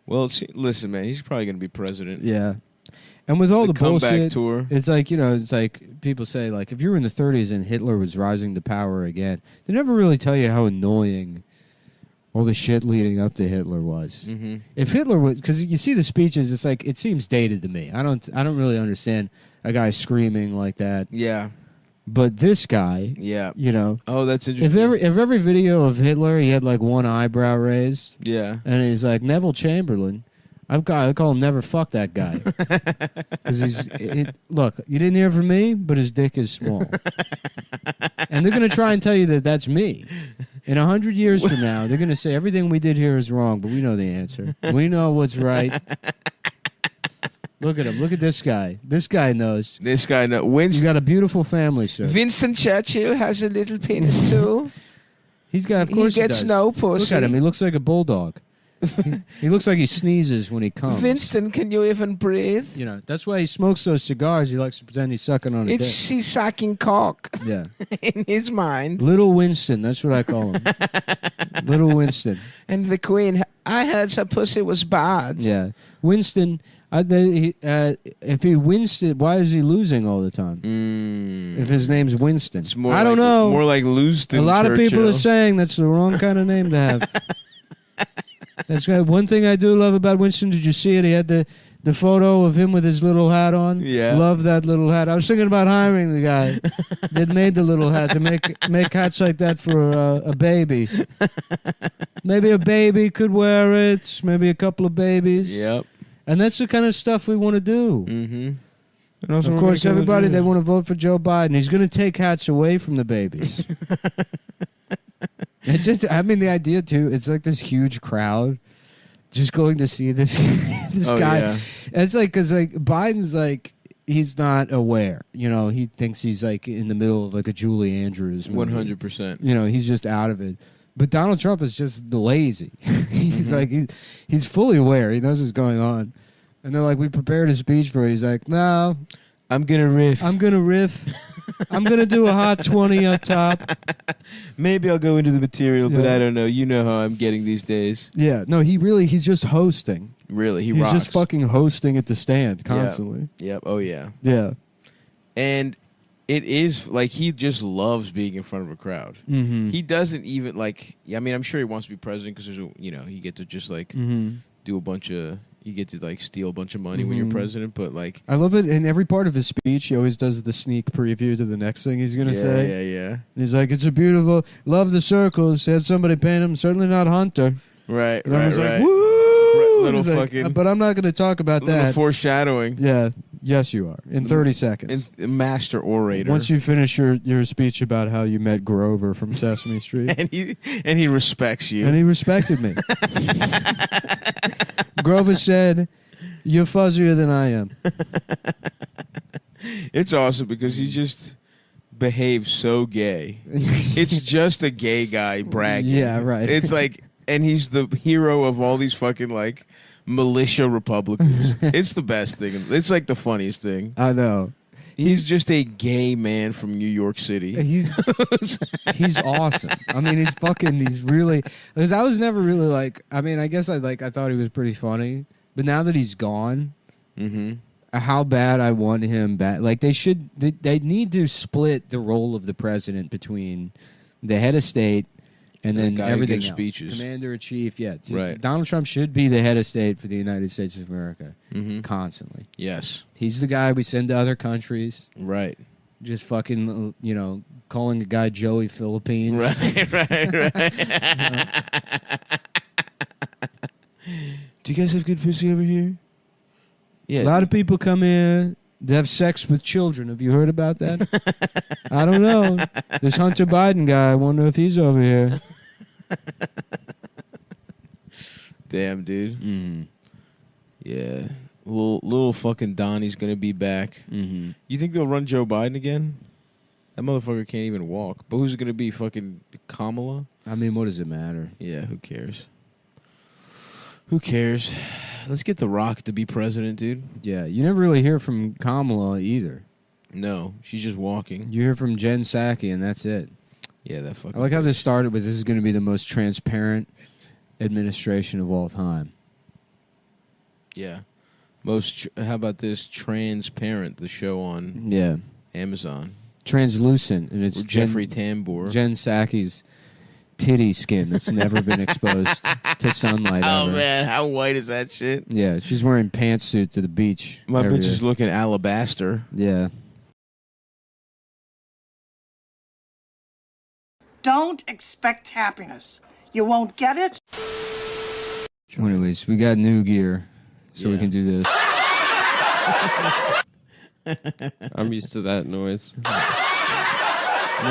S2: Well, listen, man. He's probably going to be president.
S6: Yeah. And with all the
S2: comeback
S6: bullshit,
S2: tour.
S6: it's like, it's like people say, like, if you were in the 30s and Hitler was rising to power again, they never really tell you how annoying all the shit leading up to Hitler was.
S2: Mm-hmm.
S6: If Hitler was, because you see the speeches, it's like, it seems dated to me. I don't really understand a guy screaming like that.
S2: Yeah.
S6: But this guy,
S2: Oh, that's interesting.
S6: If every video of Hitler, he had like one eyebrow raised.
S2: Yeah.
S6: And he's like, Neville Chamberlain. I call him Never Fuck That Guy. Because look, you didn't hear from me, but his dick is small. And they're going to try and tell you that that's me. In 100 years from now, they're going to say everything we did here is wrong, but we know the answer. We know what's right. Look at him. Look at this guy. This guy knows.
S2: This guy knows.
S6: He's got a beautiful family, sir.
S2: Winston Churchill has a little penis, too.
S6: He's got, of course he
S2: gets
S6: does.
S2: no pussy.
S6: Look at him. He looks like a bulldog. He looks like he sneezes when he comes.
S2: Winston, can you even breathe?
S6: That's why he smokes those cigars. He likes to pretend he's sucking on a dick.
S2: He's sucking cock.
S6: Yeah.
S2: In his mind.
S6: Little Winston, that's what I call him. Little Winston.
S2: And the Queen, I heard her pussy was bad.
S6: Yeah. Winston,
S16: If he Winston, why is he losing all the time? If his name's Winston, I don't know.
S2: More like Lewiston.
S16: A lot of people
S2: Churchill.
S16: are saying that's the wrong kind of name to have. That's one thing I do love about Winston. Did you see it? He had the photo of him with his little hat on.
S2: Yeah.
S16: Love that little hat. I was thinking about hiring the guy that made the little hat to make hats like that for a baby. Maybe a baby could wear it. Maybe a couple of babies.
S2: Yep.
S16: And that's the kind of stuff we want to do.
S2: Mm-hmm.
S16: Of course, everybody, they want to vote for Joe Biden. He's going to take hats away from the babies. It's just, I mean, the idea, too, it's like this huge crowd just going to see this guy.
S2: Yeah.
S16: It's like, because like, Biden's like, he's not aware. You know, he thinks he's like in the middle of like a Julie Andrews movie.
S2: 100%.
S16: You know, he's just out of it. But Donald Trump is just lazy. He's like, he's fully aware. He knows what's going on. And they're like, we prepared a speech for you. He's like, no.
S2: I'm going to riff.
S16: I'm going to do a hot 20 up top.
S2: Maybe I'll go into the material, but
S16: Yeah.
S2: I don't know. You know how I'm getting these days.
S16: Yeah. No, he's just hosting.
S2: Really,
S16: He's
S2: rocks.
S16: just fucking hosting at the stand constantly.
S2: Yep. Oh, yeah.
S16: Yeah.
S2: And it is, like, he just loves being in front of a crowd.
S16: Mhm.
S2: He doesn't even, like, I mean, I'm sure he wants to be president because there's, you get to just, like, do a bunch of, you get to, like, steal a bunch of money when you're president, but, like...
S16: I love it. In every part of his speech, he always does the sneak preview to the next thing he's going to say.
S2: Yeah.
S16: And he's like, it's a beautiful, love the circles. Had somebody paint him, certainly not Hunter.
S2: Right,
S16: And I was
S2: right.
S16: like, woo!
S2: Little
S16: He's like,
S2: fucking...
S16: but I'm not going to talk about
S2: little
S16: that.
S2: foreshadowing.
S16: Yeah. Yes, you are. In 30 seconds.
S2: Master orator.
S16: Once you finish your speech about how you met Grover from Sesame Street.
S2: and he respects you.
S16: And he respected me. Grover said, you're fuzzier than I am.
S2: It's awesome because he just behaves so gay. It's just a gay guy bragging.
S16: Yeah, right.
S2: It's like, and he's the hero of all these fucking, like, militia Republicans. It's the best thing. It's like the funniest thing.
S16: I know.
S2: He's just a gay man from New York City.
S16: He's awesome. I mean, he's really, because I was never really like, I mean, I guess I thought he was pretty funny, but now that he's gone, how bad I want him back. Like they need to split the role of the president between the head of state and then
S2: guy who
S16: everything
S2: gives
S16: else.
S2: speeches.
S16: Commander in chief, yeah.
S2: Right.
S16: Donald Trump should be the head of state for the United States of America constantly.
S2: Yes.
S16: He's the guy we send to other countries.
S2: Right.
S16: Just fucking, calling a guy Joey Philippines.
S2: Right. Do you guys have good pussy over here? Yeah.
S16: A lot of people come here to have sex with children. Have you heard about that? I don't know. This Hunter Biden guy, I wonder if he's over here.
S2: Damn, dude. Yeah. Little fucking Donnie's gonna be back. You think they'll run Joe Biden again? That motherfucker can't even walk. But who's it gonna be? Fucking Kamala?
S16: I mean, what does it matter?
S2: Yeah, who cares? Who cares? Let's get The Rock to be president, dude.
S16: Yeah, you never really hear from Kamala either.
S2: No, she's just walking.
S16: You hear from Jen Psaki, and that's it.
S2: Yeah, that fucking...
S16: I like how this started with, this is going to be the most transparent administration of all time.
S2: Yeah. How about this? Transparent, the show on Amazon.
S16: Translucent, and it's
S2: With Jeffrey Tambor.
S16: Jen Psaki's titty skin that's never been exposed to sunlight
S2: Oh,
S16: ever.
S2: man, how white is that shit?
S16: Yeah, she's wearing pantsuit to the beach.
S2: My
S16: every
S2: bitch
S16: day.
S2: is looking alabaster.
S16: Yeah.
S17: Don't expect happiness. You won't get it.
S16: Anyways, we got new gear, so we can do this.
S14: I'm used to that noise.
S2: No,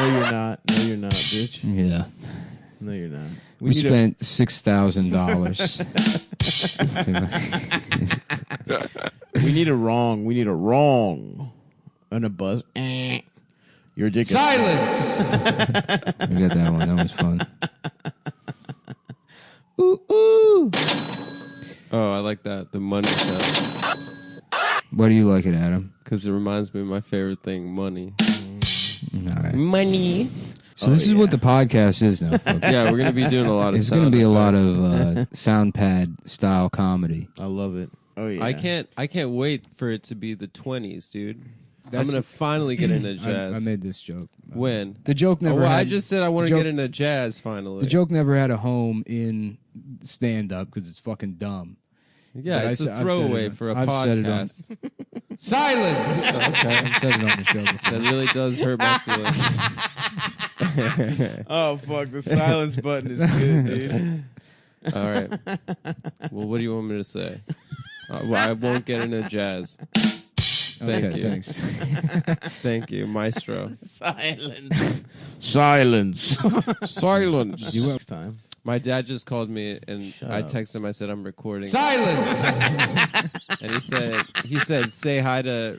S2: you're not. No, you're not, bitch.
S16: Yeah.
S2: No, you're not.
S16: We spent $6,000.
S2: We need a wrong. We need a wrong. And a buzz. Your dick is...
S16: Silence! We got that one. That was fun.
S2: Ooh, ooh.
S14: Oh, I like that. The money stuff.
S16: Why do you like it, Adam?
S14: Because it reminds me of my favorite thing, money.
S16: All right.
S2: Money.
S16: So this is what the podcast is now, folks.
S14: Yeah, we're going to be doing a lot of
S16: It's going to be a lot of sound pad style comedy.
S2: I love it. Oh yeah.
S4: I can't wait for it to be the 20s, dude.
S16: That's-
S4: I'm gonna finally get into jazz.
S16: I made this joke.
S4: When?
S16: The joke never
S4: well,
S16: had...
S4: I just said I want to get into jazz finally.
S16: The joke never had a home in stand-up because it's fucking dumb.
S4: Yeah,
S16: But
S4: it's a
S16: I've said
S4: throwaway
S16: it-
S4: for a
S16: I've said it on-
S4: podcast.
S16: Silence!
S4: Okay.
S16: I've said it on the show before.
S4: That really does hurt my feelings.
S2: Oh fuck! The silence button is good, dude.
S4: All right. Well, what do you want me to say? Well, I won't get into jazz. Thank
S16: Okay,
S4: you.
S16: thanks.
S4: Thank you, Maestro.
S2: Silence. Silence.
S4: Silence.
S2: You next time.
S4: My dad just called me and I
S2: up.
S4: texted him. I said I'm recording.
S16: Silence.
S4: And he said say hi to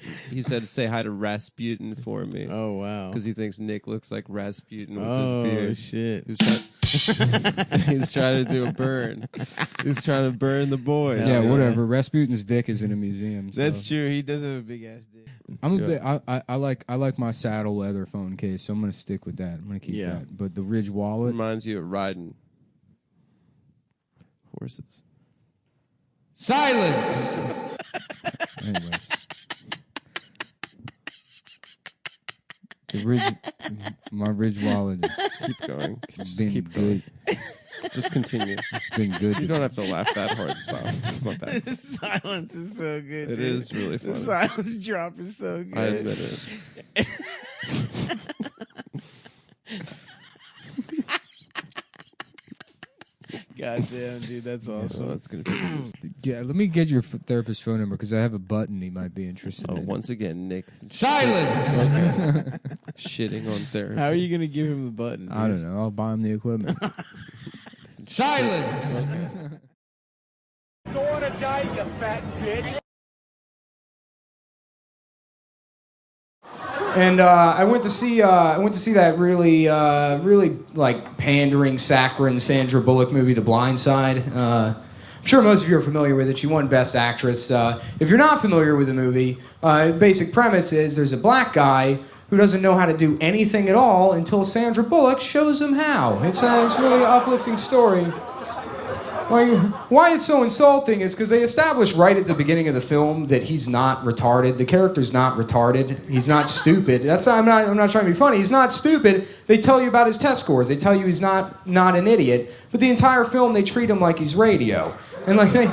S4: Rasputin for me.
S2: Oh wow.
S4: Because he thinks Nick looks like Rasputin with
S2: Oh
S4: his beard.
S2: shit.
S4: He's trying to do a burn. He's trying to burn the boy.
S16: Yeah, whatever. Rasputin's dick is in a museum. So.
S2: That's true. He does have a big ass dick.
S16: I'm a bit. I like my saddle leather phone case, so I'm gonna stick with that. I'm gonna keep that. But the Ridge wallet
S4: reminds you of riding horses.
S16: Silence. Anyways, my Ridge wallet.
S4: Keep going.
S16: It's
S4: Just
S16: been
S4: keep
S16: good.
S4: going. Just continue.
S16: It's been good.
S4: You don't have to laugh that hard. Stop. It's not that.
S2: The silence is so good.
S4: It
S2: dude.
S4: is really funny.
S2: The silence drop is so good.
S4: I admit it.
S2: God damn, dude, that's awesome.
S4: That's gonna be.
S16: Yeah, let me get your therapist's phone number because I have a button he might be interested in.
S4: Once again, Nick.
S16: Silence.
S4: Okay. Shitting on therapy.
S2: How are you gonna give him the button?
S16: I don't know. I'll buy him the equipment. Silence.
S15: Go on a diet, you fat bitch.
S18: And I went to see that really like pandering, saccharine Sandra Bullock movie, The Blindside. I'm sure most of you are familiar with it. She won Best Actress. If you're not familiar with the movie, basic premise is there's a black guy who doesn't know how to do anything at all until Sandra Bullock shows him how. It's really an uplifting story. Why it's so insulting is because they established right at the beginning of the film that he's not retarded. The character's not retarded. He's not stupid. I'm not trying to be funny. He's not stupid. They tell you about his test scores. They tell you he's not an idiot. But the entire film they treat him like he's radio. And like he's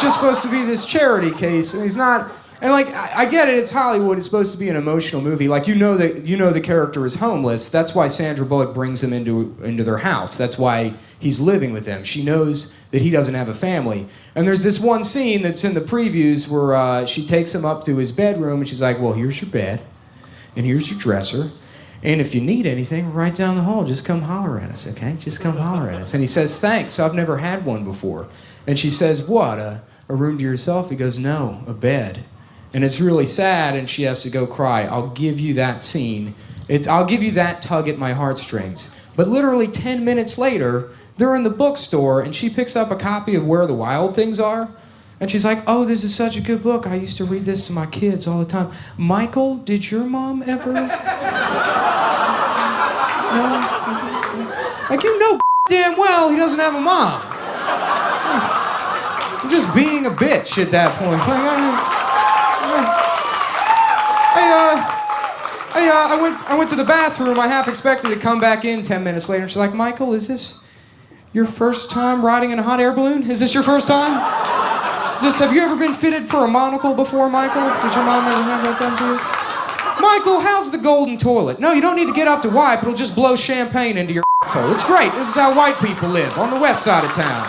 S18: just supposed to be this charity case, and he's not. And like I get it, it's Hollywood. It's supposed to be an emotional movie. Like you know the character is homeless. That's why Sandra Bullock brings him into their house. That's why he's living with them. She knows that he doesn't have a family. And there's this one scene that's in the previews where she takes him up to his bedroom and she's like, "Well, here's your bed, and here's your dresser, and if you need anything, right down the hall, just come holler at us, okay? Just come holler at us." And he says, "Thanks, I've never had one before." And she says, "What? A room to yourself?" He goes, "No, a bed." And it's really sad, and she has to go cry. I'll give you that scene. I'll give you that tug at my heartstrings. But literally 10 minutes later, they're in the bookstore, and she picks up a copy of Where the Wild Things Are. And she's like, "Oh, this is such a good book. I used to read this to my kids all the time." Michael, did your mom ever? No? Like, you know damn well he doesn't have a mom. I'm just being a bitch at that point. Like, I went to the bathroom. I half expected to come back in 10 minutes later. And she's like, "Michael, is this your first time riding in a hot air balloon? Is this your first time? Have you ever been fitted for a monocle before, Michael? Did your mom ever have that done to you? Michael, how's the golden toilet? No, you don't need to get up to wipe. It'll just blow champagne into your asshole. It's great. This is how white people live on the west side of town."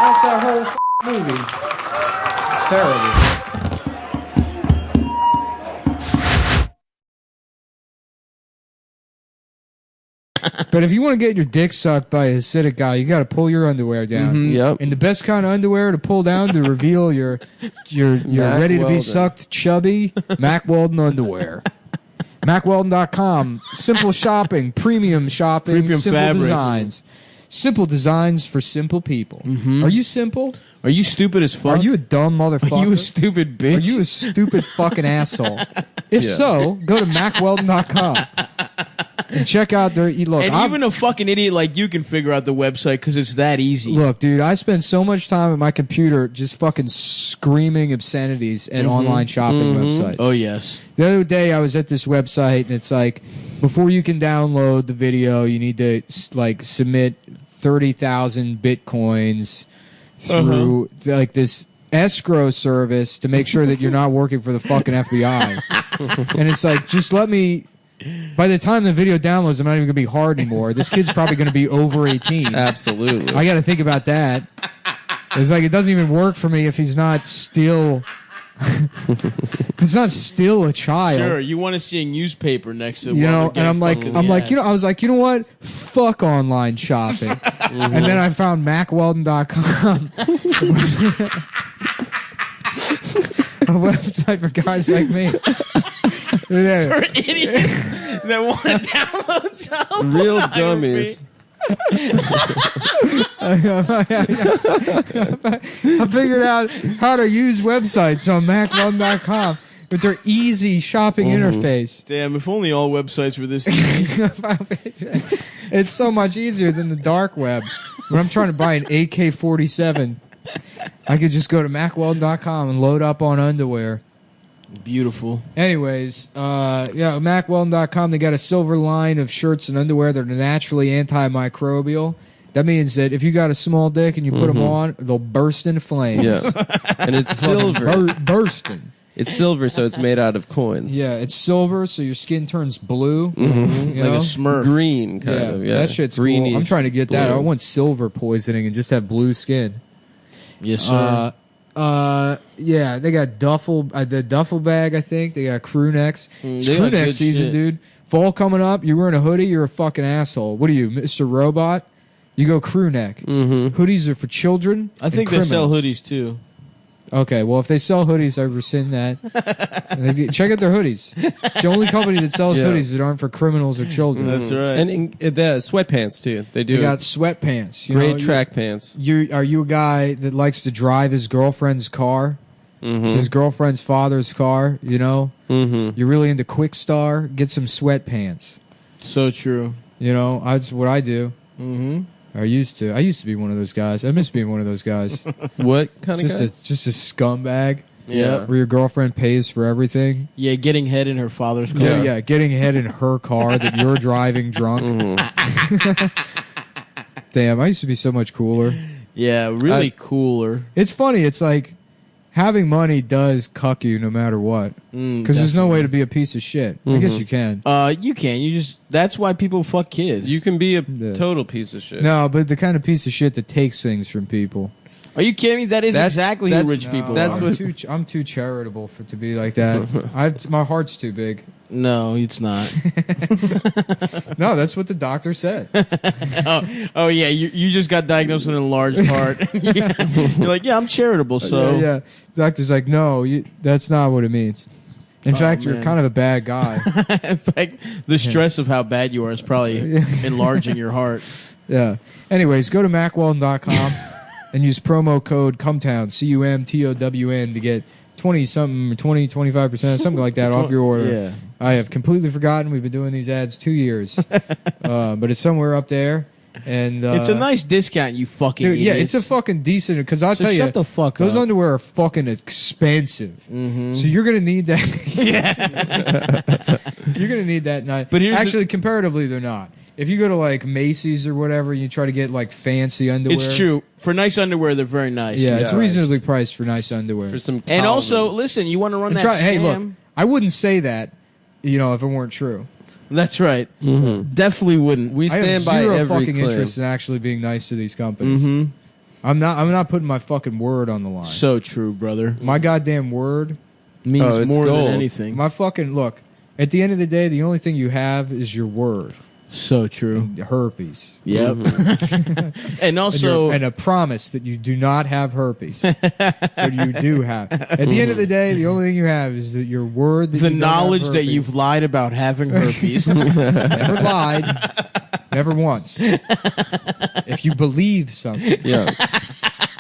S18: That's that whole movie. It's terrible.
S16: But if you want to get your dick sucked by a Hasidic guy, you got to pull your underwear down.
S4: Mhm. Yep.
S16: And the best kind of underwear to pull down to reveal your ready to be
S4: Weldon.
S16: sucked chubby Mack Weldon underwear. MackWeldon.com. Simple shopping, premium shopping,
S2: Premium
S16: simple
S2: fabrics.
S16: designs. Simple designs for simple people.
S2: Mhm.
S16: Are you simple?
S2: Are you stupid as fuck?
S16: Are you a dumb motherfucker?
S2: Are you a stupid bitch?
S16: Are you a stupid fucking asshole? If
S4: Yeah.
S16: so, go to MackWeldon.com. And check out their look.
S2: And even a fucking idiot like you can figure out the website because it's that easy.
S16: Look, dude, I spend so much time at my computer just fucking screaming obscenities at online shopping websites.
S2: Oh, yes.
S16: The other day I was at this website and it's like, before you can download the video, you need to like submit 30,000 Bitcoins through like this escrow service to make sure that you're not working for the fucking FBI. And it's like, just let me... By the time the video downloads, I'm not even going to be hard anymore. This kid's probably going to be over 18.
S4: Absolutely.
S16: I got to think about that. It's like, it doesn't even work for me if he's not still... it's not still a child.
S2: Sure, you want to see a newspaper next to
S16: you know, and I'm like, you know, I was like, you know what? Fuck online shopping. And then I found MacWeldon.com. A website for guys like me.
S2: For idiots that want to download child
S4: Real
S2: pornography.
S4: dummies.
S16: I figured out how to use websites on MacWeldon.com with their easy shopping interface.
S2: Damn, if only all websites were this easy.
S16: It's so much easier than the dark web. When I'm trying to buy an AK-47, I could just go to MacWeldon.com and load up on underwear.
S2: Beautiful.
S16: Anyways, MacWeldon.com, they got a silver line of shirts and underwear that are naturally antimicrobial. That means that if you got a small dick and you put them on, they'll burst into flames.
S4: Yeah. And it's silver.
S16: Bursting.
S4: It's silver, so it's made out of coins.
S16: Yeah, it's silver, so your skin turns blue.
S2: Like a Smurf.
S4: Green, kind of. Yeah,
S16: that shit's
S4: greenish
S16: cool. I'm trying to get that.
S4: blue.
S16: I want silver poisoning and just have blue skin.
S2: Yes, sir.
S16: Yeah, they got the duffel bag, I think. They got crew necks. It's
S4: they
S16: crew
S4: got
S16: neck
S4: good
S16: season,
S4: shit.
S16: dude. Fall coming up. You're wearing a hoodie, you're a fucking asshole. What are you, Mr. Robot? You go crew neck. Hoodies are for children.
S2: I think
S16: and
S2: they sell
S16: criminals.
S2: hoodies too.
S16: Okay, well, if they sell hoodies, I rescind that. Check out their hoodies. It's the only company that sells hoodies that aren't for criminals or children.
S2: That's right.
S4: And the sweatpants, too. They do.
S16: They got sweatpants. You
S4: Great
S16: know,
S4: track pants.
S16: Are you a guy that likes to drive his girlfriend's car? His girlfriend's father's car, you know? You're really into Quick Star? Get some sweatpants.
S2: So true.
S16: You know, that's what I do. I used to be one of those guys. I miss being one of those guys.
S4: What kind of guy?
S16: Just a scumbag.
S2: Yeah.
S16: Where your girlfriend pays for everything.
S2: Yeah, getting head in her father's car.
S16: Yeah, getting ahead in her car that you're driving drunk. Damn, I used to be so much cooler.
S2: Yeah, really cooler.
S16: It's funny. It's like having money does cuck you no matter what. Because there's no way to be a piece of shit. I guess you can.
S2: You can. You just. That's why people fuck kids.
S4: You can be a total piece of shit.
S16: No, but the kind of piece of shit that takes things from people.
S2: Are you kidding me? That's exactly who rich people are.
S16: I'm too charitable to be like that. My heart's too big.
S2: No, it's not.
S16: No, that's what the doctor said.
S2: Oh yeah, you just got diagnosed with an enlarged heart. Yeah. You're like, yeah, I'm charitable, so.
S16: Yeah. The doctor's like, no, that's not what it means. In fact, you're kind of a bad guy.
S2: In fact, the stress of how bad you are is probably enlarging your heart.
S16: Yeah. Anyways, go to MacWeldon.com and use promo code CUMTOWN, CUMTOWN, to get 25%, something like that off your order.
S2: Yeah.
S16: I have completely forgotten. We've been doing these ads 2 years. But it's somewhere up there. And
S2: it's a nice discount, you fucking
S16: dude, yeah,
S2: idiots.
S16: it's a fucking decent, because I'll tell you,
S2: shut the fuck
S16: those
S2: up.
S16: underwear are fucking expensive. So you're gonna need that. You're gonna need that night. But actually, comparatively, they're not. If you go to like Macy's or whatever, you try to get like fancy underwear.
S2: It's true. For nice underwear, they're very nice.
S16: Yeah, it's reasonably priced for nice underwear.
S4: For some
S2: and also, listen, you want to run that scam?
S16: Hey, look, I wouldn't say that, if it weren't true.
S2: That's right. Definitely wouldn't.
S4: We
S16: I have
S4: stand by
S16: zero
S4: every
S16: fucking
S4: claim.
S16: interest in actually being nice to these companies. I'm not putting my fucking word on the line.
S2: So true, brother.
S16: My goddamn word
S2: means more
S4: gold.
S2: than anything.
S16: My fucking look. At the end of the day, the only thing you have is your word.
S2: So true.
S16: And herpes.
S2: Yep. And also,
S16: and a promise that you do not have herpes, but you do have. At the end of the day, the only thing you have is that your word. That
S2: the
S16: you don't have
S2: knowledge that
S16: herpes.
S2: you've lied about having herpes.
S16: Never lied. Never once. If you believe something.
S4: Yeah.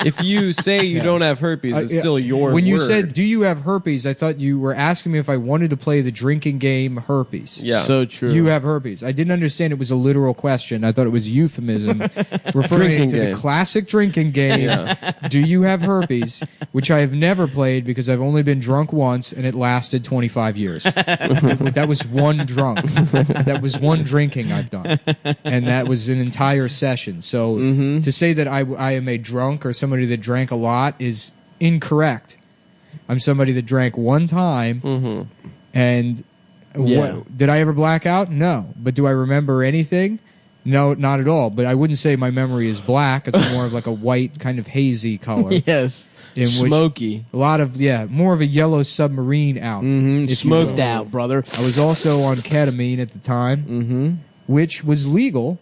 S4: if you say you don't have herpes, it's still your
S16: When you
S4: word.
S16: said, do you have herpes, I thought you were asking me if I wanted to play the drinking game herpes.
S4: Yeah.
S2: So true.
S16: You have herpes. I didn't understand it was a literal question. I thought it was a euphemism referring
S4: Drinking
S16: to
S4: game.
S16: the classic drinking game.
S4: Yeah.
S16: Do you have herpes? Which I have never played because I've only been drunk once and it lasted 25 years. That was one drunk. That was one drinking I've done. And that was an entire session. So to say that I am a drunk or somebody that drank a lot is incorrect. I'm somebody that drank one time and did I ever black out? No. But do I remember anything? No, not at all. But I wouldn't say my memory is black. It's more of like a white, kind of hazy color.
S2: Yes.
S16: In
S2: Smoky.
S16: Which a lot of, more of a yellow submarine out. if you
S2: Smoked
S16: will.
S2: out, brother.
S16: I was also on ketamine at the time, which was legal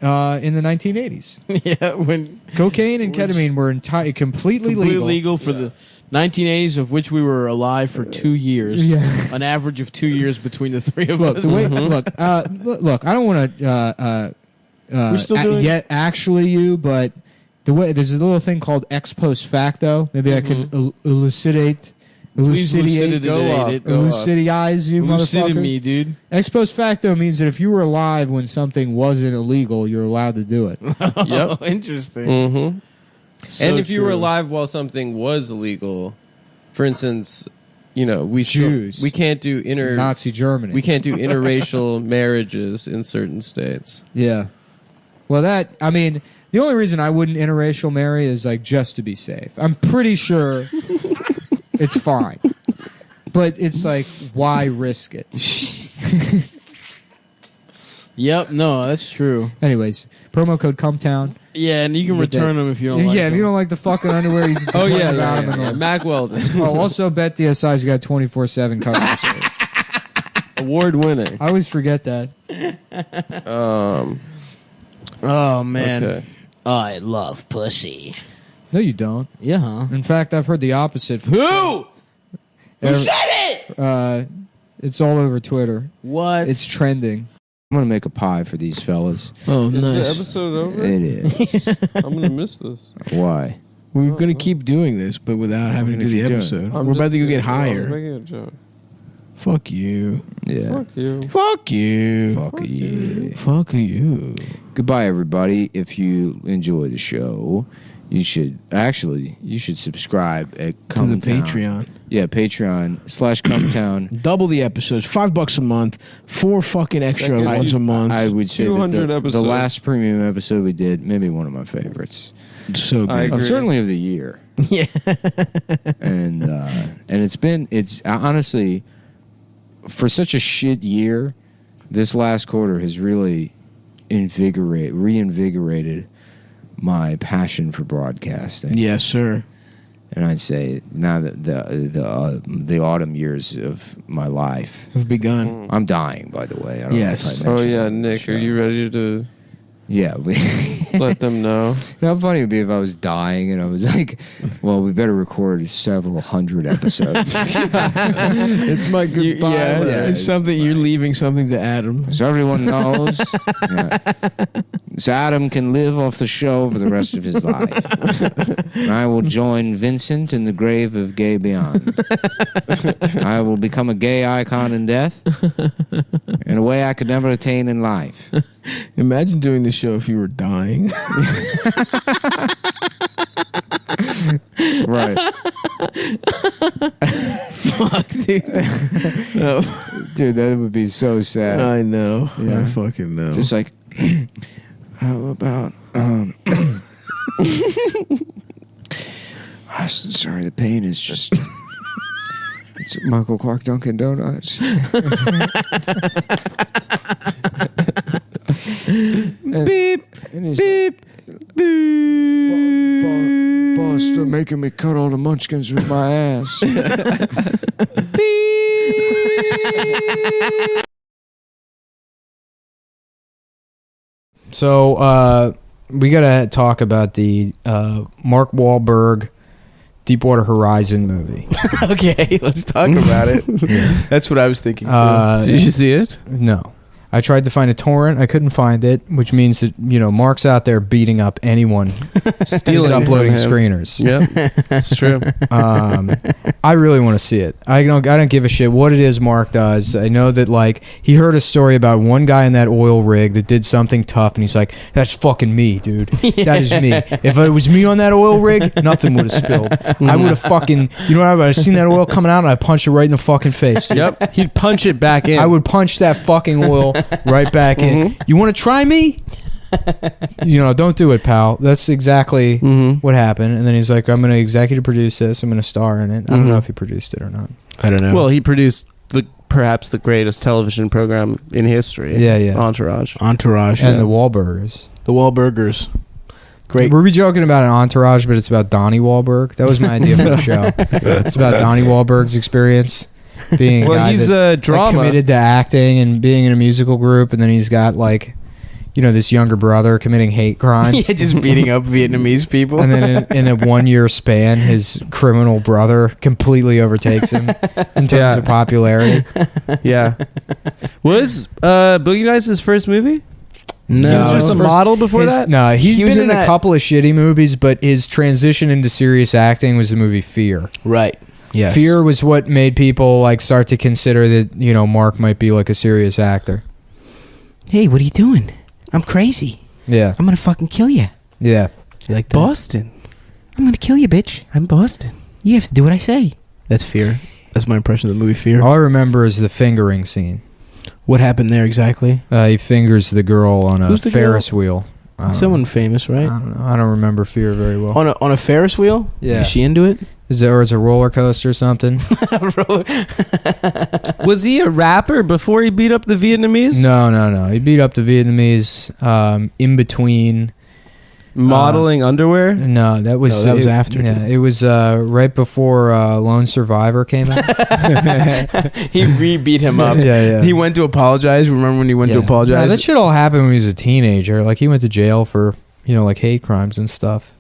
S16: in the 1980s.
S2: Yeah, when
S16: Cocaine and ketamine were completely legal.
S2: legal for the 1980s, of which we were alive for 2 years.
S16: Yeah.
S2: An average of 2 years between the three of
S16: Look,
S2: us.
S16: the way, look. I don't want to
S2: We're still doing-
S16: yet actually you, but the way there's a little thing called ex post facto. Maybe I can elucidate.
S2: Elucidate
S16: Go
S2: it.
S16: Elucidize you,
S2: Elucidate
S16: motherfuckers.
S2: me, dude.
S16: Ex post facto means that if you were alive when something wasn't illegal, you're allowed to do it.
S2: Yep. Interesting.
S4: Mm-hmm.
S2: So
S4: and if you were
S2: true.
S4: alive while something was illegal, for instance, we
S16: Jews.
S4: we can't do
S16: Nazi Germany.
S4: We can't do interracial marriages in certain states.
S16: Yeah. Well, the only reason I wouldn't interracial marry is like just to be safe. I'm pretty sure it's fine. But it's like, why risk it?
S2: Yep. No, that's true.
S16: Anyways, promo code CUMTOWN.
S2: Yeah, and you can return them if you don't like
S16: Yeah,
S2: them.
S16: if you don't like the fucking underwear, you can complain about them. in the-
S4: Mac Weldon.
S16: Oh, also, Bet DSI's got 24/7 coverage.
S4: Award winning.
S16: I always forget that.
S2: Oh man.
S4: Okay.
S2: I love pussy.
S16: No, you don't.
S2: Yeah. Huh?
S16: In fact, I've heard the opposite. From
S2: Who said it?
S16: It's all over Twitter.
S2: What?
S16: It's trending. I'm gonna make a pie for these fellas.
S2: Oh,
S4: Is the
S2: nice.
S4: episode over?
S16: It is.
S4: I'm gonna miss this.
S16: Why?
S2: We're gonna keep doing this, but without having to do the
S16: keep doing
S2: episode.
S4: I'm
S2: We're about
S4: just
S2: to go
S4: kidding.
S2: get
S4: I was
S2: higher.
S4: making a joke.
S2: Fuck you.
S16: Yeah.
S4: Fuck you.
S2: Fuck you.
S16: Fuck you.
S2: Fuck you.
S16: Goodbye, everybody. If you enjoy the show, you should subscribe at
S2: To the
S16: Cumtown.
S2: Patreon.
S16: Yeah, Patreon/Cumtown.
S2: Double the episodes. $5 a month. 4 fucking extra
S4: That gives
S2: ones
S4: you-
S2: a month.
S16: I would say that
S4: 200
S16: the
S4: episodes.
S16: last premium episode we did, maybe one of my favorites.
S2: So good.
S4: I agree.
S16: Certainly of the year.
S2: Yeah.
S16: and it's honestly, for such a shit year, this last quarter has really reinvigorated my passion for broadcasting.
S2: Yes, sir.
S16: And I'd say now that the autumn years of my life
S2: Have begun.
S16: I'm dying, by the way. I don't
S2: Yes.
S16: know if I
S4: Oh
S16: mentioned
S4: yeah,
S16: that on the
S4: Nick,
S16: show.
S4: are you ready to
S16: Yeah, we
S4: let them know?
S16: How funny it would be if I was dying and I was like, well, we better record several hundred episodes.
S4: It's my goodbye.
S2: Yeah,
S16: Yeah,
S2: it's something you're leaving something to Adam.
S16: So everyone knows. So Adam can live off the show for the rest of his life. And I will join Vincent in the grave of gay beyond. I will become a gay icon in death in a way I could never attain in life.
S2: Imagine doing the show if you were dying.
S16: Right.
S2: Fuck, dude. No.
S16: Dude, that would be so sad.
S2: I know.
S16: Yeah.
S2: I fucking know.
S16: Just like, how about, sorry, the pain is just, it's Michael Clark Dunkin' Donuts.
S2: beep, beep, beep.
S16: Boss, still making me cut all the munchkins with my ass. So, we gotta talk about the Mark Wahlberg Deepwater Horizon movie.
S2: Okay, let's talk about it. That's what I was thinking too.
S4: Did you see it?
S16: No.
S1: I tried to find a torrent. I couldn't find it, which means that, Mark's out there beating up anyone stealing uploading screeners.
S4: Yep, that's true.
S1: I really want to see it. I don't give a shit what it is Mark does. I know that, like, he heard a story about one guy in that oil rig that did something tough, and he's like, that's fucking me, dude. That is me. If it was me on that oil rig, nothing would have spilled. I would have fucking, I've seen that oil coming out, and I punch it right in the fucking face, dude.
S4: Yep, he'd punch it back in.
S1: I would punch that fucking oil right back in. You want to try me? Don't do it, pal. That's exactly what happened. And then he's like, I'm going to executive produce this. I'm going to star in it. I don't know if he produced it or not.
S2: I don't know.
S4: Well, he produced perhaps the greatest television program in history.
S1: Yeah.
S2: Entourage.
S1: And the Wahlburgers.
S2: The Wahlburgers. Great.
S1: We're joking about an Entourage, but it's about Donnie Wahlberg. That was my idea for the show. It's about Donnie Wahlberg's experience being a guy
S4: he's
S1: that,
S4: drama.
S1: committed to acting and being in a musical group, and then he's got this younger brother committing hate crimes.
S2: Yeah, just beating up Vietnamese people.
S1: And then in a 1 year span, his criminal brother completely overtakes him in terms of popularity.
S4: Yeah. Was Boogie Nights his first movie?
S2: No.
S4: He was just a model before that?
S1: No, he's
S2: He was
S1: been
S2: in
S1: in a
S2: that-
S1: couple of shitty movies, but his transition into serious acting was the movie Fear.
S2: Right. Yes.
S1: Fear was what made people start to consider that, Mark might be a serious actor.
S2: Hey, what are you doing? I'm crazy.
S1: Yeah.
S2: I'm gonna fucking kill you.
S1: Yeah.
S2: You like that?
S4: Boston.
S2: I'm gonna kill you, bitch.
S4: I'm Boston.
S2: You have to do what I say. That's Fear. That's my impression of the movie Fear.
S1: All I remember is the fingering scene.
S2: What happened there exactly?
S1: He fingers the girl on a
S2: Who's the
S1: Ferris wheel.
S2: Someone famous, right?
S1: I don't know. I don't remember Fear very well.
S2: On a Ferris wheel?
S1: Yeah.
S2: Is she into it?
S1: Or it's a roller coaster or something?
S4: Was he a rapper before he beat up the Vietnamese?
S1: No. He beat up the Vietnamese in between.
S4: Modeling underwear?
S1: No, that was
S2: after.
S1: Yeah, it was right before Lone Survivor came out.
S2: He re-beat him up.
S1: Yeah.
S2: He went to apologize. Remember when he went to apologize?
S1: Yeah, that shit all happened when he was a teenager. He went to jail for, hate crimes and stuff.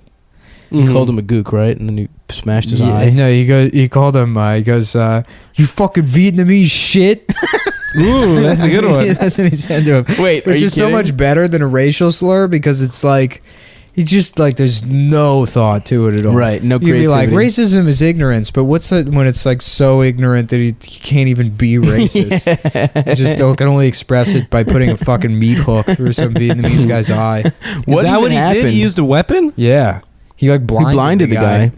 S2: He called him a gook, right? And then he smashed his eye.
S1: No, he called him, he goes, you fucking Vietnamese shit.
S4: Ooh, that's a good one.
S1: That's what he said to him.
S2: Wait,
S1: which
S2: are you
S1: is so
S2: kidding?
S1: much better than a racial slur because it's he just there's no thought to it at all.
S2: Right, no
S1: You'd be like,
S2: creativity.
S1: racism is ignorance, but what's it when it's so ignorant that he can't even be racist? You just can only express it by putting a fucking meat hook through some Vietnamese guy's eye.
S4: Is that what he did? He used a weapon?
S1: Yeah. He blinded
S2: the guy.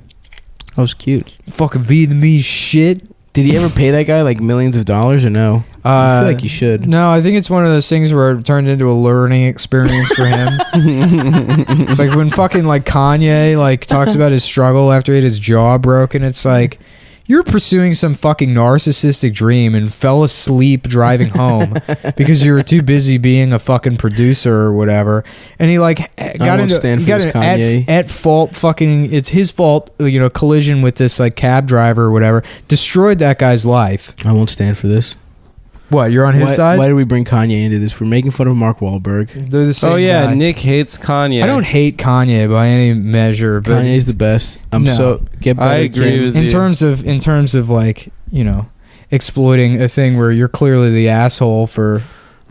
S2: That was cute.
S1: Fucking Vietnamese shit.
S2: Did he ever pay that guy millions of dollars or no? I feel like you should.
S1: No, I think it's one of those things where it turned into a learning experience for him. It's like when fucking Kanye talks about his struggle after he had his jaw broken. It's like you're pursuing some fucking narcissistic dream and fell asleep driving home because you were too busy being a fucking producer or whatever. And he got an at fault fucking, it's his fault, collision with this cab driver or whatever, destroyed that guy's life.
S2: I won't stand for this.
S1: What, you're on his side?
S2: Why did we bring Kanye into this? We're making fun of Mark Wahlberg.
S1: They're the same guy.
S4: Nick hates Kanye.
S1: I don't hate Kanye by any measure, but
S2: Kanye's the best.
S4: I agree with
S1: in
S4: you.
S1: terms of exploiting a thing where you're clearly the asshole for.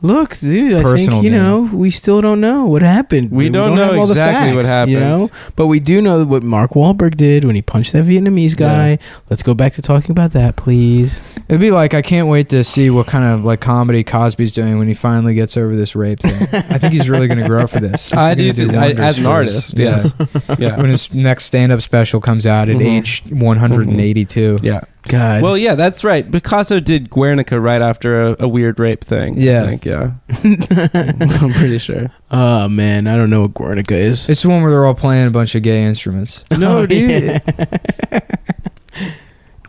S2: Look, dude, I think, we still don't know what happened.
S4: We don't know
S2: have all the
S4: exactly what
S2: facts,
S4: happened.
S2: But we do know what Mark Wahlberg did when he punched that Vietnamese guy. Yeah. Let's go back to talking about that, please.
S1: It'd be I can't wait to see what kind of comedy Cosby's doing when he finally gets over this rape thing. I think he's really going to grow for this.
S4: I do too, as an artist, yes.
S1: Yeah. When his next stand-up special comes out at age 182.
S4: Yeah.
S2: God.
S4: Well, yeah, that's right. Picasso did Guernica right after a weird rape thing.
S1: Yeah.
S4: I think, yeah. I'm pretty sure.
S2: Oh, man. I don't know what Guernica is.
S1: It's the one where they're all playing a bunch of gay instruments.
S2: No, dude.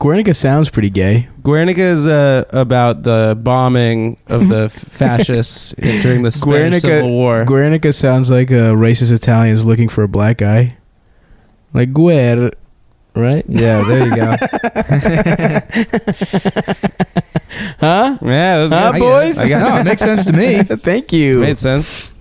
S2: Guernica sounds pretty gay.
S4: Guernica is about the bombing of the fascists during the Spanish Civil War.
S2: Guernica sounds like racist Italians looking for a black guy. Like Guer... Right?
S1: Yeah, there you go.
S2: Huh?
S4: Yeah, that was good.
S2: Boys?
S1: No, it makes sense to me.
S2: Thank you.
S4: Made sense.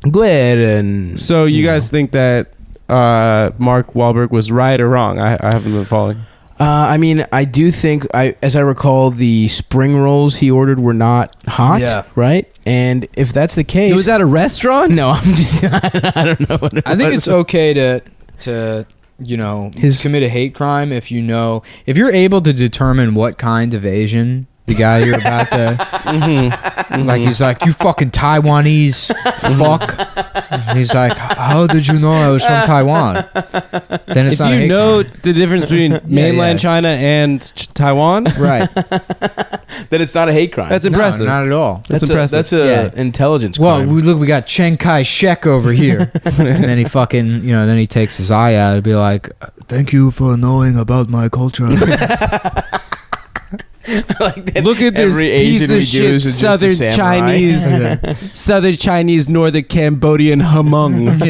S2: Guer.
S4: So you guys think that Mark Wahlberg was right or wrong? I haven't been following.
S2: I mean, I do think, as I recall, the spring rolls he ordered were not hot, right? And if that's the case...
S4: It was at a restaurant?
S2: No, I'm just... I don't know what it
S1: I think
S2: was.
S1: it's okay to commit a hate crime if you're able to determine what kind of Asian the guy you're about to... Like, he's like, you fucking Taiwanese fuck. And he's like, how did you know I was from Taiwan? Then it's
S4: if
S1: not a
S4: you
S1: hate
S4: know
S1: crime.
S4: the difference between mainland China and Taiwan,
S1: right?
S2: That it's not a hate crime.
S4: That's impressive.
S1: No, not at all.
S4: That's impressive.
S2: That's a intelligence
S1: Well,
S2: crime.
S1: we got Chiang Kai-shek over here. And then he fucking, then he takes his eye out and be like, thank you for knowing about my culture.
S4: Look at this
S2: every
S4: piece
S2: Asian
S4: of
S2: we do
S4: shit
S2: is just a
S4: Southern
S2: samurai.
S4: Southern Chinese, Northern Cambodian hamung.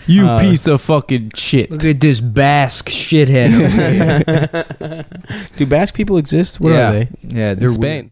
S4: You piece of fucking shit.
S1: Look at this Basque shithead over here.
S2: Do Basque people exist? Where are they?
S1: Yeah, they're
S4: In Spain.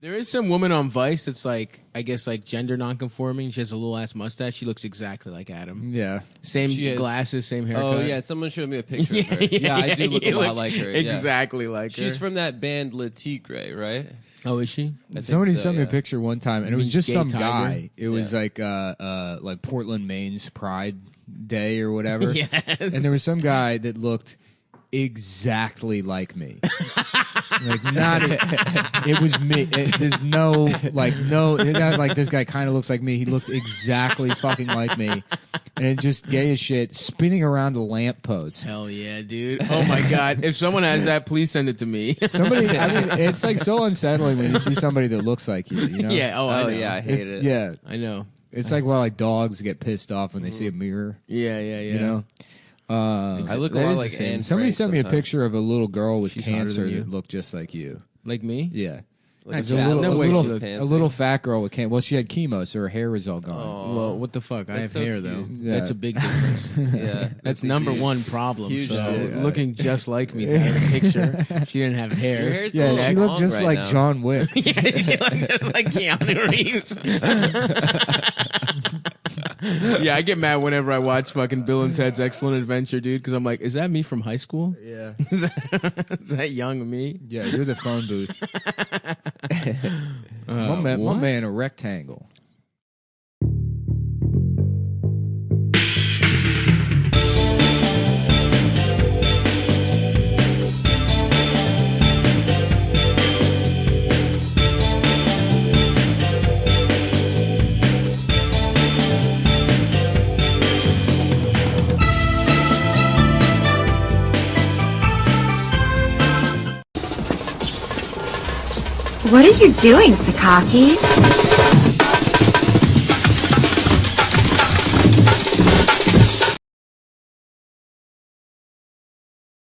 S2: There is some woman on Vice that's like, I guess, like gender nonconforming. She has a little ass mustache. She looks exactly like Adam.
S16: Yeah.
S2: Same
S14: She is.
S2: glasses, same haircut.
S14: Oh yeah, someone showed me a picture of her. Yeah, I do look a lot like her. Yeah.
S2: Exactly like her.
S14: She's from that band Le Tigre, right?
S2: Oh, is she?
S14: I think
S16: Somebody
S14: so,
S16: sent me a
S14: yeah.
S16: picture one time, and it was
S2: means
S16: just
S2: gay
S16: some
S2: tiger?
S16: guy. It was like Portland, Maine's Pride Day or whatever.
S2: Yes.
S16: And there was some guy that looked exactly like me. Like not, it was me. There's no not like this guy kind of looks like me. He looked exactly fucking like me, and it just gay as shit, spinning around a lamppost.
S2: Hell yeah, dude! Oh my god! If someone has that, please send it to me.
S16: Somebody, I mean, it's like so unsettling when you see somebody that looks like you. You know?
S2: Yeah. Oh, I know.
S14: yeah, I hate
S16: It's-
S14: it.
S16: Yeah,
S2: I know.
S16: it's like like dogs get pissed off when they see a mirror.
S2: Yeah.
S16: You know.
S14: I look a
S16: that
S14: lot
S16: is
S14: like
S16: the same.
S14: Anne
S16: Somebody
S14: Frank
S16: sent me a
S14: sometimes.
S16: picture of a little girl with
S2: She's hotter
S16: cancer
S2: than you.
S16: that looked just like you.
S2: Like me?
S16: Yeah.
S14: Like
S16: It's
S14: a fat
S2: no way
S14: little
S2: she
S14: with
S2: looked
S16: a little fat girl with cancer. Well, she had chemo, so her hair was all gone.
S14: Oh.
S2: Well, what the fuck? I have
S14: That's so
S2: hair
S14: cute.
S2: though.
S16: Yeah.
S2: That's a big difference.
S14: Yeah,
S2: That's
S14: a
S2: number
S14: huge-
S2: one problem.
S14: huge
S2: so
S14: difference.
S2: looking just like me. So I had a picture. She didn't have hair.
S14: Your hair's a
S16: Yeah,
S14: little
S16: she looked
S14: long
S16: just
S14: right
S16: like
S14: now.
S16: John Wick.
S2: Yeah, she looked just like Keanu Reeves. Yeah, I get mad whenever I watch fucking Bill and Ted's Excellent Adventure, dude, because I'm like, is that me from high school?
S16: Yeah.
S2: Is that young me?
S16: Yeah, you're the phone booth.
S2: Uh,
S16: One
S2: what?
S16: man, a rectangle.
S19: What are you doing, Sakaki?